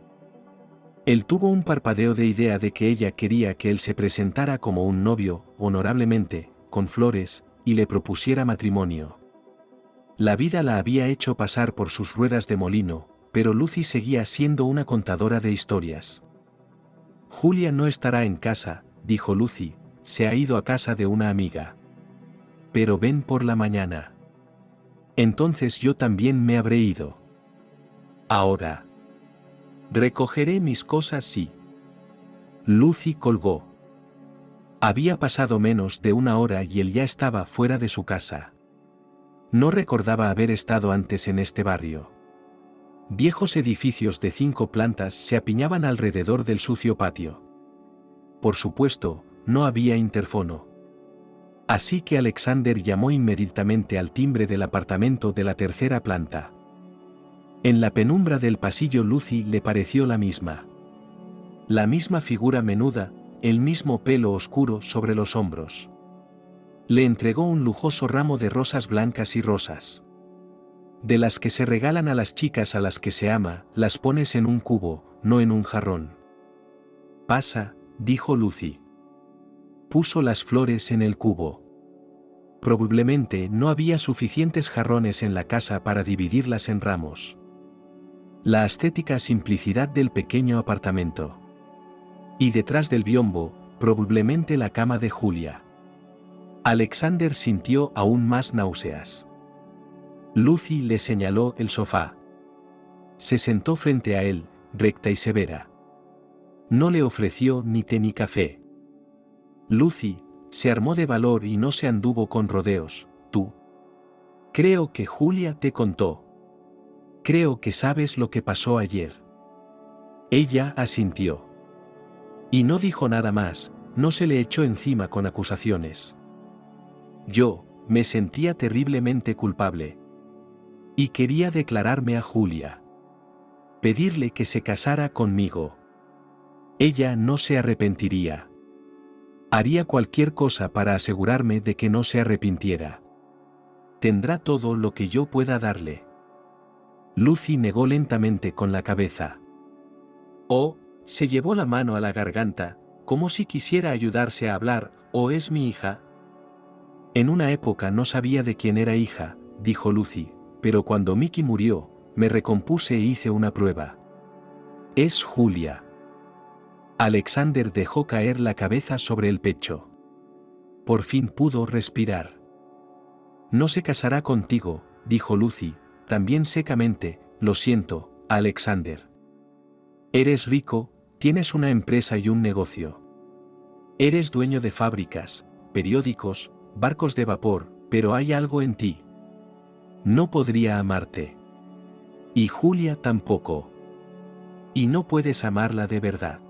Él tuvo un parpadeo de idea de que ella quería que él se presentara como un novio, honorablemente, con flores, y le propusiera matrimonio. La vida la había hecho pasar por sus ruedas de molino, pero Lucy seguía siendo una contadora de historias. Julia no estará en casa, dijo Lucy, se ha ido a casa de una amiga. Pero ven por la mañana. Entonces yo también me habré ido. Ahora. Recogeré mis cosas sí. Lucy colgó. Había pasado menos de una hora y él ya estaba fuera de su casa. No recordaba haber estado antes en este barrio. Viejos edificios de 5 plantas se apiñaban alrededor del sucio patio. Por supuesto, no había interfono. Así que Alexander llamó inmediatamente al timbre del apartamento de la 3ª planta. En la penumbra del pasillo Lucy le pareció la misma. La misma figura menuda, el mismo pelo oscuro sobre los hombros. Le entregó un lujoso ramo de rosas blancas y rosas. De las que se regalan a las chicas a las que se ama, las pones en un cubo, no en un jarrón. Pasa, dijo Lucy. Puso las flores en el cubo. Probablemente no había suficientes jarrones en la casa para dividirlas en ramos. La ascética simplicidad del pequeño apartamento. Y detrás del biombo, probablemente la cama de Julia. Alexander sintió aún más náuseas. Lucy le señaló el sofá. Se sentó frente a él, recta y severa. No le ofreció ni té ni café. Lucy se armó de valor y no se anduvo con rodeos. Tú, Creo que Julia te contó. Creo que sabes lo que pasó ayer. Ella asintió. Y no dijo nada más, no se le echó encima con acusaciones. Yo me sentía terriblemente culpable. Y quería declararme a Julia. Pedirle que se casara conmigo. Ella no se arrepentiría. Haría cualquier cosa para asegurarme de que no se arrepintiera. Tendrá todo lo que yo pueda darle. Lucy negó lentamente con la cabeza. Oh, se llevó la mano a la garganta, como si quisiera ayudarse a hablar. ¿O es mi hija? En una época no sabía de quién era hija, dijo Lucy, pero cuando Mickey murió, me recompuse e hice una prueba. Es Julia. Alexander dejó caer la cabeza sobre el pecho. Por fin pudo respirar. No se casará contigo, dijo Lucy, también secamente, lo siento, Alexander. Eres rico, tienes una empresa y un negocio. Eres dueño de fábricas, periódicos, barcos de vapor, pero hay algo en ti. No podría amarte. Y Julia tampoco. Y no puedes amarla de verdad.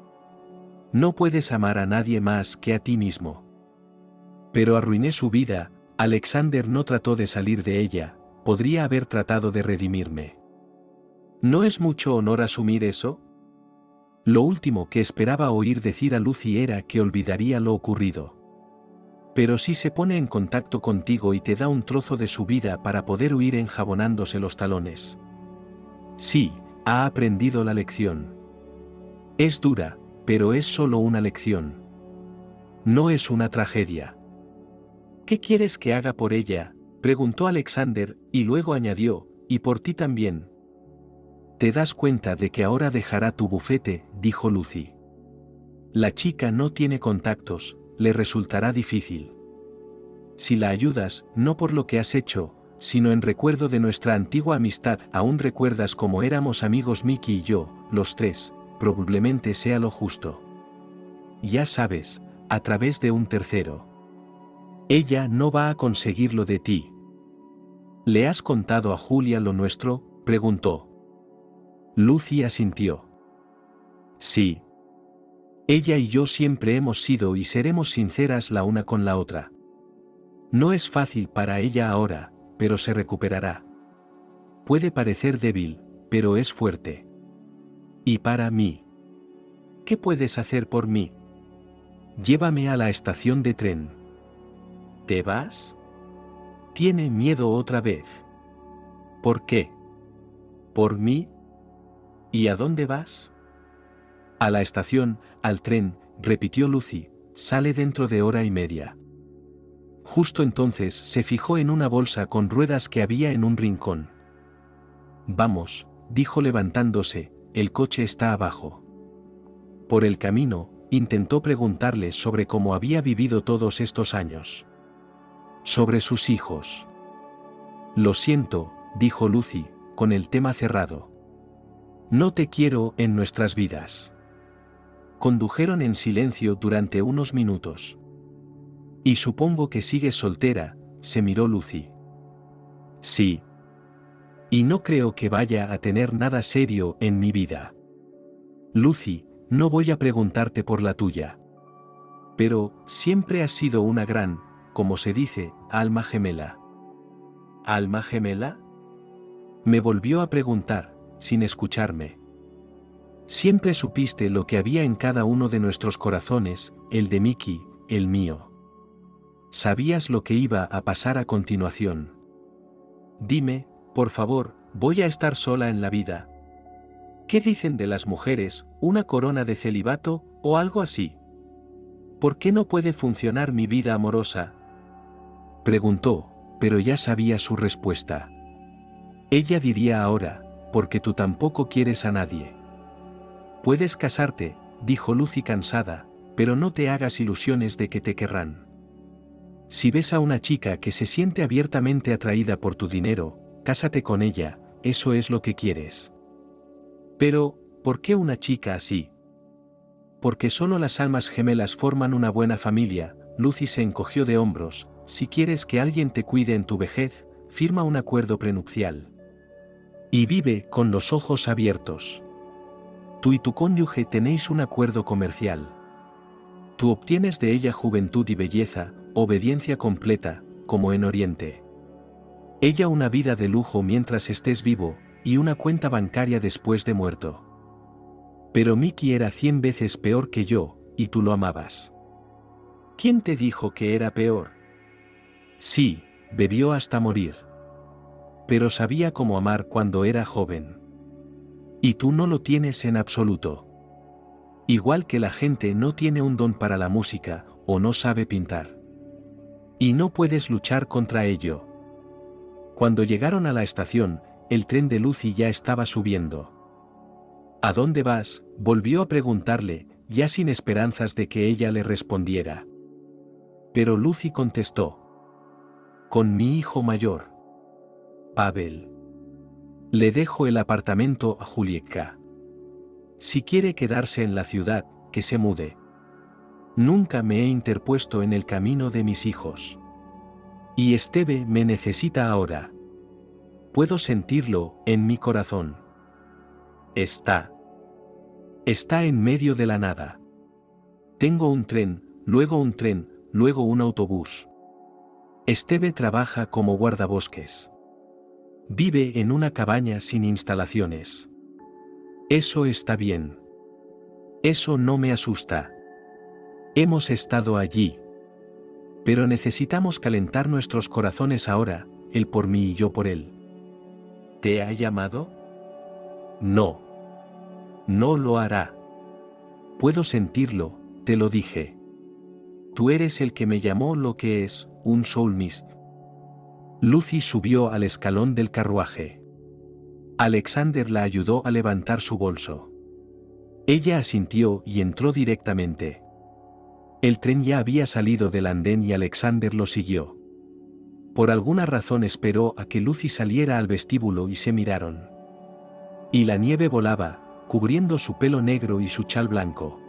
No puedes amar a nadie más que a ti mismo. Pero arruiné su vida. Alexander no trató de salir de ella, podría haber tratado de redimirme. ¿No es mucho honor asumir eso? Lo último que esperaba oír decir a Lucy era que olvidaría lo ocurrido. Pero si se pone en contacto contigo y te da un trozo de su vida para poder huir enjabonándose los talones. Sí, ha aprendido la lección. Es dura, pero es solo una lección. No es una tragedia. ¿Qué quieres que haga por ella?, preguntó Alexander, y luego añadió, y por ti también. ¿Te das cuenta de que ahora dejará tu bufete?, dijo Lucy. La chica no tiene contactos, le resultará difícil. Si la ayudas, no por lo que has hecho, sino en recuerdo de nuestra antigua amistad, aún recuerdas cómo éramos amigos Mickey y yo, los tres, probablemente sea lo justo. Ya sabes, a través de un tercero. Ella no va a conseguirlo de ti. ¿Le has contado a Julia lo nuestro?, preguntó. Lucy asintió. Sí. Ella y yo siempre hemos sido y seremos sinceras la una con la otra. No es fácil para ella ahora, pero se recuperará. Puede parecer débil, pero es fuerte. Y para mí. ¿Qué puedes hacer por mí? Llévame a la estación de tren. ¿Te vas? Tiene miedo otra vez. ¿Por qué? ¿Por mí? ¿Y a dónde vas? A la estación, al tren, repitió Lucy, sale dentro de hora y media. Justo entonces se fijó en una bolsa con ruedas que había en un rincón. Vamos, dijo levantándose, el coche está abajo. Por el camino, intentó preguntarle sobre cómo había vivido todos estos años. Sobre sus hijos. Lo siento, dijo Lucy, con el tema cerrado. No te quiero en nuestras vidas. Condujeron en silencio durante unos minutos. Y supongo que sigues soltera, se miró Lucy. Sí. Y no creo que vaya a tener nada serio en mi vida. Lucy, no voy a preguntarte por la tuya. Pero, siempre has sido una gran, como se dice, alma gemela. ¿Alma gemela? Me volvió a preguntar, sin escucharme. Siempre supiste lo que había en cada uno de nuestros corazones, el de Mickey, el mío. Sabías lo que iba a pasar a continuación. Dime, por favor, voy a estar sola en la vida. ¿Qué dicen de las mujeres, una corona de celibato, o algo así? ¿Por qué no puede funcionar mi vida amorosa? Preguntó, pero ya sabía su respuesta. Ella diría ahora, porque tú tampoco quieres a nadie. Puedes casarte, dijo Lucy cansada, pero no te hagas ilusiones de que te querrán. Si ves a una chica que se siente abiertamente atraída por tu dinero, cásate con ella, eso es lo que quieres. Pero, ¿por qué una chica así? Porque solo las almas gemelas forman una buena familia. Lucy se encogió de hombros. Si quieres que alguien te cuide en tu vejez, firma un acuerdo prenupcial. Y vive con los ojos abiertos. Tú y tu cónyuge tenéis un acuerdo comercial. Tú obtienes de ella juventud y belleza, obediencia completa, como en Oriente. Ella una vida de lujo mientras estés vivo, y una cuenta bancaria después de muerto. Pero Mickey era 100 veces peor que yo, y tú lo amabas. ¿Quién te dijo que era peor? Sí, bebió hasta morir. Pero sabía cómo amar cuando era joven. Y tú no lo tienes en absoluto. Igual que la gente no tiene un don para la música, o no sabe pintar. Y no puedes luchar contra ello. Cuando llegaron a la estación, el tren de Lucy ya estaba subiendo. ¿A dónde vas?, volvió a preguntarle, ya sin esperanzas de que ella le respondiera. Pero Lucy contestó. Con mi hijo mayor. Pavel. Le dejo el apartamento a Julieta. Si quiere quedarse en la ciudad, que se mude. Nunca me he interpuesto en el camino de mis hijos. Y Esteve me necesita ahora. Puedo sentirlo en mi corazón. Está en medio de la nada. Tengo un tren, luego un autobús. Esteve trabaja como guardabosques. Vive en una cabaña sin instalaciones. Eso está bien. Eso no me asusta. Hemos estado allí. Pero necesitamos calentar nuestros corazones ahora, él por mí y yo por él. ¿Te ha llamado? No. No lo hará. Puedo sentirlo, te lo dije. Tú eres el que me llamó lo que es, un soulmist. Lucy subió al escalón del carruaje. Alexander la ayudó a levantar su bolso. Ella asintió y entró directamente. El tren ya había salido del andén y Alexander lo siguió. Por alguna razón esperó a que Lucy saliera al vestíbulo y se miraron. Y la nieve volaba, cubriendo su pelo negro y su chal blanco.